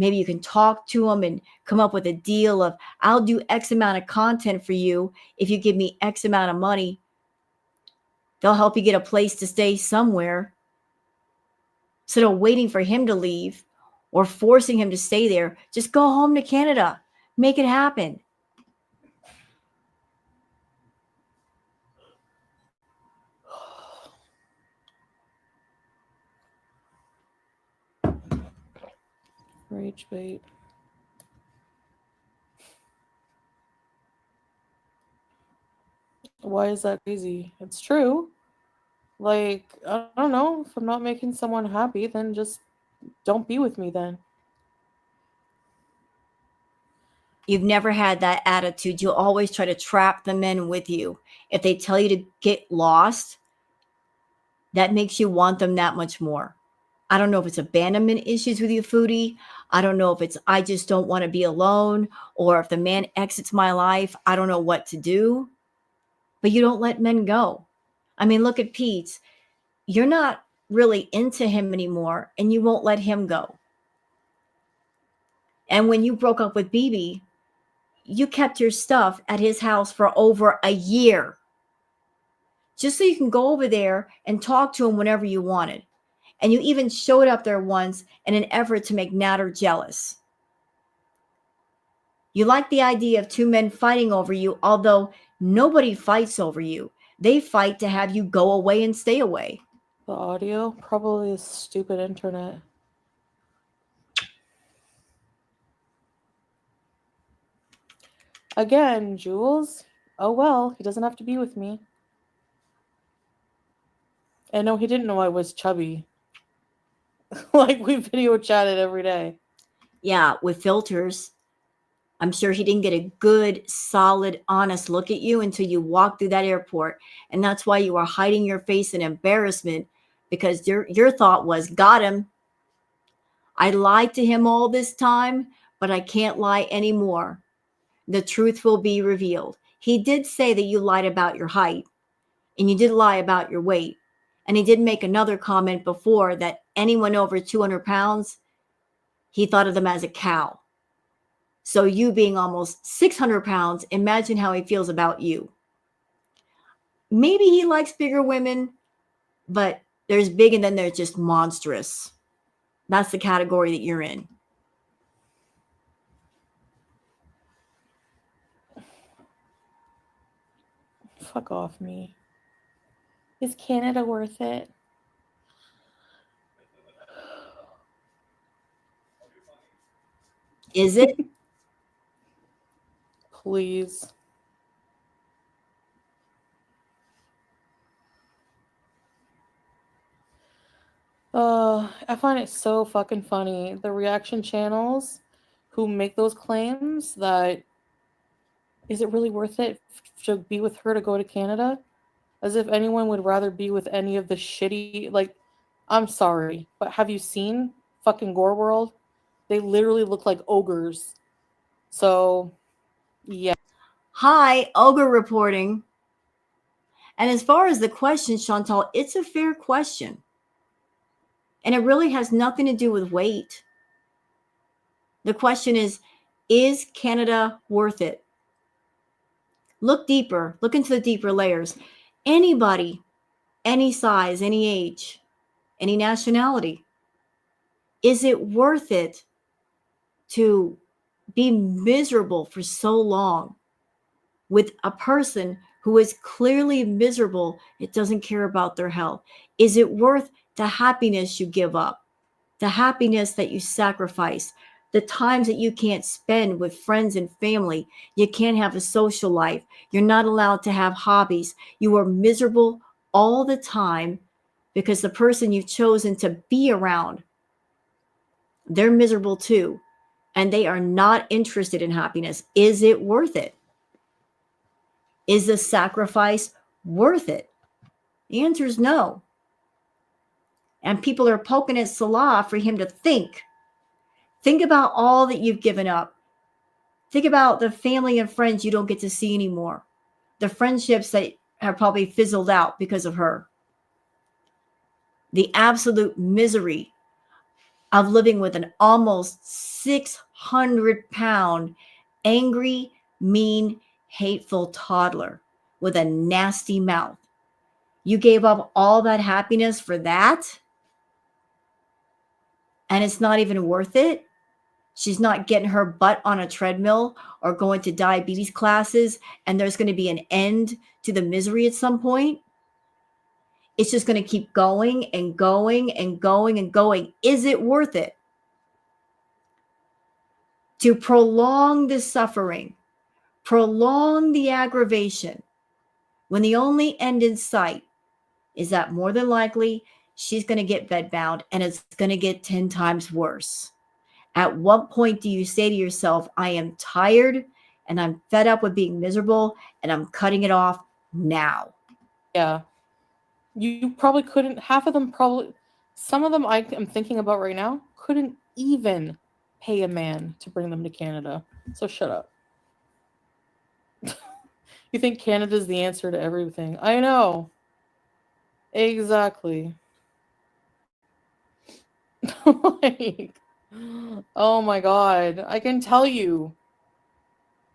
Maybe you can talk to them and come up with a deal of, I'll do X amount of content for you if you give me X amount of money. They'll help you get a place to stay somewhere. Instead of waiting for him to leave or forcing him to stay there, just go home to Canada. Make it happen. Rage bait. Why is that crazy? It's true. Like, I don't know. If I'm not making someone happy, then just don't be with me then. You've never had that attitude. You'll always try to trap the men with you. If they tell you to get lost, that makes you want them that much more. I don't know if it's abandonment issues with you, Foodie. I don't know if it's I just don't want to be alone, or if the man exits my life, I don't know what to do. But you don't let men go. I mean, look at Pete. You're not really into him anymore, and you won't let him go. And when you broke up with BB, you kept your stuff at his house for over a year, just so you can go over there and talk to him whenever you wanted. And you even showed up there once in an effort to make Natter jealous. You like the idea of two men fighting over you, although nobody fights over you. They fight to have you go away and stay away. The audio? Probably the stupid internet. Again, Jules. Oh well, he doesn't have to be with me. And no, he didn't know I was chubby. Like, we video chatted every day. Yeah, with filters. I'm sure he didn't get a good, solid, honest look at you until you walked through that airport. And that's why you were hiding your face in embarrassment, because your thought was, got him. I lied to him all this time, but I can't lie anymore. The truth will be revealed. He did say that you lied about your height, and you did lie about your weight. And he did make another comment before that anyone over 200 pounds, he thought of them as a cow. So you being almost 600 pounds, imagine how he feels about you. Maybe he likes bigger women, but there's big and then there's just monstrous. That's the category that you're in. Fuck off me. Is Canada worth it? Is it? Please. I find it so fucking funny. The reaction channels who make those claims that is it really worth it to be with her to go to Canada? As if anyone would rather be with any of the shitty, like, I'm sorry, but have you seen fucking Gore World? They literally look like ogres. So, yeah. Hi, Ogre reporting. And as far as the question, Chantel, it's a fair question. And it really has nothing to do with weight. The question is Canada worth it? Look deeper. Look into the deeper layers. Anybody, any size, any age, any nationality, is it worth it to be miserable for so long with a person who is clearly miserable, it doesn't care about their health? Is it worth the happiness you give up, the happiness that you sacrifice, the times that you can't spend with friends and family? You can't have a social life. You're not allowed to have hobbies. You are miserable all the time because the person you've chosen to be around, they're miserable too, and they are not interested in happiness. Is it worth it? Is the sacrifice worth it? The answer is no. And people are poking at Salah for him to think. Think about all that you've given up. Think about the family and friends you don't get to see anymore. The friendships that have probably fizzled out because of her. The absolute misery of living with an almost 600-pound, angry, mean, hateful toddler with a nasty mouth. You gave up all that happiness for that? And it's not even worth it? She's not getting her butt on a treadmill or going to diabetes classes, and there's going to be an end to the misery at some point? It's just going to keep going and going and going and going. Is it worth it? To prolong the suffering, prolong the aggravation, when the only end in sight is that more than likely she's going to get bedbound and it's going to get 10 times worse. At what point do you say to yourself, I am tired and I'm fed up with being miserable and I'm cutting it off now? Yeah. You probably couldn't, half of them probably, some of them I am thinking about right now couldn't even pay a man to bring them to Canada. So shut up. You think Canada's the answer to everything. I know. Exactly. Like, oh my God. I can tell you,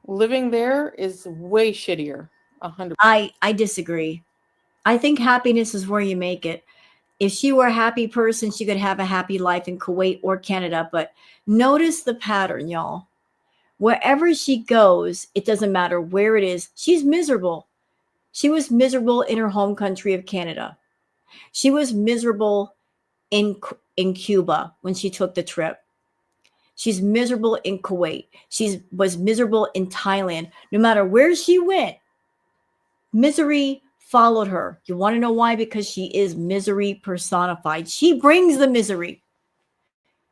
living there is way shittier. 100%. I disagree. I think happiness is where you make it. If she were a happy person, she could have a happy life in Kuwait or Canada. But notice the pattern, y'all. Wherever she goes, it doesn't matter where it is, she's miserable. She was miserable in her home country of Canada. She was miserable in Cuba when she took the trip. She's miserable in Kuwait. She was miserable in Thailand. No matter where she went, misery followed her. You want to know why? Because she is misery personified. She brings the misery.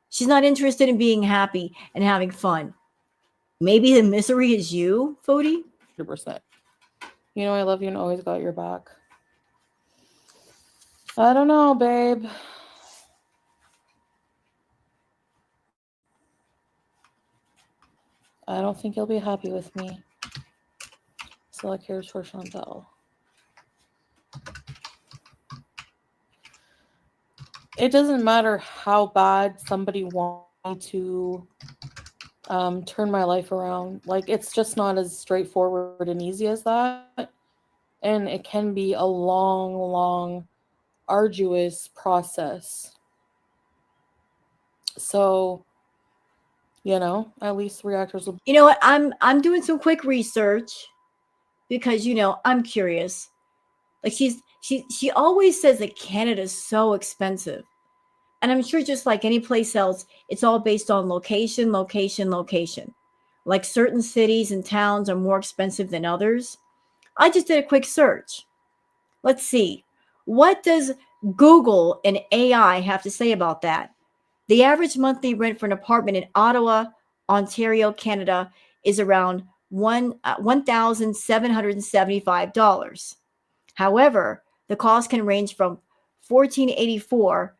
She's not interested in being happy and having fun. Maybe the misery is you, Foodie? 100%. You know I love you and always got your back. I don't know, babe. I don't think you'll be happy with me. So here's for Chantel. It doesn't matter how bad somebody wants me to turn my life around. Like, it's just not as straightforward and easy as that. And it can be a long, long, arduous process. So, you know, at least reactors will. You know what? I'm doing some quick research because, you know, I'm curious. Like she always says that Canada's so expensive. And I'm sure just like any place else, it's all based on location, location, location. Like certain cities and towns are more expensive than others. I just did a quick search. Let's see. What does Google and AI have to say about that? The average monthly rent for an apartment in Ottawa, Ontario, Canada is around $1,775. However, the cost can range from $1,484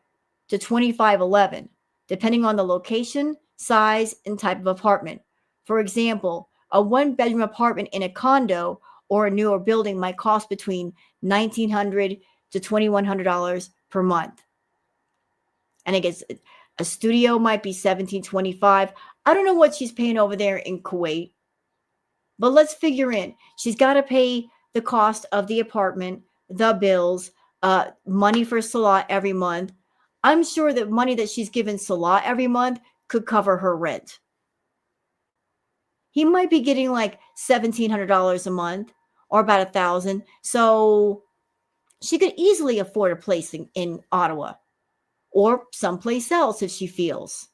to $2,511, depending on the location, size, and type of apartment. For example, a one-bedroom apartment in a condo or a newer building might cost between $1,900 to $2,100 per month. And I guess a studio might be $1,725. I don't know what she's paying over there in Kuwait, but let's figure in. She's got to pay the cost of the apartment, the bills, money for Salah every month. I'm sure that money that she's given Salah every month could cover her rent. he might be getting like $1,700 a month or about $1,000. So she could easily afford a place in Ottawa or someplace else if she feels.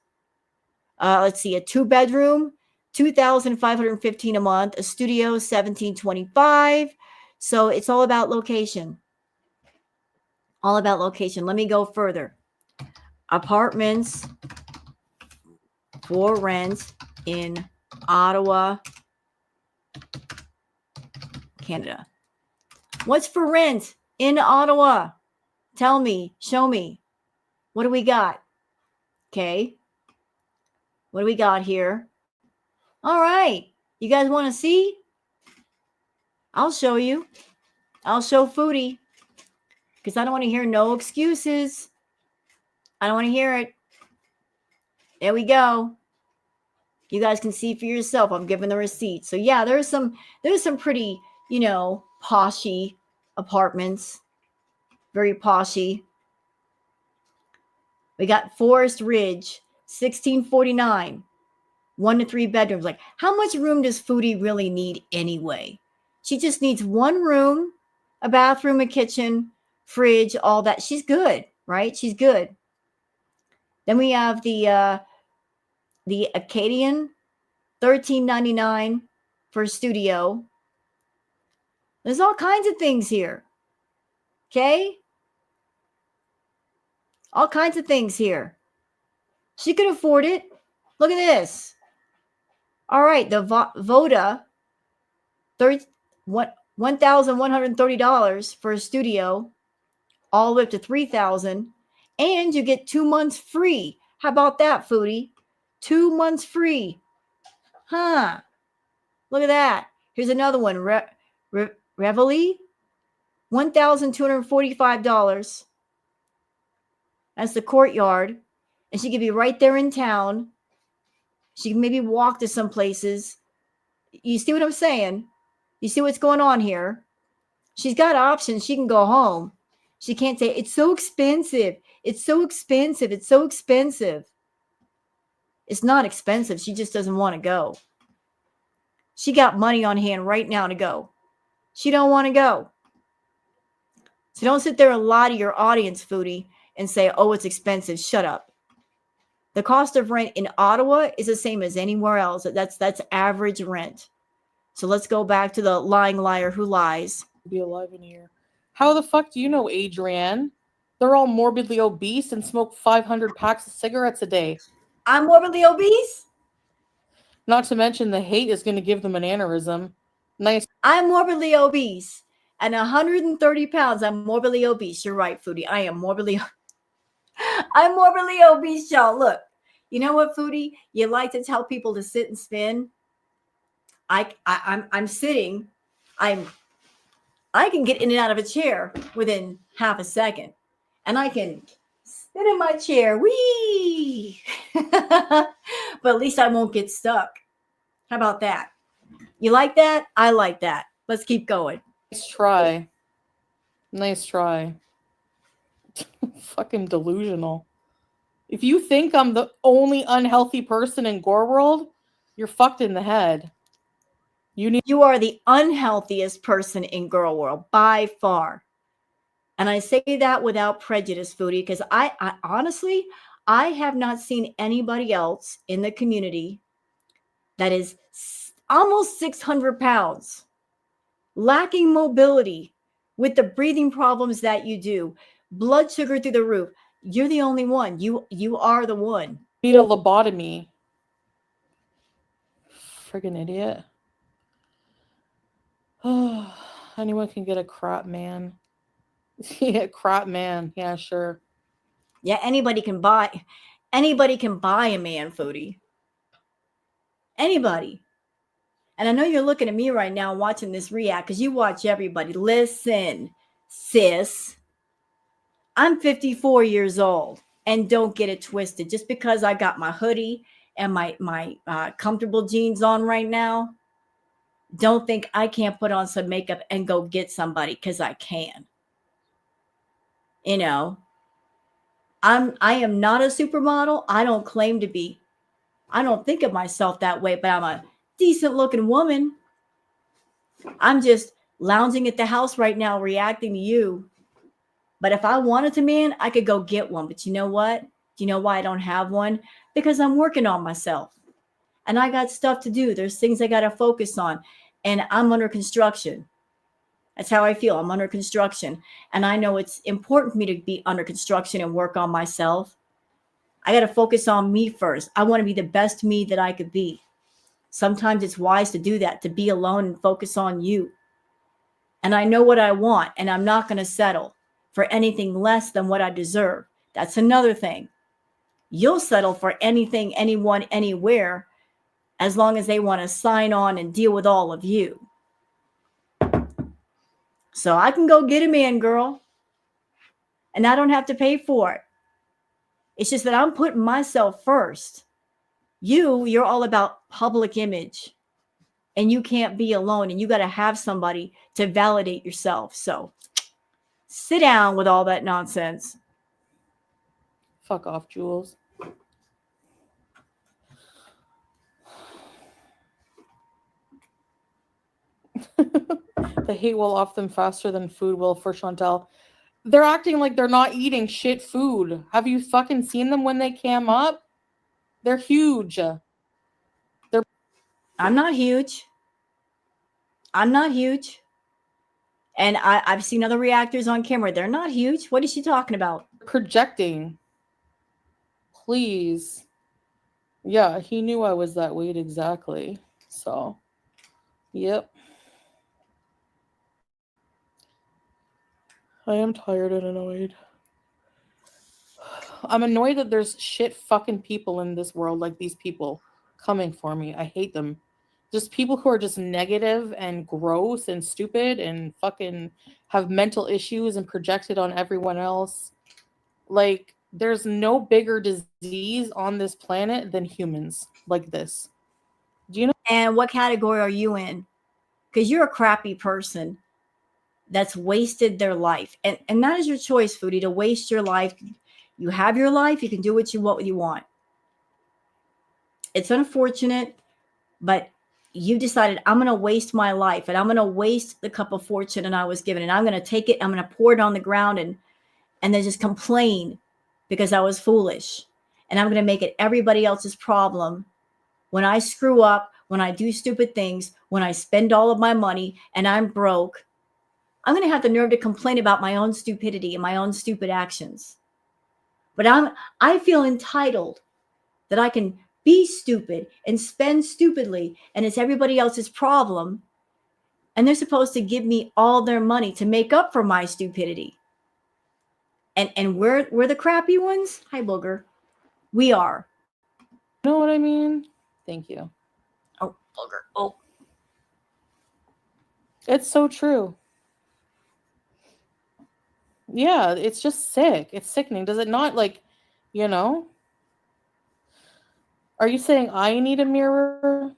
Let's see, a 2-bedroom, $2,515 a month, a studio, $1,725. So it's all about location. All about location. Let me go further. Apartments for rent in Ottawa, Canada. What's for rent in Ottawa? Tell me, show me. What do we got? Okay. What do we got here? All right. You guys want to see? I'll show you. I'll show Foodie. Because I don't want to hear no excuses. I don't want to hear it. There we go. You guys can see for yourself. I'm giving the receipt. So yeah, there's some pretty, poshy apartments. Very poshy. We got Forest Ridge, 1649. 1 to 3 bedrooms. Like, how much room does Foodie really need anyway? She just needs one room, a bathroom, a kitchen, fridge, all that. She's good, right? She's good. Then we have the Acadian, $13.99 for a studio. There's all kinds of things here. Okay? All kinds of things here. She could afford it. Look at this. All right, the Voda, $1,130 for a studio, all the way up to $3,000, and you get 2 months free. How about that, Foodie? 2 months free. Huh. Look at that. Here's another one. Reveille, $1,245. That's the courtyard. And she could be right there in town. She can maybe walk to some places. You see what I'm saying? You see what's going on here? She's got options. She can go home. She can't say, it's so expensive. It's so expensive. It's so expensive. It's not expensive. She just doesn't want to go. She got money on hand right now to go. She don't want to go. So don't sit there and lie to your audience, Foodie, and say, oh, it's expensive. Shut up. The cost of rent in Ottawa is the same as anywhere else. That's average rent. So let's go back to the lying liar who lies. Be alive in a year. How the fuck do you know, Adrienne? They're all morbidly obese and smoke 500 packs of cigarettes a day. I'm morbidly obese? Not to mention the hate is going to give them an aneurysm. Nice. I'm morbidly obese. And 130 pounds, I'm morbidly obese. You're right, Foodie. I'm morbidly obese, y'all. Look, you know what, Foodie? You like to tell people to sit and spin. I'm sitting. I can get in and out of a chair within half a second. And I can sit in my chair. Whee! But at least I won't get stuck. How about that? You like that? I like that. Let's keep going. Nice try. Nice try. Fucking delusional. If you think I'm the only unhealthy person in Gore World, you're fucked in the head. You are the unhealthiest person in Girl World by far. And I say that without prejudice, Foodie, because I honestly, I have not seen anybody else in the community that is almost 600 pounds, lacking mobility, with the breathing problems that you do, blood sugar through the roof. You're the only one. You are the one. Need a lobotomy. Friggin' idiot. Oh, anyone can get a crap man. Yeah, crap man. Yeah, sure. Yeah, anybody can buy a man, Foodie. Anybody. And I know you're looking at me right now watching this react because you watch everybody. Listen, sis. I'm 54 years old, and don't get it twisted. Just because I got my hoodie and my comfortable jeans on right now, don't think I can't put on some makeup and go get somebody, because I can. You know, I am not a supermodel. I don't claim to be. I don't think of myself that way, but I'm a decent looking woman. I'm just lounging at the house right now, reacting to you. But if I wanted to, man, I could go get one. But you know what? Do you know why I don't have one? Because I'm working on myself. And I got stuff to do. There's things I got to focus on. And I'm under construction. That's how I feel. I'm under construction. And I know it's important for me to be under construction and work on myself. I got to focus on me first. I want to be the best me that I could be. Sometimes it's wise to do that, to be alone and focus on you. And I know what I want, and I'm not going to settle for anything less than what I deserve. That's another thing. You'll settle for anything, anyone, anywhere, as long as they want to sign on and deal with all of you. So I can go get a man, girl, and I don't have to pay for it. It's just that I'm putting myself first. You're all about public image, and you can't be alone, and you got to have somebody to validate yourself. So sit down with all that nonsense. Fuck off, Jules. The hate will off them faster than food will for Chantel. They're acting like they're not eating shit food. Have you fucking seen them when they cam up? They're huge. I'm not huge. I'm not huge. And I've seen other reactors on camera. They're not huge. What is she talking about? Projecting. Please. Yeah, he knew I was that weight exactly. So, yep. I am tired and annoyed. I'm annoyed that there's shit fucking people in this world like these people coming for me. I hate them. Just people who are just negative and gross and stupid and fucking have mental issues and projected on everyone else. Like, there's no bigger disease on this planet than humans like this. Do you know? And what category are you in? Because you're a crappy person that's wasted their life. And that is your choice, Foodie, to waste your life. You have your life. You can do what you want. It's unfortunate, but you decided, I'm going to waste my life, and I'm going to waste the cup of fortune and I was given, and I'm going to take it. I'm going to pour it on the ground and then just complain because I was foolish. And I'm going to make it everybody else's problem when I screw up, when I do stupid things, when I spend all of my money and I'm broke. I'm going to have the nerve to complain about my own stupidity and my own stupid actions. But I feel entitled that I can be stupid and spend stupidly, and it's everybody else's problem. And they're supposed to give me all their money to make up for my stupidity. And we're the crappy ones. Hi, Booger. We are. You know what I mean? Thank you. Oh, Booger. Oh. It's so true. Yeah, it's just sick. It's sickening. Does it not, like, you know? Are you saying I need a mirror?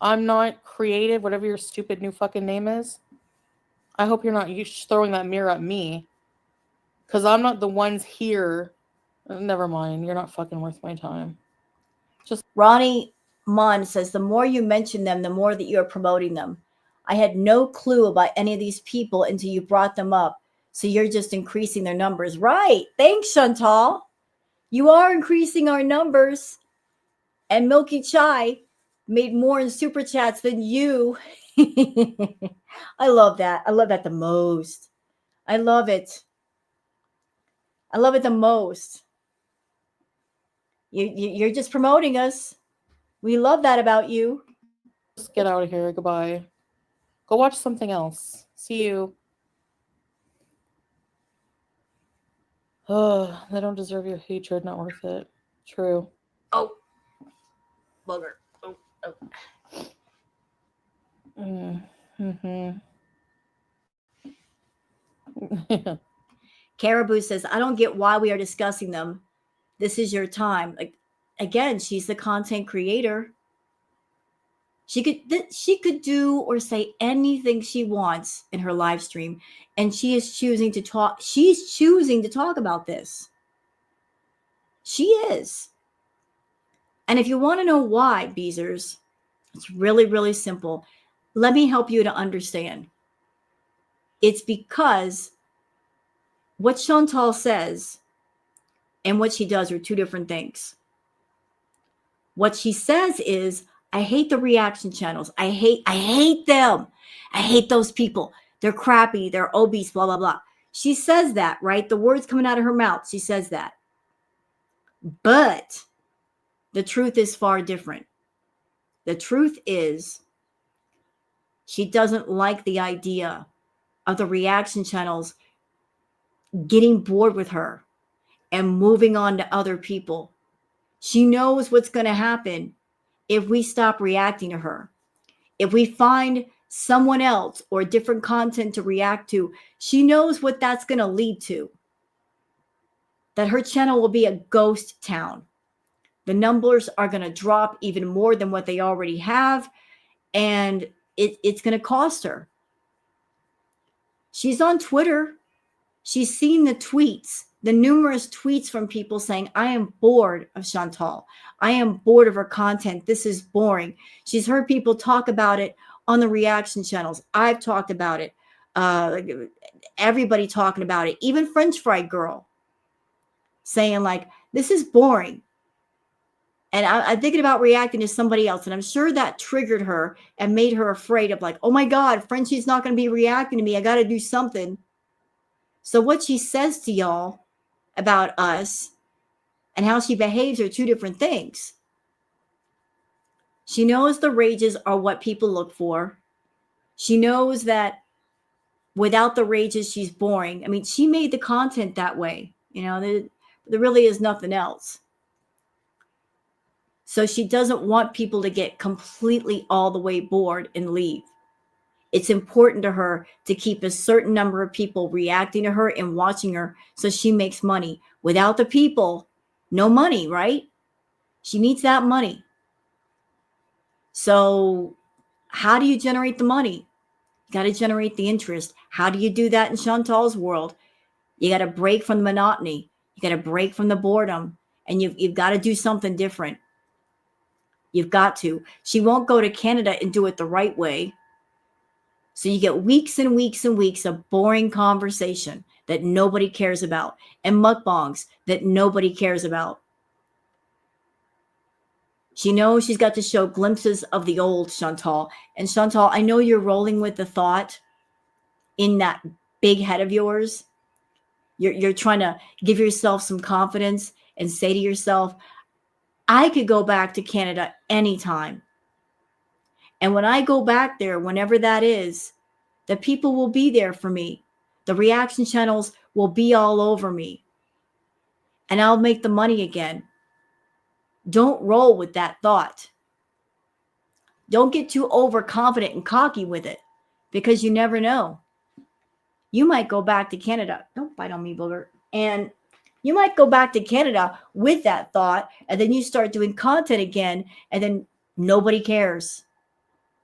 I'm not creative, whatever your stupid new fucking name is. I hope you're not throwing that mirror at me. Because I'm not the ones here. Never mind. You're not fucking worth my time. Just Ronnie Munn says, the more you mention them, the more that you're promoting them. I had no clue about any of these people until you brought them up. So you're just increasing their numbers. Right. Thanks, Chantal. You are increasing our numbers. And Milky Chai made more in super chats than you. I love that. I love that the most. I love it. I love it the most. You're just promoting us. We love that about you. Just get out of here. Goodbye. Go watch something else. See you. Oh, they don't deserve your hatred. Not worth it. True. Oh, bugger. Oh. Mm-hmm. Caribou says, I don't get why we are discussing them. This is your time. Like, again, she's the content creator. She could do or say anything she wants in her live stream, and she is choosing to talk. She's choosing to talk about this. She is. And if you want to know why, Beezers, it's really, really simple. Let me help you to understand. It's because what Chantal says and what she does are two different things. What she says is, I hate the reaction channels. I hate them. I hate those people. They're crappy. They're obese, blah, blah, blah. She says that, right? The words coming out of her mouth. She says that. But the truth is far different. The truth is she doesn't like the idea of the reaction channels getting bored with her and moving on to other people. She knows what's going to happen if we stop reacting to her. If we find someone else or different content to react to, she knows what that's going to lead to. That her channel will be a ghost town. The numbers are going to drop even more than what they already have, and it's going to cost her. She's on Twitter. She's seen the tweets, the numerous tweets from people saying, I am bored of Chantal. I am bored of her content. This is boring. She's heard people talk about it on the reaction channels. I've talked about it. Everybody talking about it. Even French Fry Girl saying like, this is boring. And I'm thinking about reacting to somebody else. And I'm sure that triggered her and made her afraid of like, oh my God, Frenchie's not going to be reacting to me. I got to do something. So what she says to y'all about us and how she behaves are two different things. She knows the rages are what people look for. She knows that without the rages, she's boring. I mean, she made the content that way. You know, there really is nothing else. So she doesn't want people to get completely all the way bored and leave. It's important to her to keep a certain number of people reacting to her and watching her so she makes money. Without the people, no money, right? She needs that money. So how do you generate the money? You got to generate the interest. How do you do that in Chantal's world? You got to break from the monotony. You got to break from the boredom. And you've got to do something different. You've got to. She won't go to Canada and do it the right way. So you get weeks and weeks and weeks of boring conversation that nobody cares about and mukbangs that nobody cares about. She knows she's got to show glimpses of the old Chantal. And Chantal, I know you're rolling with the thought in that big head of yours. You're trying to give yourself some confidence and say to yourself, I could go back to Canada anytime. And when I go back there, whenever that is, the people will be there for me. The reaction channels will be all over me. And I'll make the money again. Don't roll with that thought. Don't get too overconfident and cocky with it because you never know. You might go back to Canada. Don't bite on me, booger. And you might go back to Canada with that thought, and then you start doing content again, and then nobody cares.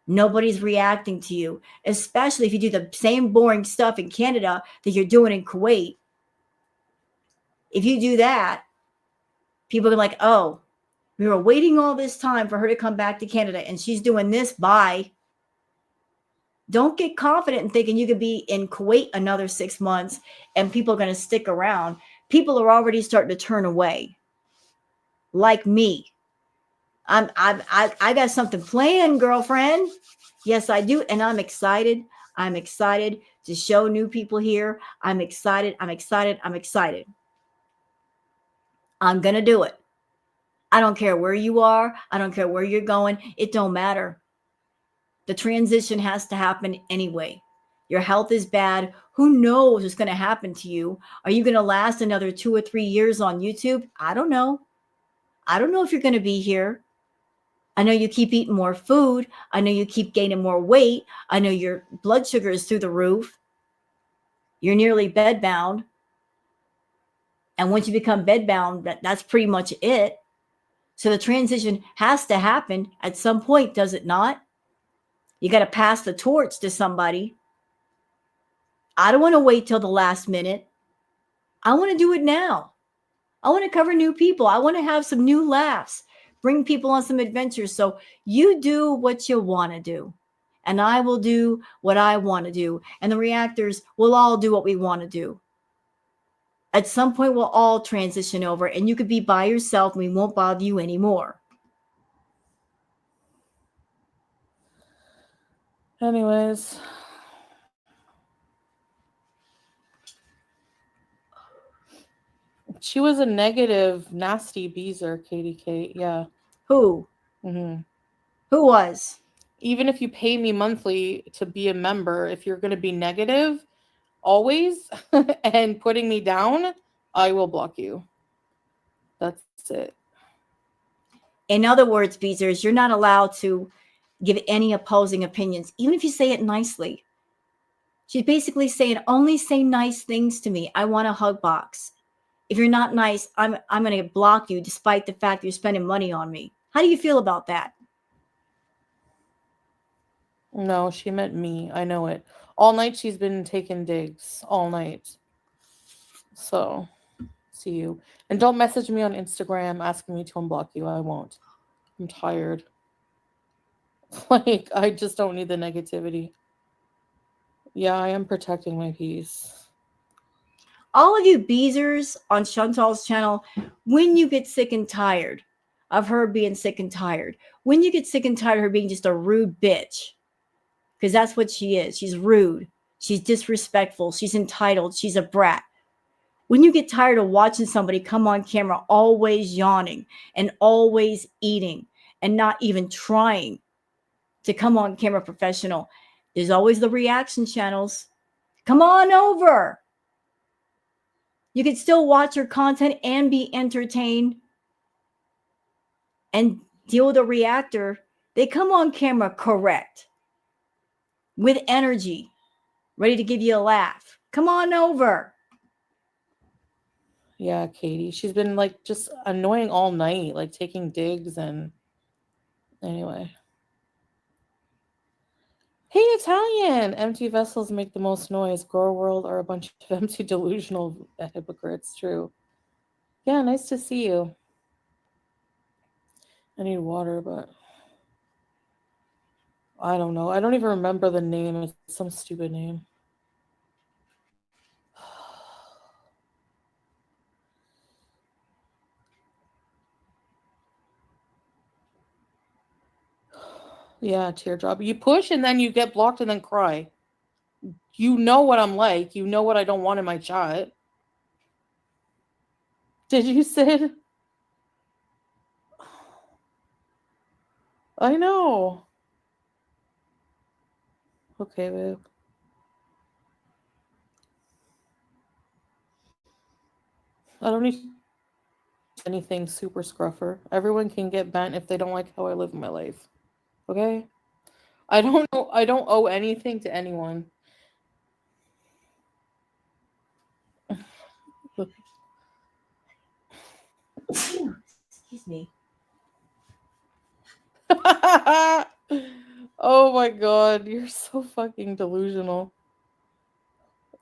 Nobody's reacting to you, especially if you do the same boring stuff in Canada that you're doing in Kuwait. If you do that, people are like, oh, we were waiting all this time for her to come back to Canada, and she's doing this. Bye. Don't get confident in thinking you could be in Kuwait another 6 months and people are going to stick around. People are already starting to turn away. Like me. I got something planned, girlfriend. Yes, I do. And I'm excited. I'm excited to show new people here. I'm excited. I'm excited. I'm excited. I'm going to do it. I don't care where you are. I don't care where you're going. It don't matter. The transition has to happen anyway. Your health is bad. Who knows what's going to happen to you? Are you going to last another 2 or 3 years on YouTube? I don't know. I don't know if you're going to be here. I know you keep eating more food. I know you keep gaining more weight. I know your blood sugar is through the roof. You're nearly bedbound. And once you become bedbound, that's pretty much it. So the transition has to happen at some point, does it not? You got to pass the torch to somebody. I don't want to wait till the last minute. I want to do it now. I want to cover new people. I want to have some new laughs bring people on some adventures. So you do what you want to do, and I will do what I want to do, and the reactors will all do what we want to do. At some point, we'll all transition over, and you could be by yourself, and we won't bother you anymore. Anyways. She was a negative, nasty beezer, Katie Kate. Yeah. Who? Mm-hmm. Who was? Even if you pay me monthly to be a member, if you're going to be negative always and putting me down, I will block you. That's it. In other words, Beezers, you're not allowed to give any opposing opinions, even if you say it nicely. She's basically saying, only say nice things to me. I want a hug box. If you're not nice, I'm going to block you despite the fact you're spending money on me. How do you feel about that? No, she meant me. I know it. All night she's been taking digs. All night. So, see you. And don't message me on Instagram asking me to unblock you. I won't. I'm tired. Like, I just don't need the negativity. Yeah, I am protecting my peace. All of you Beezers on Chantal's channel, when you get sick and tired of her being sick and tired, when you get sick and tired of her being just a rude bitch, because that's what she is. She's rude. She's disrespectful. She's entitled. She's a brat. When you get tired of watching somebody come on camera always yawning and always eating and not even trying to come on camera professional, there's always the reaction channels. Come on over. You can still watch her content and be entertained and deal with a reactor. They come on camera correct, with energy, ready to give you a laugh. Come on over. Yeah, Katie. She's been like just annoying all night, like taking digs and anyway. Hey, Italian! Empty vessels make the most noise. Girl world are a bunch of empty delusional hypocrites. True. Yeah, nice to see you. I need water, but I don't know. I don't even remember the name. It's some stupid name. Yeah, teardrop. You push and then you get blocked and then cry. You know what I'm like. You know what I don't want in my chat. Did you, Sid? I know. Okay, babe. I don't need anything super scruffer. Everyone can get bent if they don't like how I live my life. Okay? I don't know. I don't owe anything to anyone. Excuse me. Oh my god, you're so fucking delusional.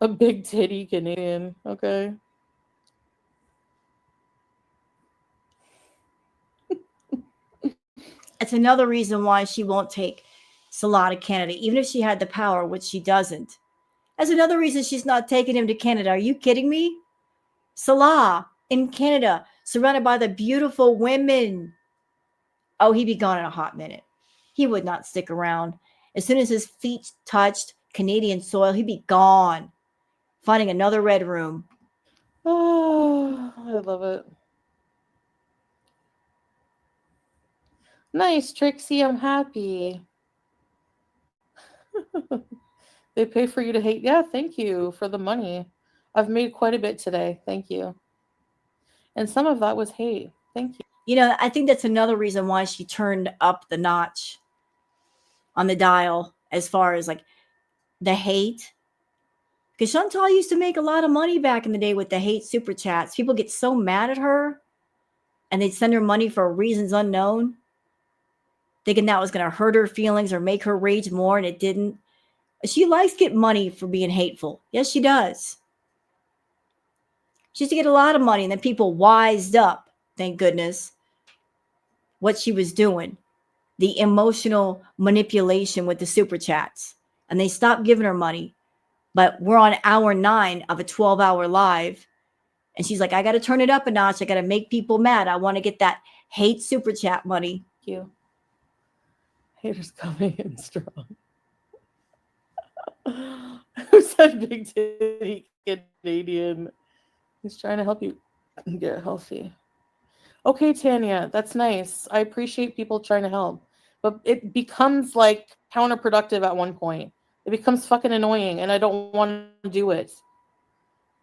A big titty Canadian, okay? It's another reason why she won't take Salah to Canada, even if she had the power, which she doesn't. That's another reason she's not taking him to Canada. Are you kidding me? Salah in Canada, surrounded by the beautiful women. Oh, he'd be gone in a hot minute. He would not stick around. As soon as his feet touched Canadian soil, he'd be gone, finding another red room. Oh, I love it. Nice, Trixie. I'm happy. They pay for you to hate. Yeah, thank you for the money. I've made quite a bit today. Thank you. And some of that was hate. Thank you. You know, I think that's another reason why she turned up the notch on the dial as far as like the hate. Because Chantal used to make a lot of money back in the day with the hate super chats. People get so mad at her and they'd send her money for reasons unknown, thinking that was going to hurt her feelings or make her rage more, and it didn't. She likes to get money for being hateful. Yes, she does. She used to get a lot of money, and then people wised up, thank goodness, what she was doing, the emotional manipulation with the super chats. And they stopped giving her money. But we're on hour 9 of a 12-hour live. And she's like, I got to turn it up a notch. I got to make people mad. I want to get that hate super chat money. Thank you. Haters coming in strong. Who said big titty Canadian? He's trying to help you get healthy. Okay, Tanya, that's nice. I appreciate people trying to help. But it becomes like counterproductive at one point. It becomes fucking annoying and I don't want to do it.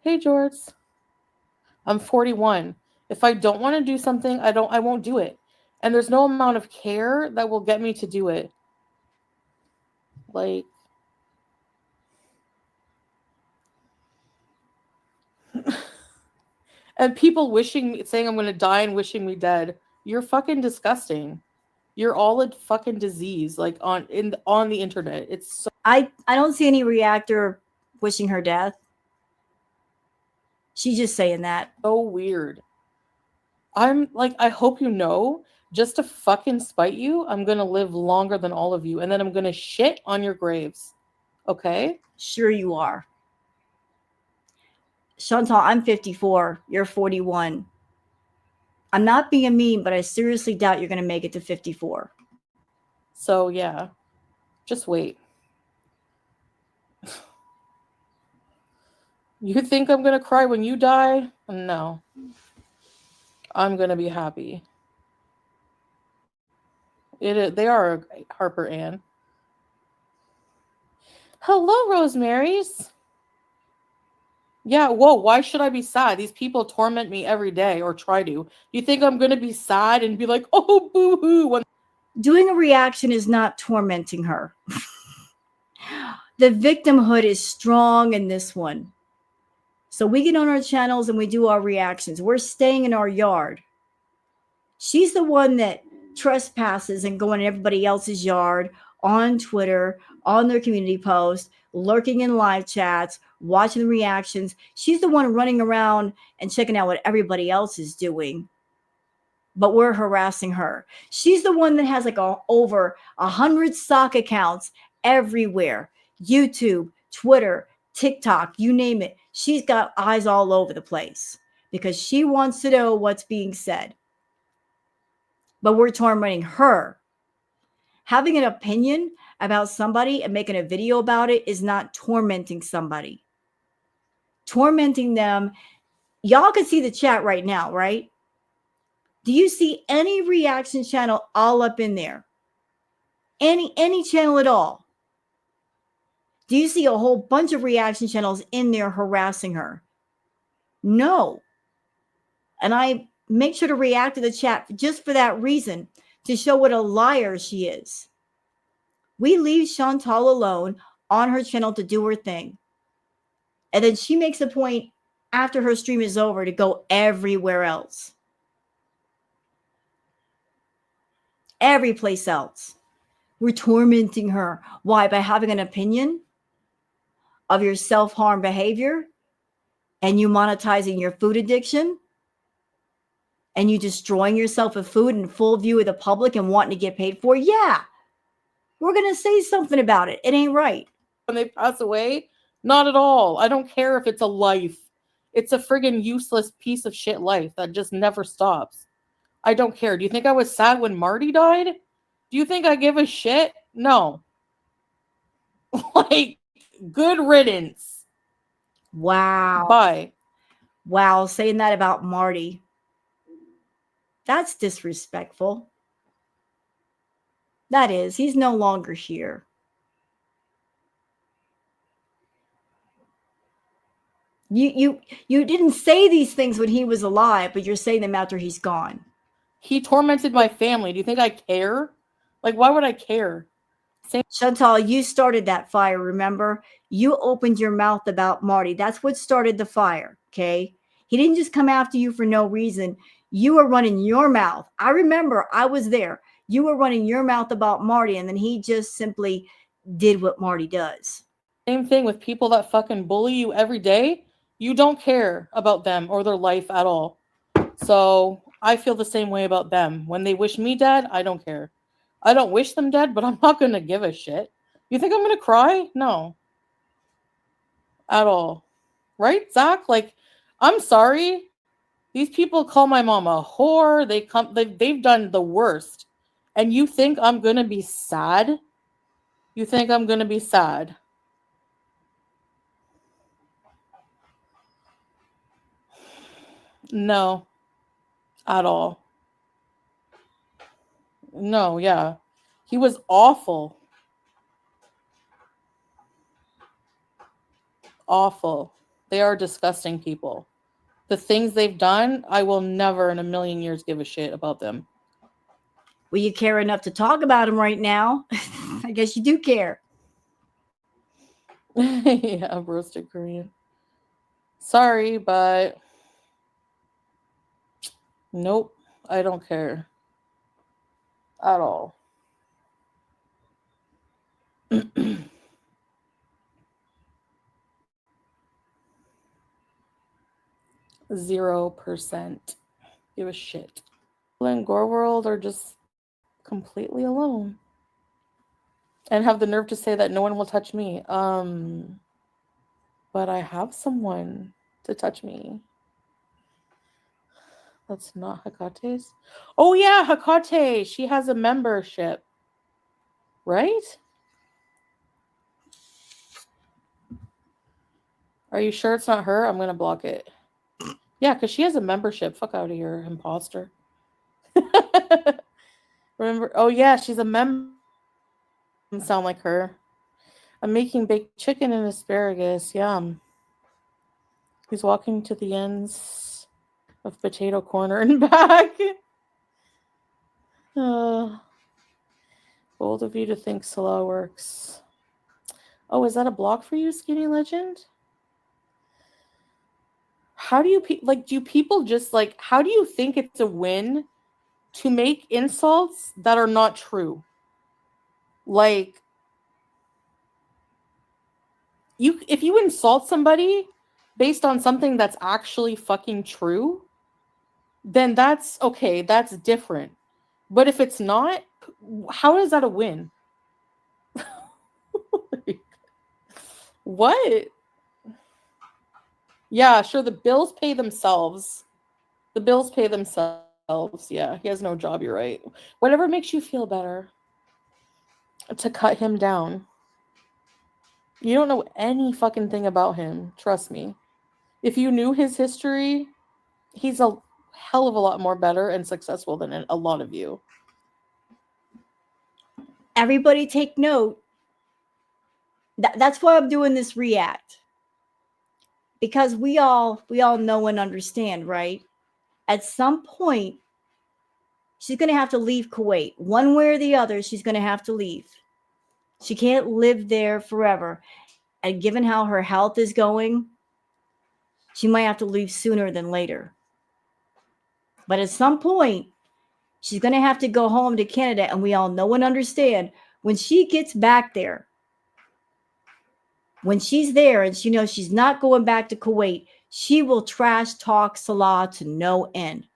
Hey, George. I'm 41. If I don't want to do something, I won't do it. And there's no amount of care that will get me to do it. Like, and people saying I'm going to die and wishing me dead. You're fucking disgusting. You're all a fucking disease, like on the internet. It's so I don't see any reactor wishing her death. She's just saying that. so weird. I'm like, I hope you know, just to fucking spite you, I'm going to live longer than all of you. And then I'm going to shit on your graves. Okay? Sure you are. Chantal, I'm 54. You're 41. I'm not being mean, but I seriously doubt you're going to make it to 54. So, yeah. Just wait. You think I'm going to cry when you die? No. I'm going to be happy. They are, Harper Ann. Hello, Rosemary's. Yeah, whoa, why should I be sad? These people torment me every day, or try to. You think I'm going to be sad and be like, oh, boo-hoo? Doing a reaction is not tormenting her. The victimhood is strong in this one. So we get on our channels and we do our reactions. We're staying in our yard. She's the one that trespasses and going in everybody else's yard, on Twitter, on their community posts, lurking in live chats, watching the reactions. She's the one running around and checking out what everybody else is doing. But we're harassing her. She's the one that has like over 100 sock accounts everywhere. YouTube, Twitter, TikTok, you name it. She's got eyes all over the place because she wants to know what's being said. But we're tormenting her. Having an opinion about somebody and making a video about it is not tormenting somebody. Tormenting them, y'all can see the chat right now, right? Do you see any reaction channel all up in there? Any channel at all? Do you see a whole bunch of reaction channels in there harassing her? No. And I make sure to react to the chat just for that reason, to show what a liar she is. We leave Chantal alone on her channel to do her thing. And then she makes a point after her stream is over to go everywhere else. Every place else. We're tormenting her. Why? By having an opinion of your self-harm behavior and you monetizing your food addiction and you destroying yourself with food in full view of the public and wanting to get paid for. Yeah, we're going to say something about it. It ain't right. When they pass away, not at all. I don't care if it's a life. It's a friggin' useless piece of shit life that just never stops. I don't care. Do you think I was sad when Marty died? Do you think I give a shit? No. Like, good riddance. Wow. Bye. Wow, saying that about Marty. That's disrespectful. That is. He's no longer here. You didn't say these things when he was alive, but you're saying them after he's gone. He tormented my family. Do you think I care? Like, why would I care? Chantal, you started that fire, remember? You opened your mouth about Marty. That's what started the fire, okay? He didn't just come after you for no reason. You were running your mouth. I remember, I was there. You were running your mouth about Marty, and then he just simply did what Marty does. Same thing with people that fucking bully you every day. You don't care about them or their life at all. So I feel the same way about them. When they wish me dead, I don't care. I don't wish them dead, but I'm not going to give a shit. You think I'm going to cry? No. At all. Right, Zach? Like, I'm sorry. These people call my mom a whore. They've done the worst. And you think I'm going to be sad? You think I'm going to be sad? No. At all. No, yeah. He was awful. Awful. They are disgusting people. The things they've done, I will never in a million years give a shit about them. Well, you care enough to talk about him right now. I guess you do care. Yeah, roasted Korean. Sorry, but nope, I don't care at all. 0% give a shit. People in Gore World are just completely alone and have the nerve to say that no one will touch me. But I have someone to touch me. That's not Hakate's. Oh yeah, Hakate. She has a membership, right? Are you sure it's not her? I'm gonna block it. Yeah, because she has a membership. Fuck out of here, imposter. Remember? Oh yeah, she's a member. Sound like her. I'm making baked chicken and asparagus. Yum. He's walking to the ends of potato corner and back. Bold of you to think Salah works. Oh, is that a block for you, Skinny Legend? How do you do people just like, how do you think it's a win to make insults that are not true? Like, if you insult somebody based on something that's actually fucking true, then that's okay, that's different. But if it's not, how is that a win? Like, what? Yeah, sure, the bills pay themselves. The bills pay themselves. Yeah, he has no job, you're right. Whatever makes you feel better to cut him down. You don't know any fucking thing about him, trust me. If you knew his history, he's a hell of a lot more better and successful than a lot of you. Everybody take note. That's why I'm doing this react. Because we all know and understand, right? At some point, she's going to have to leave Kuwait. One way or the other, she's going to have to leave. She can't live there forever. And given how her health is going, she might have to leave sooner than later. But at some point, she's going to have to go home to Canada. And we all know and understand when she gets back there, when she's there and she knows she's not going back to Kuwait, she will trash talk Salah to no end.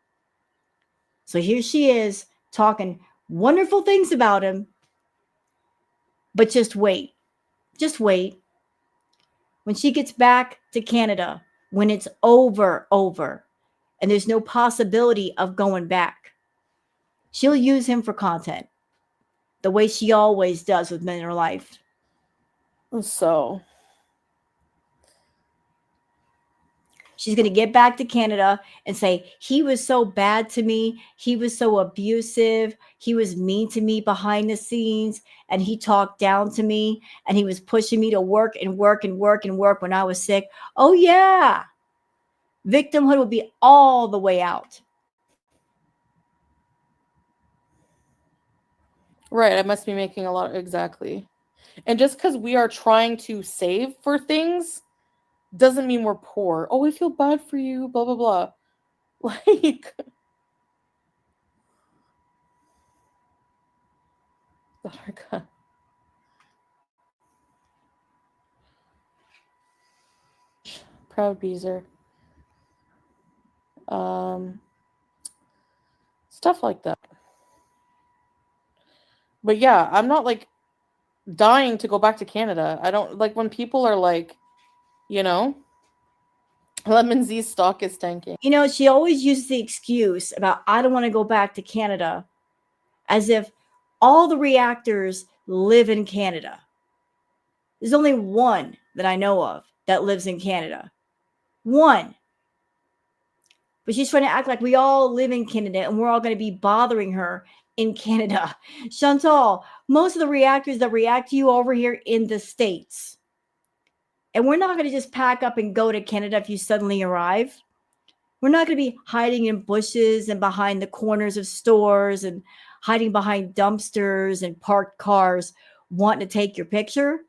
So here she is talking wonderful things about him. But just wait. Just wait. When she gets back to Canada, when it's over, and there's no possibility of going back, she'll use him for content the way she always does with men in her life. So she's going to get back to Canada and say, he was so bad to me. He was so abusive. He was mean to me behind the scenes. And he talked down to me. And he was pushing me to work when I was sick. Oh, yeah. Victimhood will be all the way out. right, I must be making a lot. Exactly. And just because we are trying to save for things doesn't mean we're poor. Oh, I feel bad for you, blah, blah, blah. Like, Proud Beezer. Stuff like that. But yeah, I'm not like dying to go back to Canada. I don't like when people are like, you know, Lemon Z's stock is tanking. You know, she always uses the excuse about, I don't want to go back to Canada, as if all the reactors live in Canada. There's only one that I know of that lives in Canada. One. But she's trying to act like we all live in Canada and we're all going to be bothering her in Canada. Chantal, most of the reactors that react to you over here in the States. And we're not going to just pack up and go to Canada if you suddenly arrive. We're not going to be hiding in bushes and behind the corners of stores and hiding behind dumpsters and parked cars wanting to take your picture.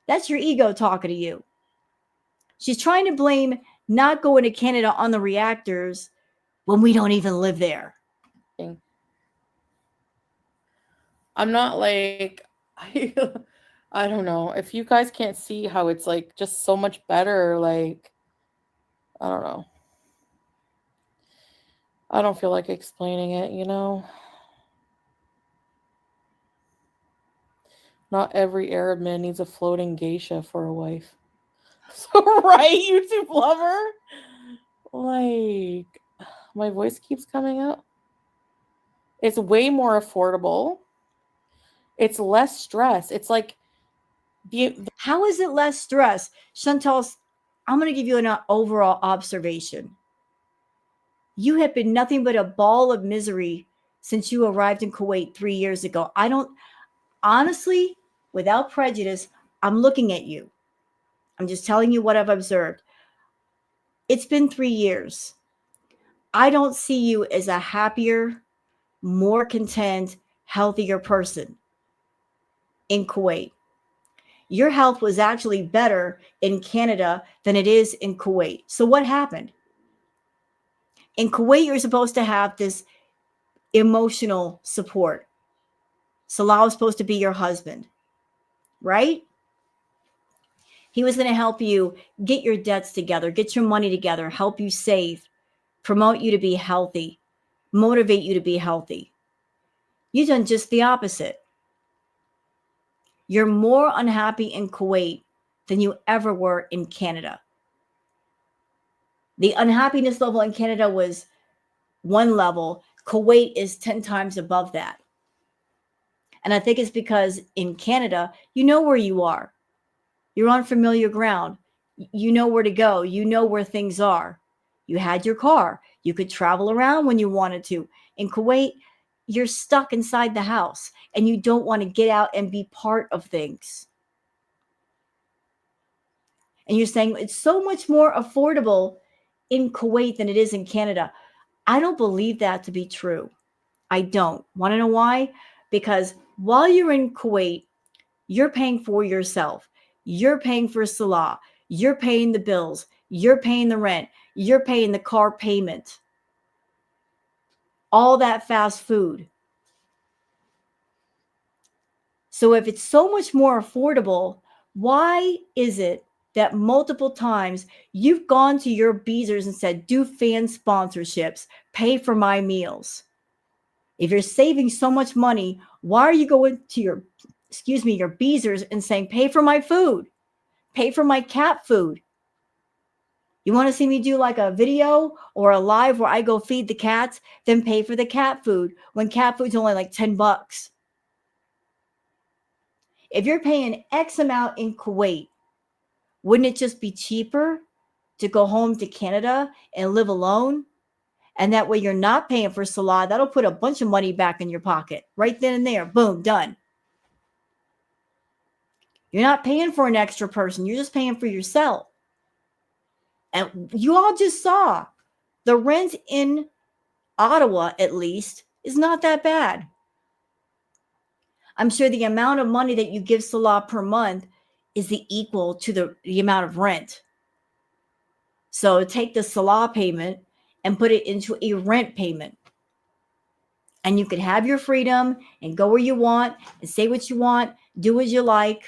That's your ego talking to you. She's trying to blame not going to Canada on the reactors when we don't even live there. I'm not like, I don't know. If you guys can't see how it's like just so much better, like, I don't know. I don't feel like explaining it, you know? Not every Arab man needs a floating geisha for a wife. So, right, YouTube lover? Like, my voice keeps coming up. It's way more affordable. It's less stress. It's like, how is it less stress? Chantal, I'm going to give you an overall observation. You have been nothing but a ball of misery since you arrived in Kuwait 3 years ago. I don't, honestly, without prejudice, I'm looking at you. I'm just telling you what I've observed. It's been 3 years. I don't see you as a happier, more content, healthier person in Kuwait. Your health was actually better in Canada than it is in Kuwait. So what happened? In Kuwait, you're supposed to have this emotional support. Salah was supposed to be your husband, right? He was going to help you get your debts together, get your money together, help you save, promote you to be healthy, motivate you to be healthy. You've done just the opposite. You're more unhappy in Kuwait than you ever were in Canada. The unhappiness level in Canada was one level. Kuwait is 10 times above that. And I think it's because in Canada, you know where you are. You're on familiar ground. You know where to go. You know where things are. You had your car. You could travel around when you wanted to. In Kuwait, you're stuck inside the house and you don't want to get out and be part of things. And you're saying it's so much more affordable in Kuwait than it is in Canada. I don't believe that to be true. I don't. Want to know why? Because while you're in Kuwait, you're paying for yourself. You're paying for Salah. You're paying the bills. You're paying the rent. You're paying the car payment. All that fast food. So if it's so much more affordable, why is it that multiple times you've gone to your Beezers and said, do fan sponsorships, pay for my meals? If you're saving so much money, why are you going to your Beezers and saying, pay for my food, pay for my cat food? You want to see me do like a video or a live where I go feed the cats, then pay for the cat food when cat food's only like $10. If you're paying X amount in Kuwait, wouldn't it just be cheaper to go home to Canada and live alone? And that way you're not paying for Salah. That'll put a bunch of money back in your pocket right then and there. Boom, done. You're not paying for an extra person. You're just paying for yourself. And you all just saw the rent in Ottawa, at least, is not that bad. I'm sure the amount of money that you give Salah per month is the equal to the amount of rent. So take the Salah payment and put it into a rent payment. And you can have your freedom and go where you want and say what you want, do as you like.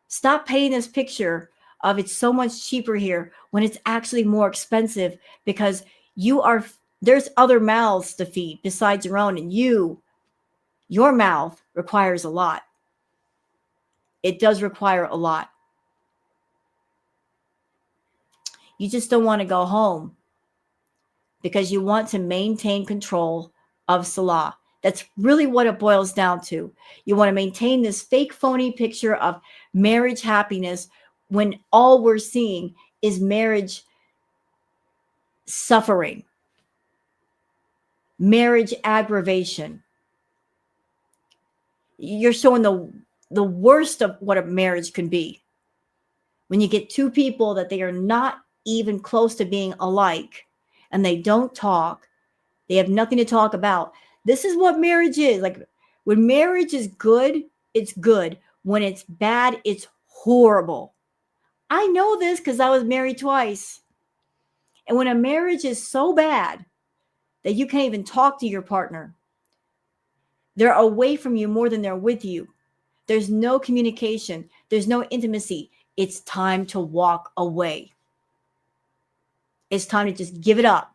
Stop painting this picture of it's so much cheaper here when it's actually more expensive because you are There's other mouths to feed besides your own, and your mouth requires a lot. It does require a lot. You just don't want to go home because you want to maintain control of Salah. That's really what it boils down to. You want to maintain this fake, phony picture of marriage happiness when all we're seeing is marriage suffering, marriage aggravation. You're showing the worst of what a marriage can be. When you get two people that they are not even close to being alike and they don't talk, they have nothing to talk about. This is what marriage is. Like when marriage is good, it's good. When it's bad, it's horrible. I know this because I was married twice. And when a marriage is so bad that you can't even talk to your partner, they're away from you more than they're with you. There's no communication. There's no intimacy. It's time to walk away. It's time to just give it up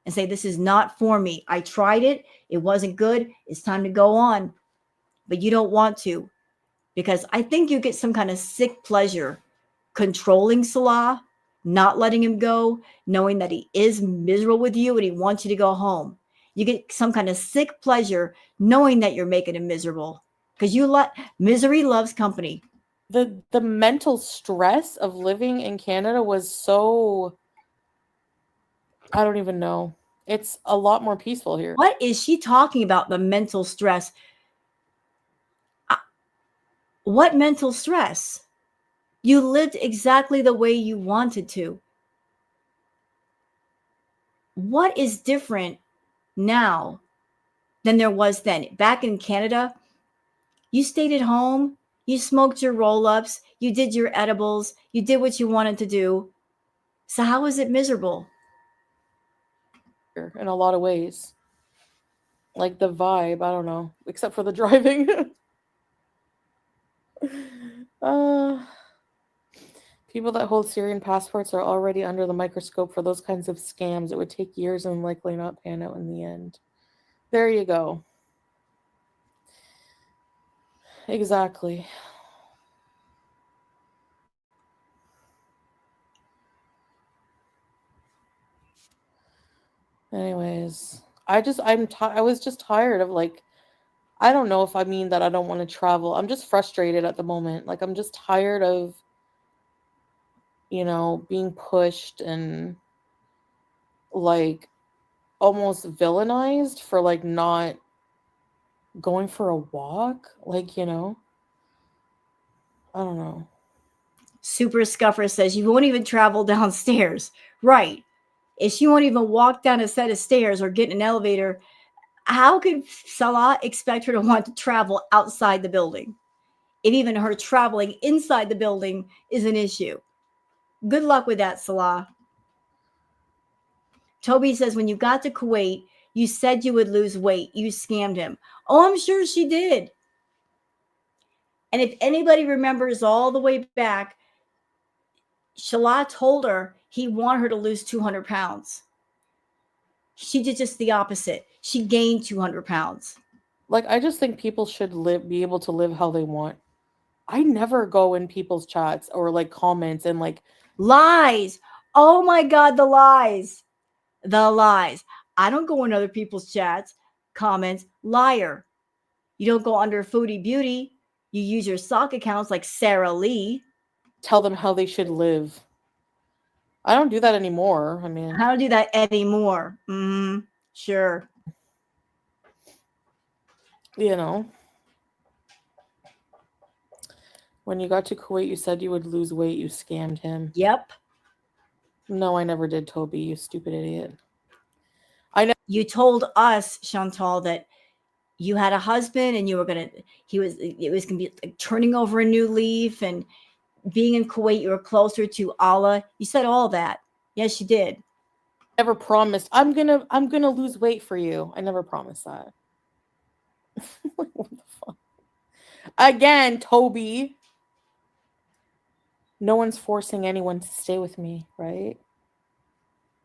and say, this is not for me. I tried it. It wasn't good. It's time to go on. But you don't want to, because I think you get some kind of sick pleasure controlling Salah, not letting him go, knowing that he is miserable with you and he wants you to go home. You get some kind of sick pleasure knowing that you're making him miserable, because misery loves company. The mental stress of living in Canada was so, I don't even know. It's a lot more peaceful here. What is she talking about? The mental stress? What mental stress? You lived exactly the way you wanted to. What is different now than there was then? Back in Canada, you stayed at home, you smoked your roll-ups, you did your edibles, you did what you wanted to do. So how is it miserable? In a lot of ways. Like the vibe, I don't know, except for the driving. People that hold Syrian passports are already under the microscope for those kinds of scams. It would take years and likely not pan out in the end. There you go. Exactly. Anyways, I was just tired of, like, I don't know if I mean that I don't want to travel. I'm just frustrated at the moment. Like, I'm just tired of, being pushed and, like, almost villainized for, like, not going for a walk. Like, I don't know. Super Scuffer says you won't even travel downstairs. Right. If she won't even walk down a set of stairs or get in an elevator, how could Salah expect her to want to travel outside the building? If even her traveling inside the building is an issue. Good luck with that, Salah. Toby says, when you got to Kuwait, you said you would lose weight. You scammed him. Oh, I'm sure she did. And if anybody remembers all the way back, Salah told her he wanted her to lose 200 pounds. She did just the opposite. She gained 200 pounds. Like, I just think people should be able to live how they want. I never go in people's chats or, like, comments and, like, lies. Oh my God, the lies. The lies. I don't go in other people's chats, comments. Liar. You don't go under Foodie Beauty. You use your sock accounts like Sarah Lee. Tell them how they should live. I don't do that anymore. I mean, I don't do that anymore. Sure. When you got to Kuwait, you said you would lose weight. You scammed him. Yep. No, I never did, Toby. You stupid idiot. You told us, Chantal, that you had a husband and it was gonna be like turning over a new leaf, and being in Kuwait, you were closer to Allah. You said all that. Yes, you did. Never promised I'm gonna lose weight for you. I never promised that. What the fuck? Again, Toby. No one's forcing anyone to stay with me, right?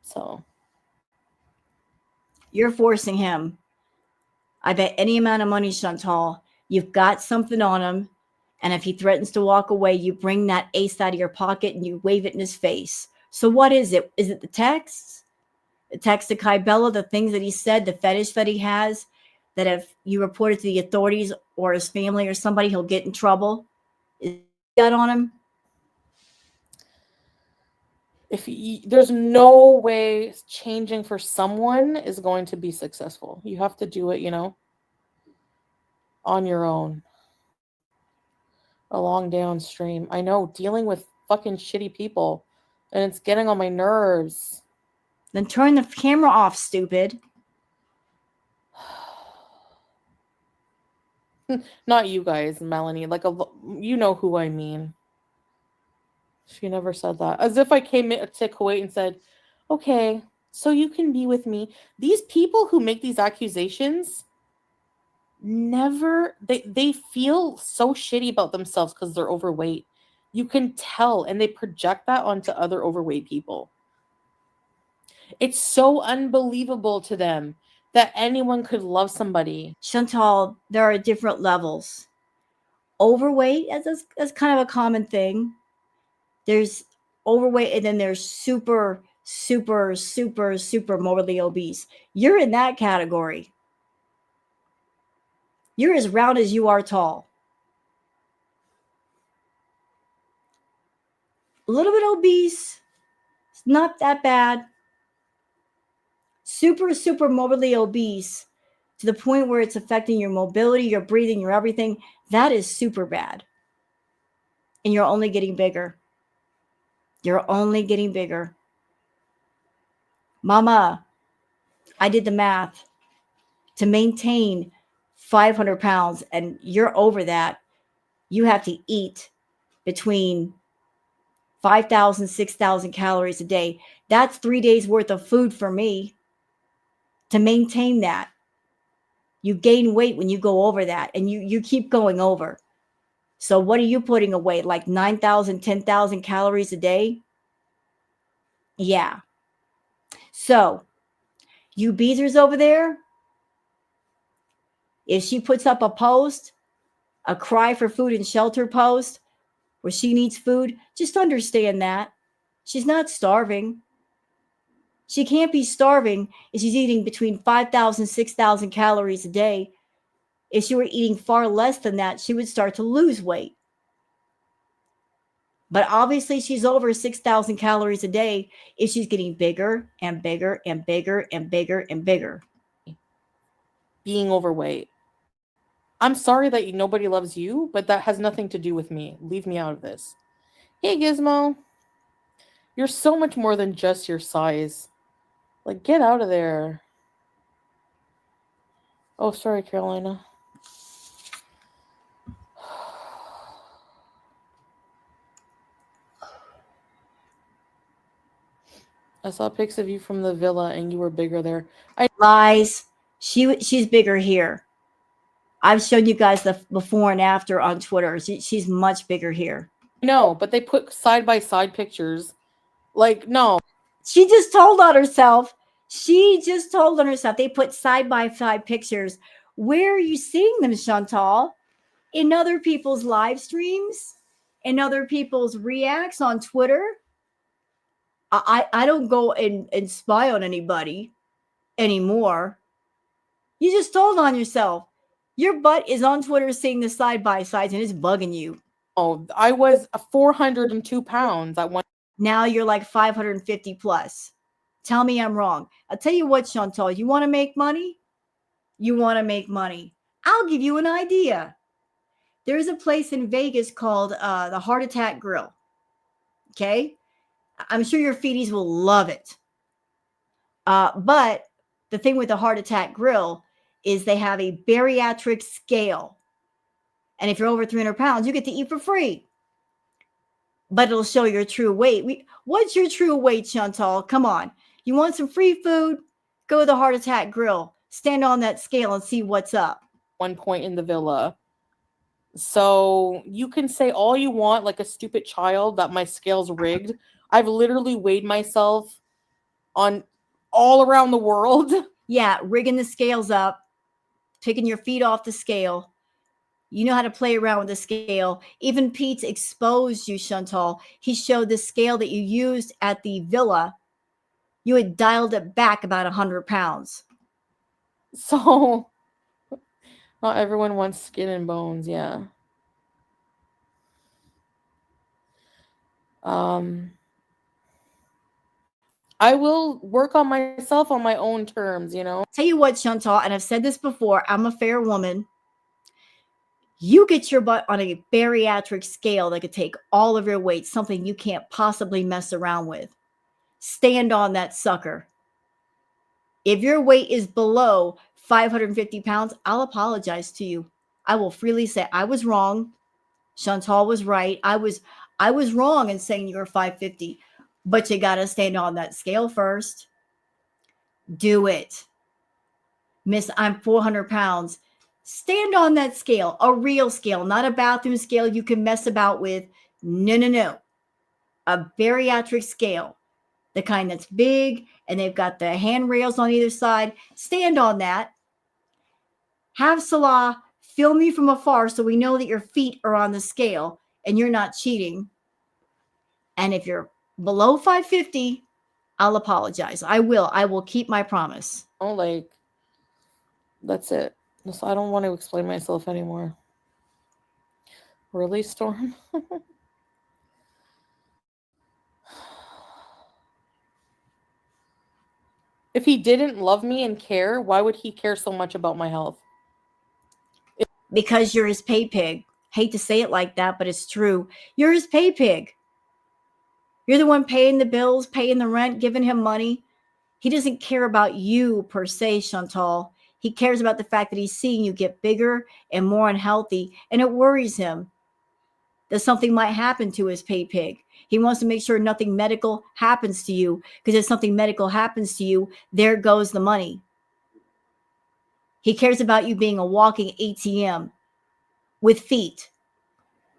So You're forcing him. I bet any amount of money, Chantal, you've got something on him. And if he threatens to walk away, you bring that ace out of your pocket and you wave it in his face. So what is it? Is it the texts? The text to Kybella, the things that he said, the fetish that he has, that if you report it to the authorities or his family or somebody, he'll get in trouble? Is that on him? There's no way changing for someone is going to be successful. You have to do it, you know, on your own. Along downstream. I know, dealing with fucking shitty people, and it's getting on my nerves. Then turn the camera off, stupid. Not you guys, Melanie. Like, you know who I mean. She never said that. As if I came to Kuwait and said, okay, so you can be with me. These people who make these accusations never, they feel so shitty about themselves because they're overweight. You can tell, and they project that onto other overweight people. It's so unbelievable to them that anyone could love somebody. Chantal, there are different levels. Overweight, that's kind of a common thing. There's overweight, and then there's super morbidly obese. You're in that category. You're as round as you are tall. A little bit obese. It's not that bad. Super morbidly obese to the point where it's affecting your mobility, your breathing, your everything. That is super bad. And you're only getting bigger. You're only getting bigger. Mama, I did the math. To maintain 500 pounds and you're over that, you have to eat between 5,000, 6,000 calories a day. That's 3 days worth of food for me to maintain that. You gain weight when you go over that, and you keep going over. So what are you putting away? Like 9,000, 10,000 calories a day? Yeah. So you beezers over there, if she puts up a post, a cry for food and shelter post, where she needs food, just understand that she's not starving. She can't be starving if she's eating between 5,000, 6,000 calories a day. If she were eating far less than that, she would start to lose weight. But obviously she's over 6,000 calories a day if she's getting bigger and bigger and bigger and bigger and bigger. Being overweight. I'm sorry that nobody loves you, but that has nothing to do with me. Leave me out of this. Hey, Gizmo. You're so much more than just your size. Like, get out of there. Oh, sorry, Carolina. I saw pics of you from the villa and you were bigger there. Lies. She's bigger here. I've shown you guys the before and after on Twitter. She's much bigger here. No, but they put side-by-side pictures. Like, no. She just told on herself. They put side-by-side pictures. Where are you seeing them, Chantal? In other people's live streams? In other people's reacts on Twitter? I don't go and spy on anybody anymore. You just told on yourself. Your butt is on Twitter seeing the side-by-sides and it's bugging you. Oh, I was 402 pounds at one. Now you're like 550 plus. Tell me I'm wrong. I'll tell you what, Chantal, you want to make money? You want to make money. I'll give you an idea. There's a place in Vegas called the Heart Attack Grill. Okay? I'm sure your feedies will love it. But the thing with the Heart Attack Grill is they have a bariatric scale. And if you're over 300 pounds, you get to eat for free. But it'll show your true weight. What's your true weight, Chantal? Come on. You want some free food? Go to the Heart Attack Grill. Stand on that scale and see what's up. One point in the villa. So you can say all you want, like a stupid child, that my scale's rigged. I've literally weighed myself on all around the world Yeah, rigging the scales up, taking your feet off the scale. You know how to play around with the scale. Even Pete's exposed you, Chantal. He showed the scale that you used at the villa. You had dialed it back about 100 pounds. So not everyone wants skin and bones, yeah. I will work on myself on my own terms, you know. Tell you what, Chantal, and I've said this before, I'm a fair woman. You get your butt on a bariatric scale that could take all of your weight, something you can't possibly mess around with. Stand on that sucker. If your weight is below 550 pounds, I'll apologize to you. I will freely say I was wrong. Chantal was right. I was wrong in saying you were 550, but you got to stand on that scale first. Do it. Miss, I'm 400 pounds. Stand on that scale, a real scale, not a bathroom scale you can mess about with. No. A bariatric scale, the kind that's big and they've got the handrails on either side. Stand on that. Have Salah film you from afar so we know that your feet are on the scale and you're not cheating. And if you're below 550, I'll apologize. I will keep my promise. Oh, like, that's it. So I don't want to explain myself anymore. Really, Storm? If he didn't love me and care, why would he care so much about my health? Because you're his pay pig. Hate to say it like that, but it's true. You're his pay pig. You're the one paying the bills, paying the rent, giving him money. He doesn't care about you per se, Chantal. He cares about the fact that he's seeing you get bigger and more unhealthy, and it worries him that something might happen to his pay pig. He wants to make sure nothing medical happens to you, because if something medical happens to you, there goes the money. He cares about you being a walking ATM with feet.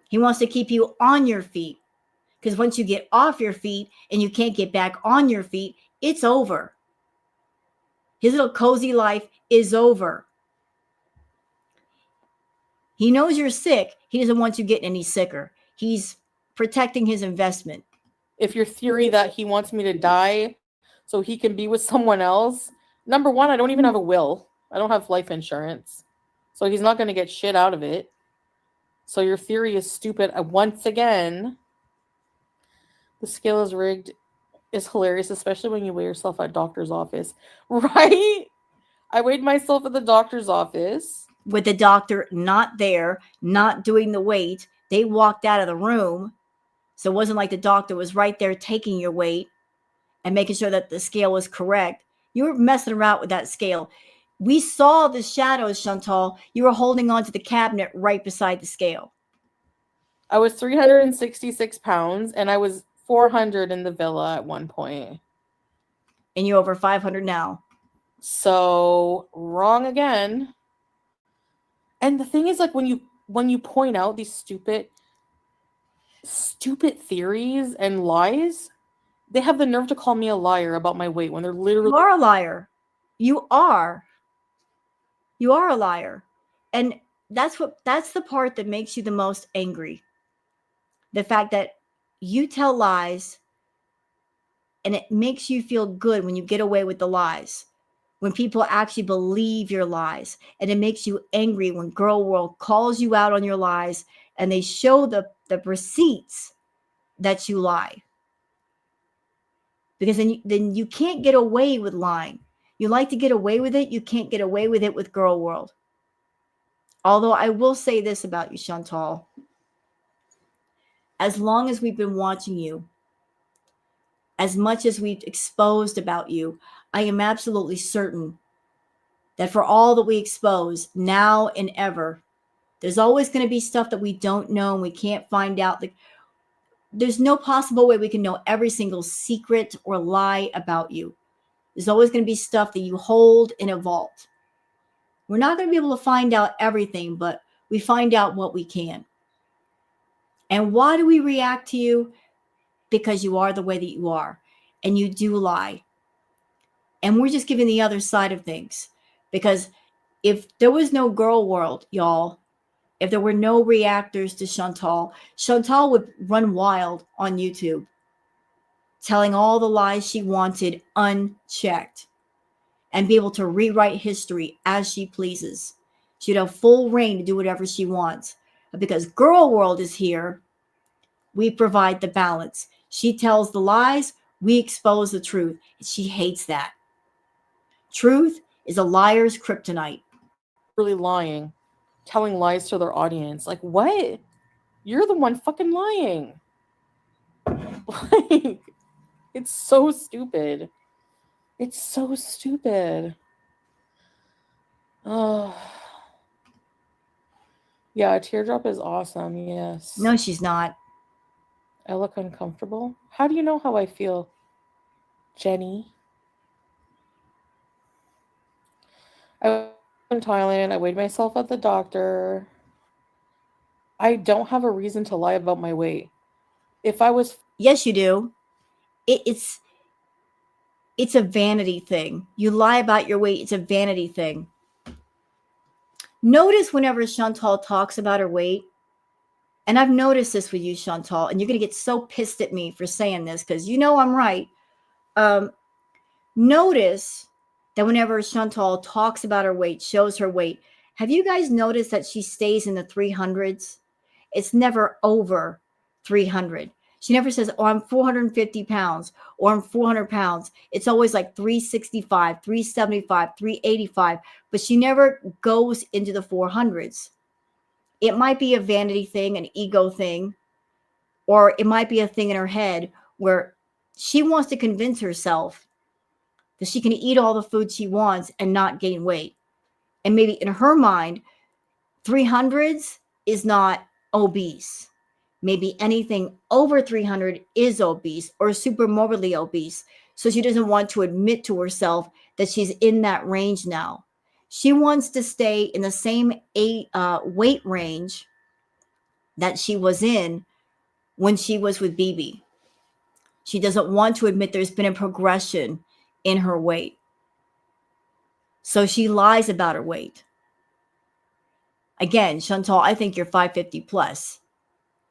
He wants to keep you on your feet, because once you get off your feet and you can't get back on your feet, it's over. His little cozy life is over. He knows you're sick. He doesn't want you getting any sicker. He's protecting his investment. If your theory that he wants me to die so he can be with someone else, number one, I don't even have a will. I don't have life insurance. So he's not going to get shit out of it. So your theory is stupid. Once again, the scale is rigged is hilarious, especially when you weigh yourself at doctor's office. Right? I weighed myself at the doctor's office. With the doctor not there, not doing the weight. They walked out of the room. So it wasn't like the doctor was right there taking your weight and making sure that the scale was correct. You were messing around with that scale. We saw the shadows, Chantal. You were holding on to the cabinet right beside the scale. I was 366 pounds and I was 400 in the villa at one point. And you're over 500 now. So wrong again. And the thing is, like, when you point out these stupid theories and lies, they have the nerve to call me a liar about my weight when they're literally... You are a liar. You are a liar. And that's the part that makes you the most angry. The fact that you tell lies and it makes you feel good when you get away with the lies. When people actually believe your lies, and it makes you angry when Girl World calls you out on your lies and they show the receipts that you lie. Because then you can't get away with lying. You like to get away with it. You can't get away with it with Girl World. Although I will say this about you, Chantal. As long as we've been watching you, as much as we've exposed about you, I am absolutely certain that for all that we expose now and ever, there's always going to be stuff that we don't know and we can't find out. Like, there's no possible way we can know every single secret or lie about you. There's always going to be stuff that you hold in a vault. We're not going to be able to find out everything, but we find out what we can. And why do we react to you? Because you are the way that you are, and you do lie. And we're just giving the other side of things. Because if there was no girl world, y'all, if there were no reactors to Chantal, Chantal would run wild on YouTube, telling all the lies she wanted unchecked and be able to rewrite history as she pleases. She'd have full reign to do whatever she wants. But because Girl World is here, we provide the balance. She tells the lies, we expose the truth. She hates that. Truth is a liar's kryptonite. Really lying, telling lies to their audience. Like, what? You're the one fucking lying. Like, it's so stupid. It's so stupid. Oh. Yeah, a teardrop is awesome, yes. No, she's not. I look uncomfortable. How do you know how I feel, Jenny? I was in Thailand. I weighed myself at the doctor. I don't have a reason to lie about my weight. If I was... Yes, you do. It's a vanity thing. You lie about your weight. It's a vanity thing. Notice whenever Chantal talks about her weight, and I've noticed this with you, Chantal, and you're going to get so pissed at me for saying this because you know I'm right. Notice that whenever Chantal talks about her weight, shows her weight, have you guys noticed that she stays in the 300s? It's never over 300. She never says, oh, I'm 450 pounds or I'm 400 pounds. It's always like 365, 375, 385, but she never goes into the 400s. It might be a vanity thing, an ego thing, or it might be a thing in her head where she wants to convince herself that she can eat all the food she wants and not gain weight. And maybe in her mind, 300s is not obese. Maybe anything over 300 is obese or super morbidly obese. So she doesn't want to admit to herself that she's in that range now. She wants to stay in the same weight range that she was in when she was with BB. She doesn't want to admit there's been a progression in her weight. So she lies about her weight. Again, Chantal, I think you're 550 plus.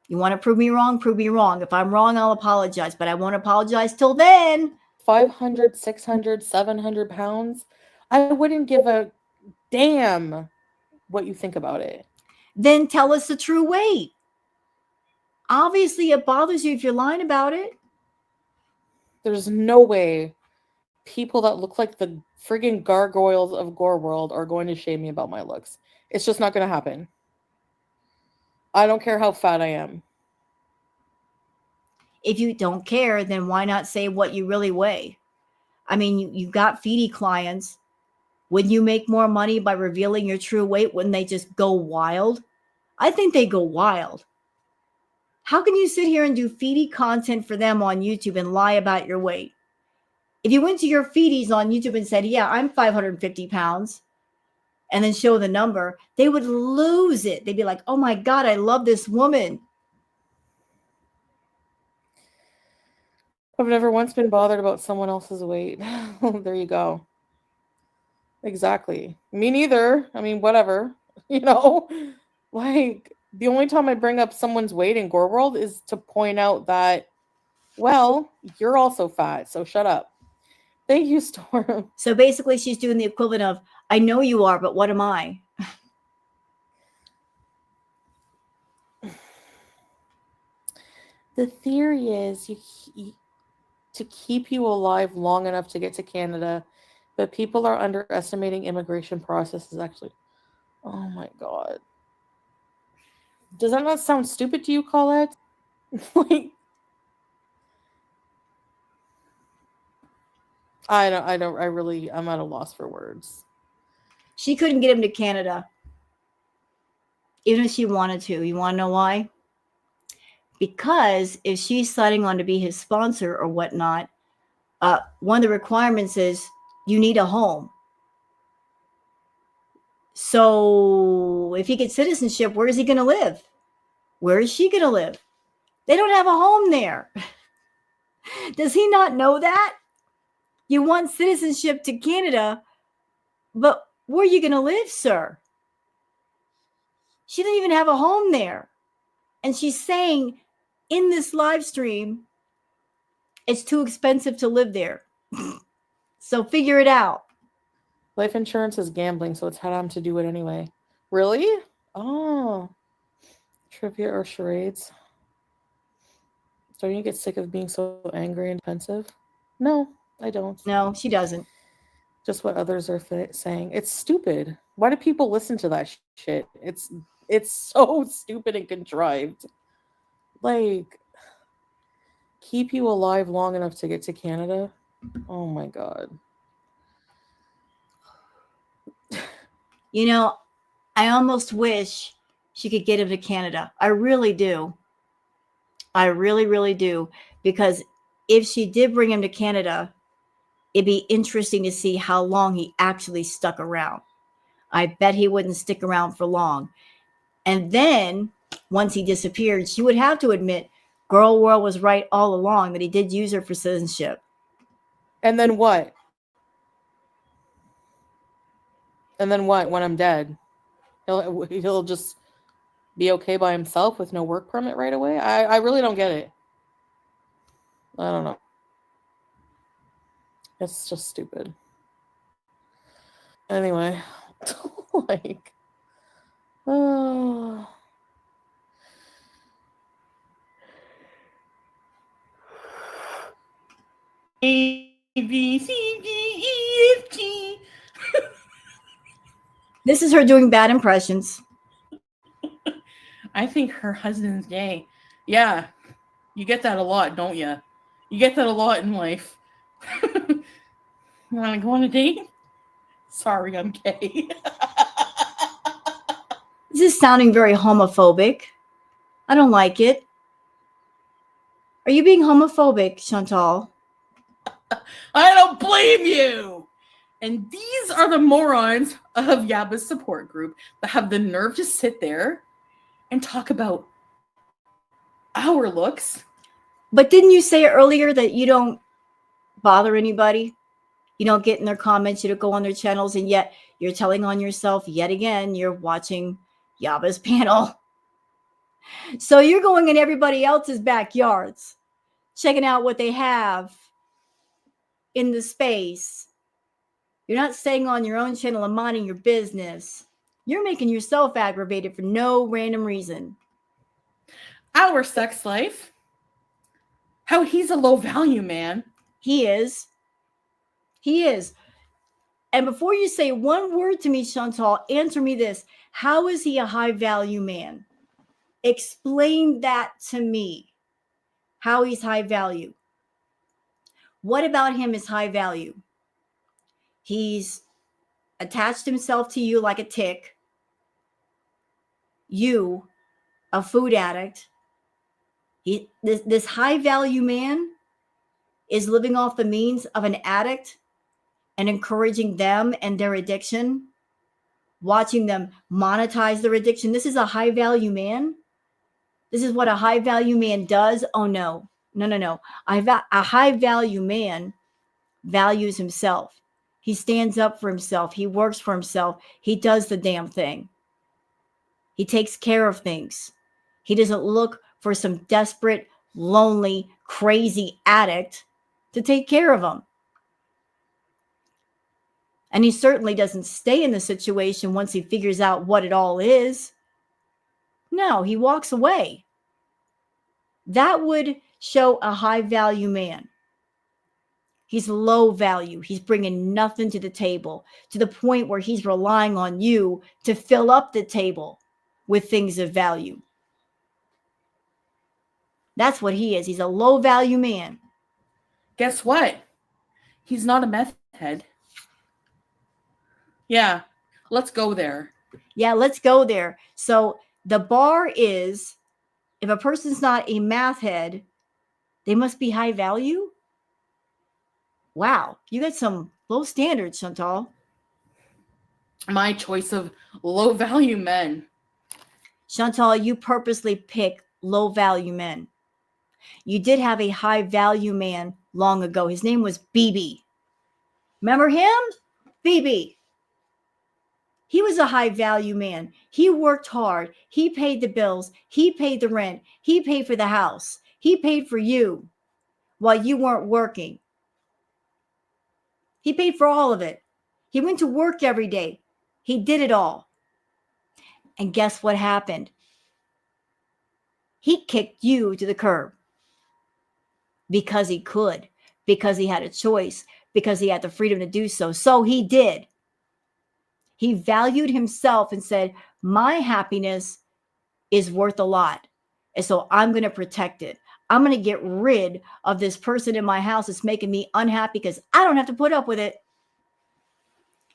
You want to prove me wrong? Prove me wrong. If I'm wrong, I'll apologize, but I won't apologize till then. 500, 600, 700 pounds, I wouldn't give a damn what you think about it. Then tell us the true weight. Obviously, it bothers you if you're lying about it. There's no way people that look like the friggin' gargoyles of Gore World are going to shame me about my looks. It's just not going to happen. I don't care how fat I am. If you don't care, then why not say what you really weigh? I mean, you've got Foodie clients. Wouldn't you make more money by revealing your true weight? Wouldn't they just go wild? I think they go wild. How can you sit here and do Foodie content for them on YouTube and lie about your weight? If you went to your Foodies on YouTube and said, yeah, I'm 550 pounds, and then show the number, they would lose it. They'd be like, oh my God, I love this woman. I've never once been bothered about someone else's weight. There you go. Exactly. Me neither. I mean, whatever. You know, like the only time I bring up someone's weight in Gore World is to point out that, well, you're also fat, so shut up. Thank you, Storm. So basically, she's doing the equivalent of, I know you are, but what am I? The theory is to keep you alive long enough to get to Canada, but people are underestimating immigration processes, actually. Oh my God. Does that not sound stupid to you, Colette? Like, I'm at a loss for words. She couldn't get him to Canada, even if she wanted to. You want to know why? Because if she's signing on to be his sponsor or whatnot, one of the requirements is you need a home. So if he gets citizenship, where is he going to live? Where is she going to live? They don't have a home there. Does he not know that? You want citizenship to Canada, but where are you going to live, sir? She doesn't even have a home there. And she's saying in this live stream, it's too expensive to live there. So figure it out. Life insurance is gambling, so it's haram to do it anyway. Really? Oh. Trivia or charades? Don't you get sick of being so angry and defensive? No, I don't. No, she doesn't. Just what others are saying. It's stupid. Why do people listen to that shit? It's so stupid and contrived. Like, keep you alive long enough to get to Canada? Oh my God. You know, I almost wish she could get him to Canada. I really do. I really, really do. Because if she did bring him to Canada, it'd be interesting to see how long he actually stuck around. I bet he wouldn't stick around for long. And then once he disappeared, she would have to admit Girl World was right all along, that he did use her for citizenship. And then what? And then what when I'm dead? He'll just be okay by himself with no work permit right away? I really don't get it. I don't know. It's just stupid. Anyway, like, oh. A, B, C, D, E, F, G. This is her doing bad impressions. I think her husband's gay. Yeah, you get that a lot, don't you? You get that a lot in life. You want to go on a date? Sorry, I'm gay. This is sounding very homophobic. I don't like it. Are you being homophobic, Chantal? I don't blame you. And these are the morons of Yaba's support group that have the nerve to sit there and talk about our looks. But didn't you say earlier that you don't bother anybody? You don't get in their comments, you don't go on their channels, and yet you're telling on yourself yet again you're watching Yaba's panel. So you're going in everybody else's backyards, checking out what they have in the space. You're not staying on your own channel and minding your business. You're making yourself aggravated for no random reason. Our sex life. How he's a low value man. He is. He is. And before you say one word to me, Chantal, answer me this. How is he a high value man? Explain that to me. How he's high value. What about him is high value? He's attached himself to you like a tick. You, a food addict. This high value man is living off the means of an addict and encouraging them and their addiction, watching them monetize their addiction. This is a high value man. This is what a high value man does. Oh, no. A high value man values himself. He stands up for himself. He works for himself. He does the damn thing. He takes care of things. He doesn't look for some desperate, lonely, crazy addict to take care of him. And he certainly doesn't stay in the situation once he figures out what it all is. No, he walks away. That would show a high value man. He's low value. He's bringing nothing to the table, to the point where he's relying on you to fill up the table with things of value. That's what he is. He's a low value man. Guess what? He's not a meth head. Yeah, let's go there. Yeah, let's go there. So the bar is, if a person's not a math head, they must be high value? Wow, you got some low standards, Chantal. My choice of low value men. Chantal, you purposely pick low value men. You did have a high value man long ago. His name was BB. Remember him? Phoebe. He was a high value man. He worked hard. He paid the bills. He paid the rent. He paid for the house. He paid for you while you weren't working. He paid for all of it. He went to work every day. He did it all. And guess what happened? He kicked you to the curb because he could, because he had a choice, because he had the freedom to do so. So he did. He valued himself and said, my happiness is worth a lot. And so I'm going to protect it. I'm going to get rid of this person in my house that's making me unhappy because I don't have to put up with it.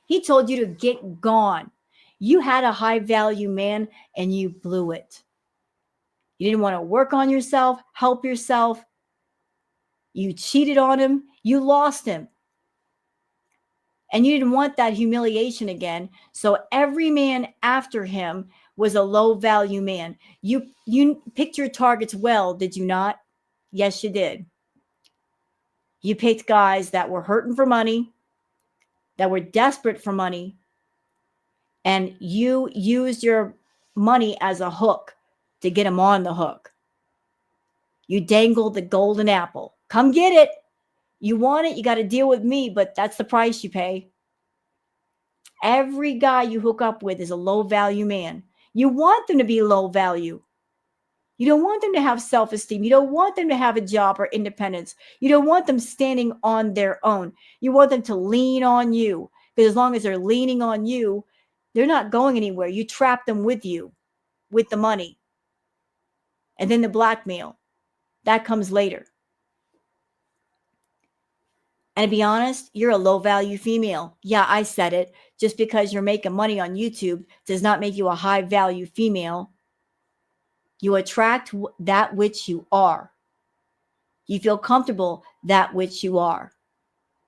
He told you to get gone. You had a high value man and you blew it. You didn't want to work on yourself, help yourself. You cheated on him. You lost him. And you didn't want that humiliation again. So every man after him was a low value man. You picked your targets well, did you not? Yes, you did. You picked guys that were hurting for money, that were desperate for money, and you used your money as a hook to get them on the hook. You dangled the golden apple. Come get it. You want it, you got to deal with me, but that's the price you pay. Every guy you hook up with is a low value man. You want them to be low value. You don't want them to have self-esteem. You don't want them to have a job or independence. You don't want them standing on their own. You want them to lean on you, because as long as they're leaning on you, they're not going anywhere. You trap them with you, with the money. And then the blackmail. That comes later. And to be honest, you're a low value female. Yeah, I said it. Just because you're making money on YouTube does not make you a high value female. You attract that which you are. You feel comfortable that which you are.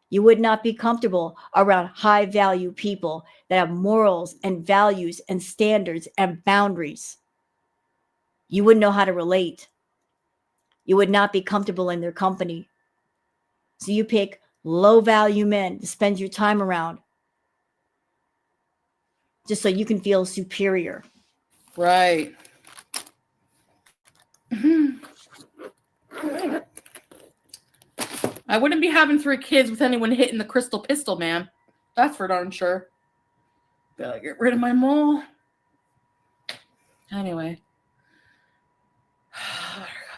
You would not be comfortable around high value people that have morals and values and standards and boundaries. You wouldn't know how to relate. You would not be comfortable in their company. So you pick low value men to spend your time around just so you can feel superior. Right. I wouldn't be having 3 kids with anyone hitting the crystal pistol, man. That's for darn sure. Gotta get rid of my mole. Anyway.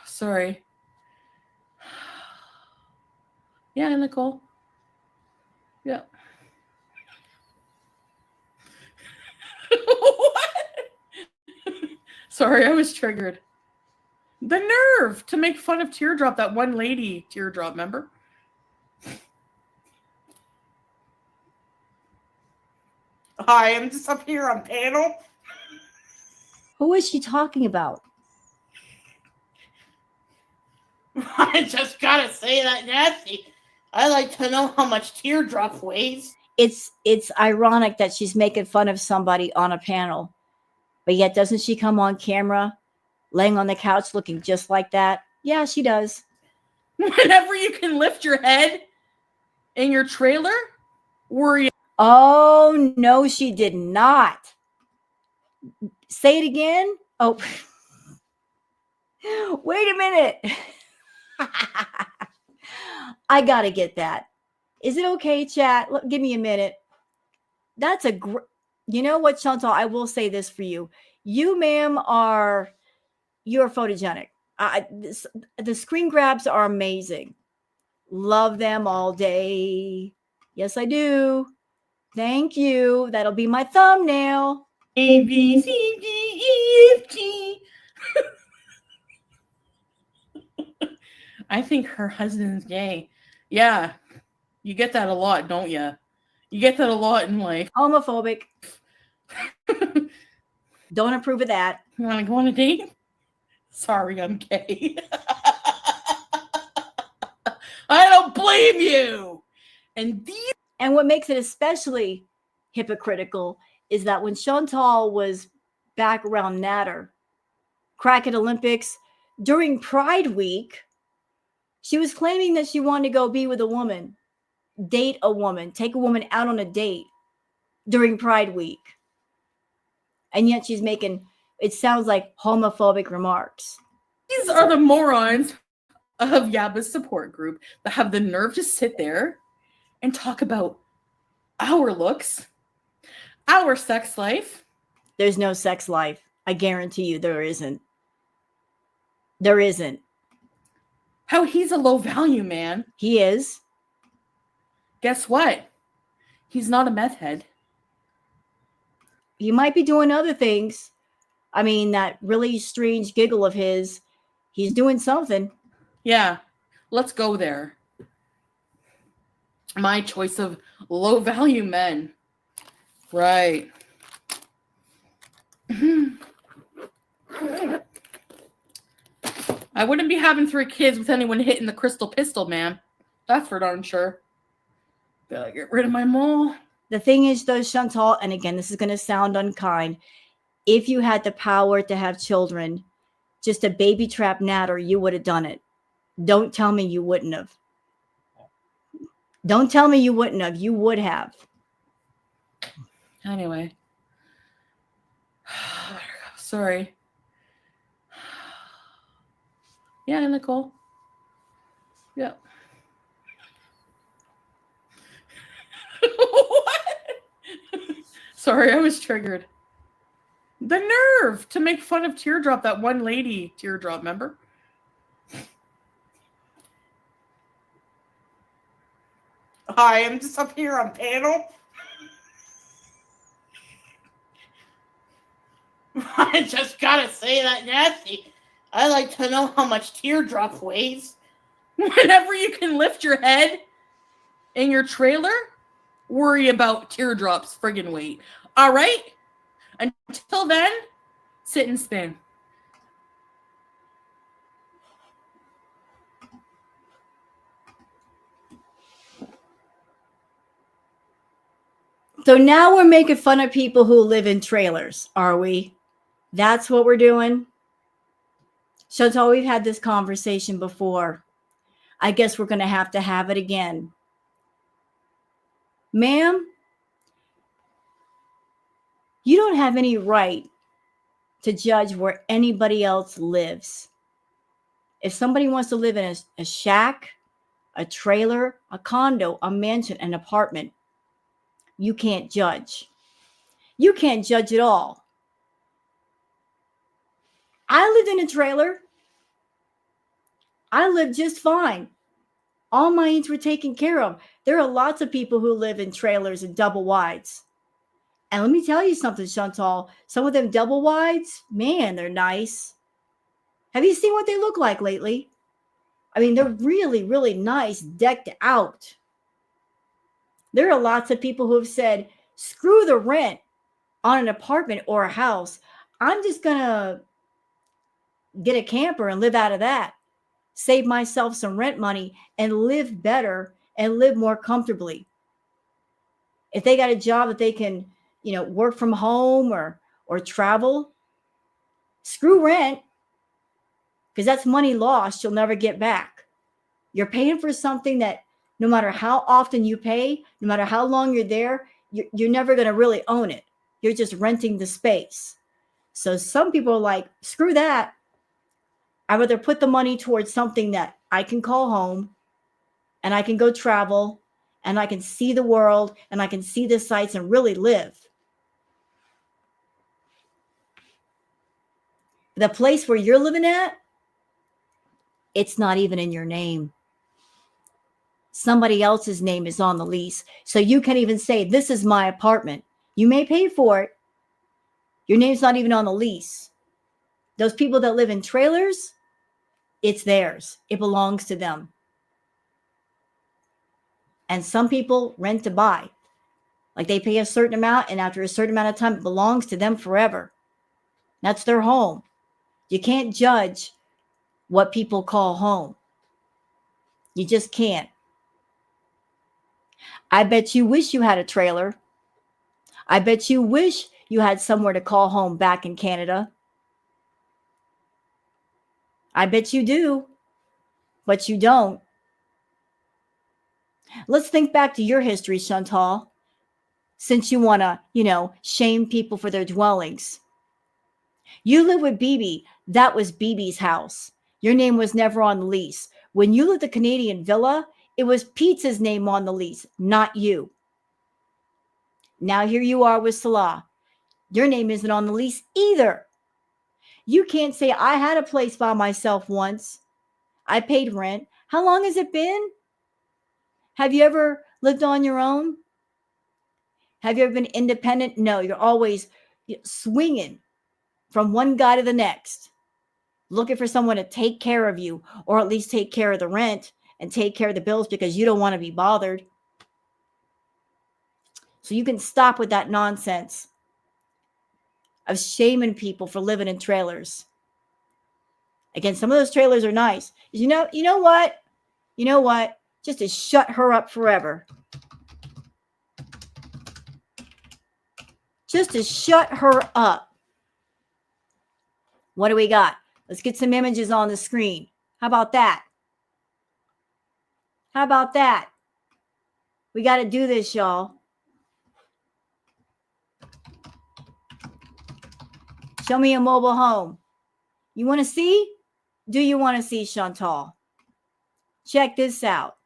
Sorry. Yeah, Nicole. Yeah. What? Sorry, I was triggered. The nerve to make fun of Teardrop, that one lady Teardrop, remember? Hi, I'm just up here on panel. Who is she talking about? I just gotta say that nasty. I like to know how much Teardrop weighs. It's ironic that she's making fun of somebody on a panel, but yet doesn't she come on camera laying on the couch looking just like that? Yeah, she does. Whenever you can lift your head in your trailer, worry. Oh, no, she did not. Say it again. Oh, wait a minute. I got to get that. Is it okay, chat? Give me a minute. That's you know what, Chantal? I will say this for you. You, ma'am, you're photogenic. The screen grabs are amazing. Love them all day. Yes, I do. Thank you. That'll be my thumbnail. A, B, C, D, E, F, G. I think her husband's gay. Yeah. You get that a lot, don't you? You get that a lot in life. Homophobic. Don't approve of that. You want to go on a date? Sorry, I'm gay. I don't blame you. And what makes it especially hypocritical is that when Chantal was back around Natter, Crackhead Olympics, during Pride Week, she was claiming that she wanted to go be with a woman. date a woman, take a woman out on a date during Pride Week. And yet she's making, it sounds like, homophobic remarks. These are the morons of Yaba's support group that have the nerve to sit there and talk about our looks, our sex life. There's no sex life. I guarantee you there isn't. There isn't. How he's a low value man. He is. Guess what? He's not a meth head. He might be doing other things. I mean, that really strange giggle of his, he's doing something. Yeah, let's go there. My choice of low value men. Right. I wouldn't be having 3 kids with anyone hitting the crystal pistol, man. That's for darn sure. Gotta get rid of my mole. The thing is, though, Chantal, and again, this is going to sound unkind, if you had the power to have children, just a baby trap natter, you would have done it. Don't tell me you wouldn't have. Don't tell me you wouldn't have. You would have. Anyway. Sorry. Yeah, Nicole. Yeah. What? Sorry, I was triggered. The nerve to make fun of Teardrop, that one lady Teardrop, remember? Hi, I'm just up here on panel. I just gotta say that nasty. I like to know how much Teardrop weighs. Whenever you can lift your head in your trailer, worry about Teardrop's friggin' weight. All right? Until then, sit and spin. So now we're making fun of people who live in trailers, are we? That's what we're doing? Chantal, we've had this conversation before. I guess we're going to have it again. Ma'am, you don't have any right to judge where anybody else lives. If somebody wants to live in a shack, a trailer, a condo, a mansion, an apartment, you can't judge. You can't judge at all. I lived in a trailer. I lived just fine. All my needs were taken care of. There are lots of people who live in trailers and double wides. And let me tell you something, Chantal. Some of them double wides, man, they're nice. Have you seen what they look like lately? I mean, they're really, really nice, decked out. There are lots of people who have said, screw the rent on an apartment or a house. I'm just going to get a camper and live out of that. Save myself some rent money and live better and live more comfortably. If they got a job that they can, work from home or travel, screw rent, because that's money lost you'll never get back. You're paying for something that no matter how often you pay, no matter how long you're there, you're never going to really own it. You're just renting the space. So some people are like, screw that. I'd rather put the money towards something that I can call home and I can go travel and I can see the world and I can see the sights and really live. The place where you're living at, it's not even in your name. Somebody else's name is on the lease. So you can't even say, this is my apartment. You may pay for it. Your name's not even on the lease. Those people that live in trailers, it's theirs. It belongs to them. And some people rent to buy. Like they pay a certain amount, and after a certain amount of time, it belongs to them forever. That's their home. You can't judge what people call home. You just can't. I bet you wish you had a trailer. I bet you wish you had somewhere to call home back in Canada. I bet you do, but you don't. Let's think back to your history, Chantal, since you want to, shame people for their dwellings. You live with BB. That was BB's house. Your name was never on the lease. When you lived at the Canadian Villa, it was Pizza's name on the lease, not you. Now here you are with Salah. Your name isn't on the lease either. You can't say, I had a place by myself once. I paid rent. How long has it been? Have you ever lived on your own? Have you ever been independent? No, you're always swinging from one guy to the next, looking for someone to take care of you, or at least take care of the rent and take care of the bills because you don't want to be bothered. So you can stop with that nonsense of shaming people for living in trailers. Again, some of those trailers are nice. You know what? You know what? Just to shut her up forever. Just to shut her up. What do we got? Let's get some images on the screen. How about that? How about that? We got to do this, y'all. Show me a mobile home. You want to see? Do you want to see, Chantal? Check this out.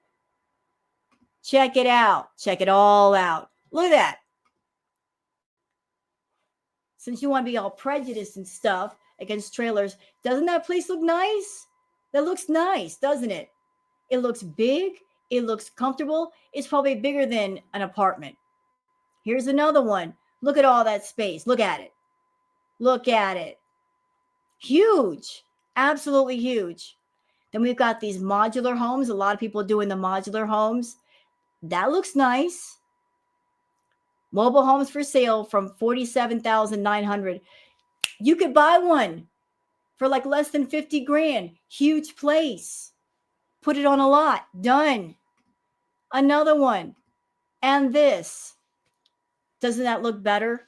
Check it out. Check it all out. Look at that. Since you want to be all prejudiced and stuff against trailers, doesn't that place look nice? That looks nice, doesn't it? It looks big. It looks comfortable. It's probably bigger than an apartment. Here's another one. Look at all that space. Look at it. Look at it. Huge. Absolutely huge. Then we've got these modular homes. A lot of people doing the modular homes. That looks nice. Mobile homes for sale from $47,900. You could buy one for like less than 50 grand. Huge place. Put it on a lot. Done. Another one. And this. Doesn't that look better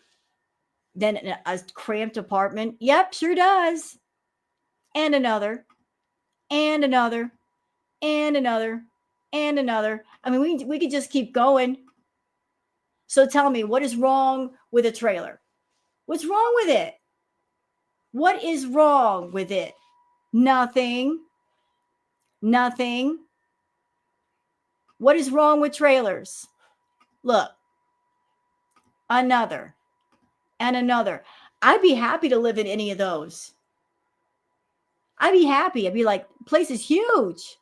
than a cramped apartment? Yep, sure does. And another. And another. And another. And another. I mean, we could just keep going. So tell me, what is wrong with a trailer? What's wrong with it? What is wrong with it? Nothing. Nothing. What is wrong with trailers? Look. Another. And another. I'd be happy to live in any of those. I'd be happy. I'd be like, place is huge.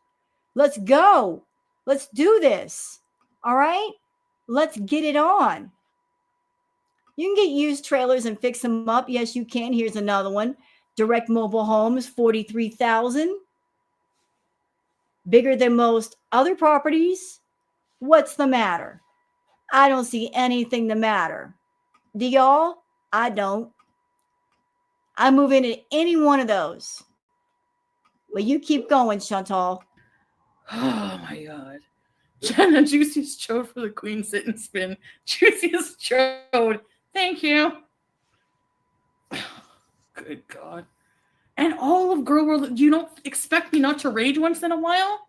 Let's go. Let's do this. All right? Let's get it on. You can get used trailers and fix them up. Yes, you can. Here's another one. Direct mobile homes, $43,000. Bigger than most other properties. What's the matter? I don't see anything the matter. Do y'all? I don't. I move into any one of those. Well, you keep going, Chantal. Oh my God. Jenna, juiciest chode for the queen sit and spin. Juiciest chode. Thank you. Good God. And all of Girl World, you don't expect me not to rage once in a while?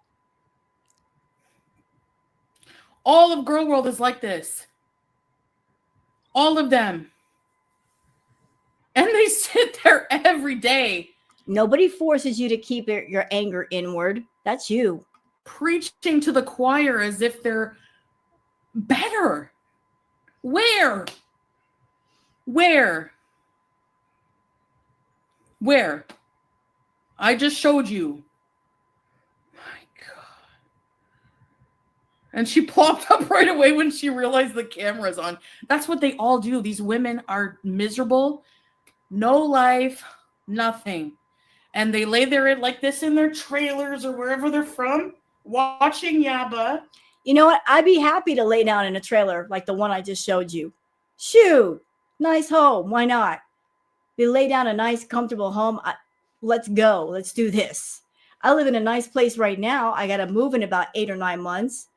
All of Girl World is like this. All of them. And they sit there every day. Nobody forces you to keep your anger inward. That's you. Preaching to the choir as if they're better. Where? Where? Where? I just showed you. My God. And she plopped up right away when she realized the camera's on. That's what they all do. These women are miserable. No life. Nothing. And they lay there like this in their trailers or wherever they're from, watching Yaba. You know what? I'd be happy to lay down in a trailer like the one I just showed you. Shoot. Nice home. Why not? We lay down a nice, comfortable home. Let's go. Let's do this. I live in a nice place right now. I got to move in about 8 or 9 months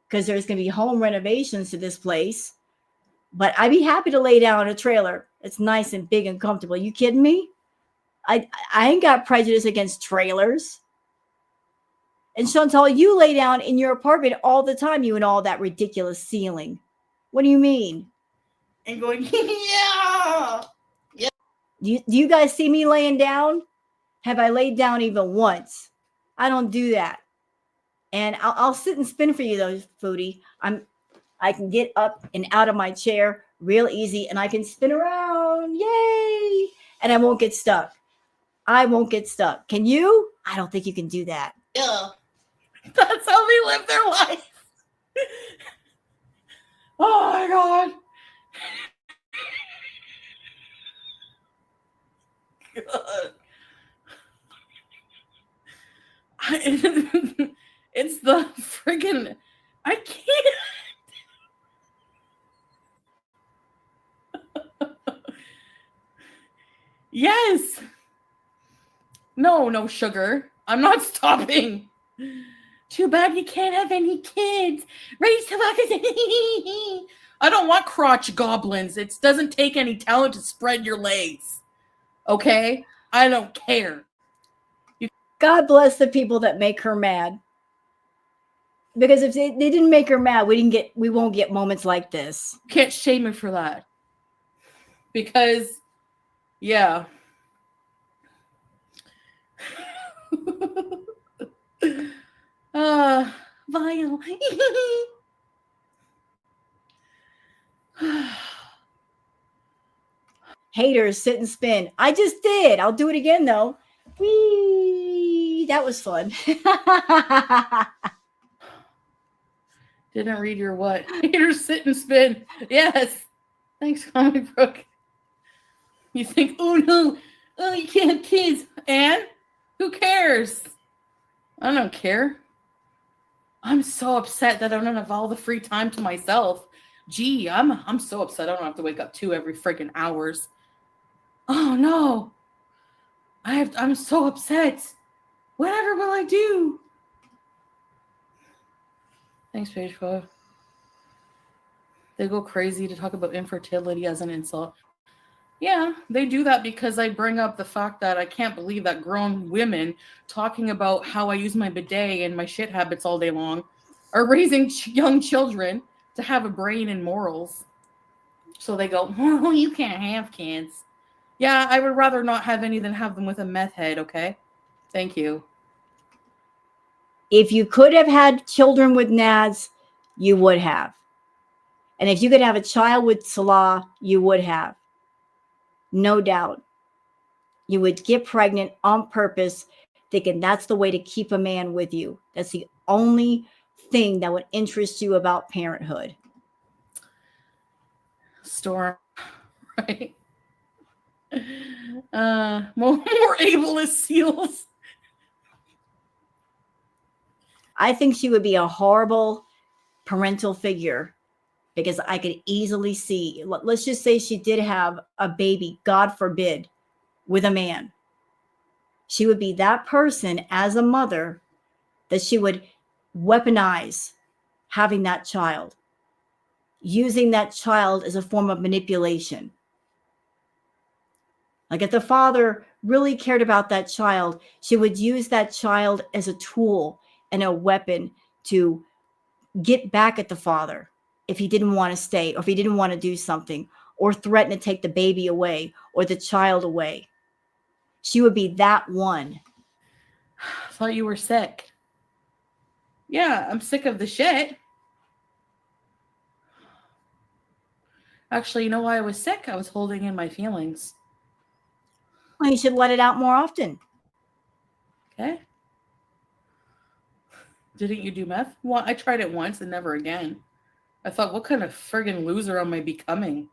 because there's going to be home renovations to this place. But I'd be happy to lay down in a trailer. It's nice and big and comfortable. You kidding me? I ain't got prejudice against trailers. And Chantel, you lay down in your apartment all the time, you and all that ridiculous ceiling. What do you mean? And going, yeah. Do you guys see me laying down? Have I laid down even once? I don't do that. And I'll sit and spin for you though, Foodie. I can get up and out of my chair real easy, and I can spin around. Yay! And I won't get stuck. I won't get stuck. Can you? I don't think you can do that. Yeah. That's how they live their life. Oh my God. God. It's the friggin' I can't. Yes. No, sugar. I'm not stopping. Too bad you can't have any kids. Raise to I don't want crotch goblins. It doesn't take any talent to spread your legs. Okay? I don't care. God bless the people that make her mad. Because if they didn't make her mad, we won't get moments like this. Can't shame me for that. Because, yeah. Vile. Haters sit and spin. I just did. I'll do it again though. Whee! That was fun. Didn't read your what? Haters sit and spin. Yes. Thanks, Comic Book. You think, oh no, you can't have kids. And who cares? I don't care. I'm so upset that I don't have all the free time to myself. Gee, I'm so upset I don't have to wake up 2 every friggin' hours. Oh no. I'm so upset. Whatever will I do? Thanks, Page 5. They go crazy to talk about infertility as an insult. Yeah, they do that because I bring up the fact that I can't believe that grown women talking about how I use my bidet and my shit habits all day long are raising young children to have a brain and morals. So they go, oh, you can't have kids. Yeah, I would rather not have any than have them with a meth head, okay? Thank you. If you could have had children with Nads, you would have. And if you could have a child with Salah, you would have. No doubt. You would get pregnant on purpose, thinking that's the way to keep a man with you. That's the only thing that would interest you about parenthood. Storm, right? More ableist seals. I think she would be a horrible parental figure because I could easily see, let's just say she did have a baby, God forbid, with a man. She would be that person as a mother that she would weaponize having that child, using that child as a form of manipulation. Like if the father really cared about that child, she would use that child as a tool and a weapon to get back at the father if he didn't want to stay or if he didn't want to do something or threaten to take the baby away or the child away. She would be that one. I thought you were sick. Yeah, I'm sick of the shit. Actually, you know why I was sick? I was holding in my feelings. Well, you should let it out more often. Okay. Didn't you do meth? Well, I tried it once and never again. I thought, what kind of friggin' loser am I becoming?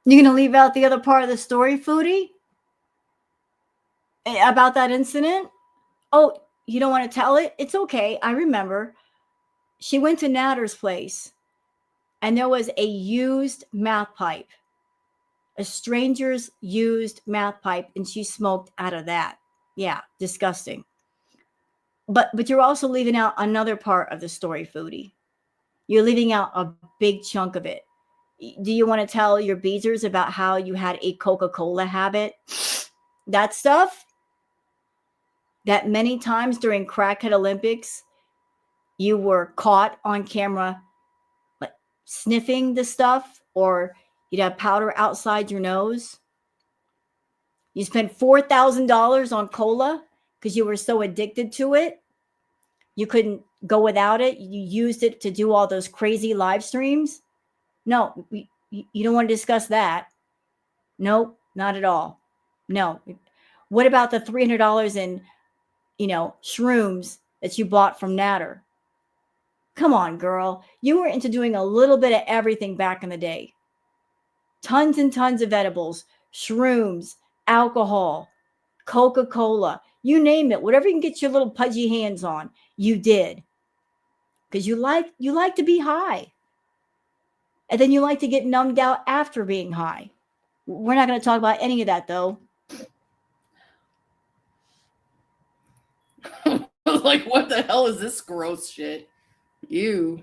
You gonna leave out the other part of the story, Foodie? About that incident? Oh, you don't want to tell it? It's okay. I remember. She went to Natter's place and there was a used mouth pipe. A stranger's used mouth pipe, and she smoked out of that. Yeah, disgusting. But you're also leaving out another part of the story, Foodie. You're leaving out a big chunk of it. Do you want to tell your beezers about how you had a Coca-Cola habit? That stuff, that many times during Crackhead Olympics, you were caught on camera like sniffing the stuff, or you'd have powder outside your nose. You spent $4,000 on cola because you were so addicted to it. You couldn't go without it. You used it to do all those crazy live streams. No, you don't want to discuss that. Nope, not at all. No. What about the $300 in, shrooms that you bought from Natter? Come on, girl. You were into doing a little bit of everything back in the day. Tons and tons of edibles, shrooms, alcohol, Coca-Cola, you name it. Whatever you can get your little pudgy hands on, you did. Because you like to be high. And then you like to get numbed out after being high. We're not going to talk about any of that, though. I was like, what the hell is this gross shit? Ew.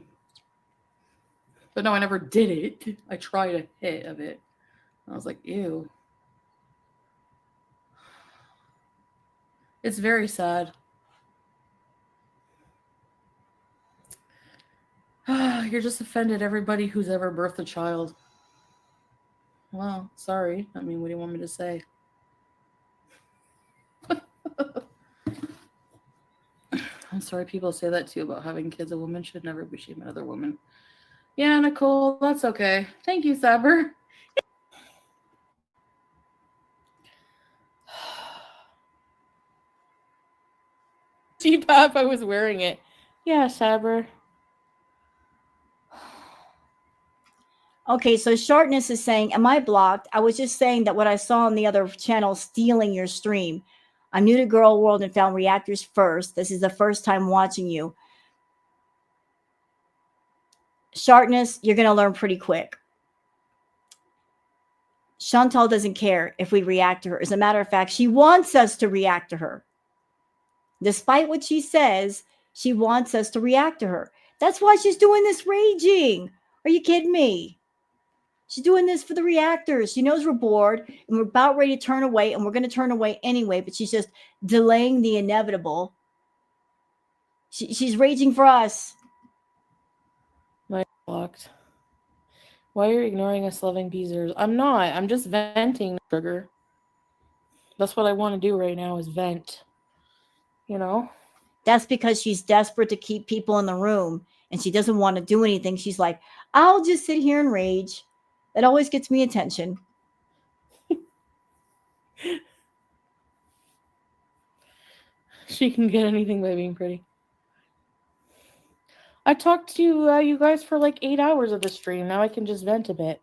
But no, I never did it. I tried a hit of it. I was like, ew. It's very sad. You're just offended everybody who's ever birthed a child. Well, sorry. I mean, what do you want me to say? I'm sorry people say that too about having kids. A woman should never be ashamed of another woman. Yeah, Nicole, that's okay. Thank you, Saber. G-Pop, I was wearing it. Yeah, Saber. Okay, so Sharpness is saying, am I blocked? I was just saying that what I saw on the other channel stealing your stream. I'm new to Girl World and found reactors first. This is the first time watching you. Sharpness, you're going to learn pretty quick. Chantel doesn't care if we react to her. As a matter of fact, she wants us to react to her. Despite what she says, she wants us to react to her. That's why she's doing this raging. Are you kidding me? She's doing this for the reactors. She knows we're bored and we're about ready to turn away, and we're going to turn away anyway, but she's just delaying the inevitable. She's raging for us. My blocked. Why are you ignoring us loving beezers? I'm not. I'm just venting, sugar. That's what I want to do right now is vent. You know? That's because she's desperate to keep people in the room and she doesn't want to do anything. She's like, I'll just sit here and rage. That always gets me attention. She can get anything by being pretty. I talked to you guys for like 8 hours of the stream. Now I can just vent a bit.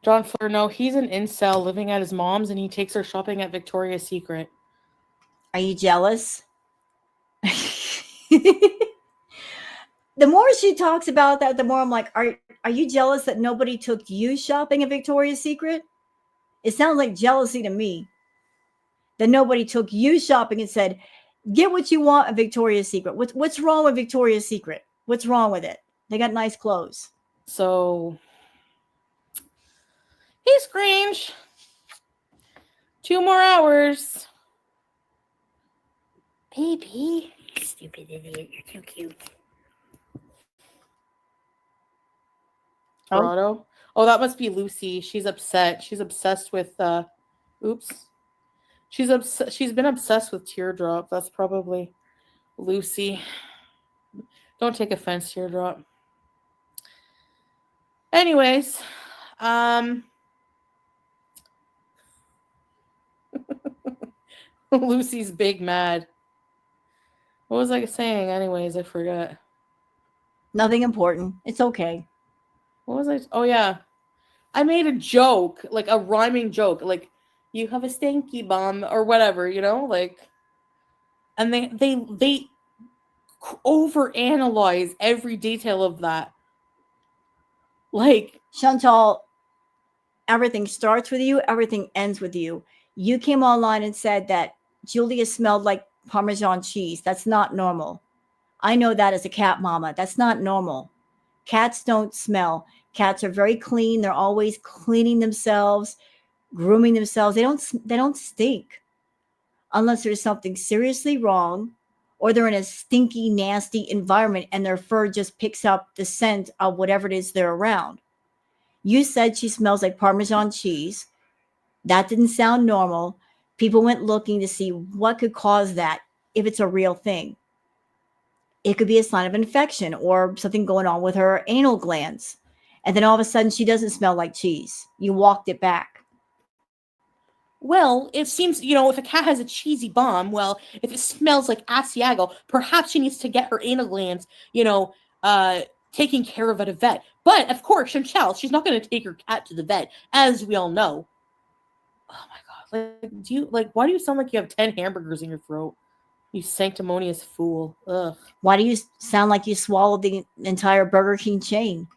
John Fleur, no, he's an incel living at his mom's and he takes her shopping at Victoria's Secret. Are you jealous? The more she talks about that, the more I'm like, are you jealous that nobody took you shopping at Victoria's Secret? It sounds like jealousy to me. That nobody took you shopping and said, get what you want at Victoria's Secret. What's wrong with Victoria's Secret? What's wrong with it? They got nice clothes. So, hey, Scrange. 2 more hours. Baby, you stupid idiot. You're too cute. Toronto. Oh, that must be Lucy. She's upset. She's obsessed with oops. She's been obsessed with Teardrop. That's probably Lucy. Don't take offense, Teardrop. Anyways, Lucy's big mad. What was I saying? Anyways, I forgot. Nothing important. It's okay. What was I? Oh yeah, I made a joke, like a rhyming joke, like you have a stinky bum or whatever, you know, like. And they overanalyze every detail of that. Like Chantal, everything starts with you, everything ends with you. You came online and said that Julia smelled like Parmesan cheese. That's not normal. I know that as a cat mama. That's not normal. Cats don't smell. Cats are very clean. They're always cleaning themselves, grooming themselves. They don't stink unless there's something seriously wrong or they're in a stinky, nasty environment and their fur just picks up the scent of whatever it is they're around. You said she smells like Parmesan cheese. That didn't sound normal. People went looking to see what could cause that if it's a real thing. It could be a sign of infection or something going on with her anal glands. And then all of a sudden she doesn't smell like cheese. You walked it back. Well, it seems, if a cat has a cheesy bum, well, if it smells like Asiago, perhaps she needs to get her anal glands, taken care of at a vet. But, of course, Chantel, she's not going to take her cat to the vet, as we all know. Oh, my God. Why do you sound like you have 10 hamburgers in your throat? You sanctimonious fool. Ugh. Why do you sound like you swallowed the entire Burger King chain?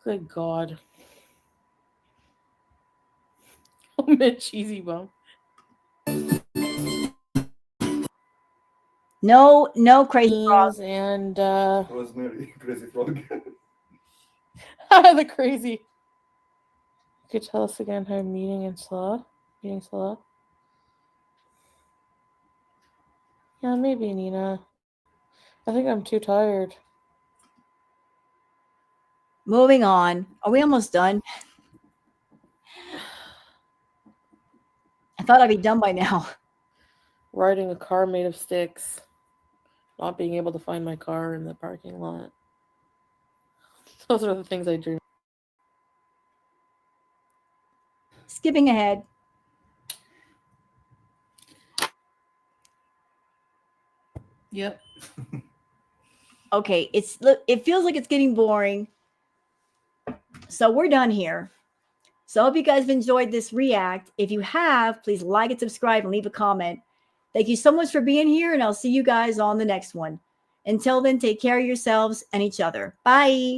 Good God. Oh, man, cheesy bum. No, crazy frog. And, Rosemary, crazy frog. the crazy. You could tell us again how meeting Salah? Yeah, maybe, Nina. I think I'm too tired. Moving on. Are we almost done? I thought I'd be done by now. Riding a car made of sticks. Not being able to find my car in the parking lot. Those are the things I dream. Skipping ahead. Yep. Okay, it feels like it's getting boring. So we're done here. So I hope you guys have enjoyed this react. If you have, please like and subscribe and leave a comment. Thank you so much for being here, and I'll see you guys on the next one. Until then, take care of yourselves and each other. Bye.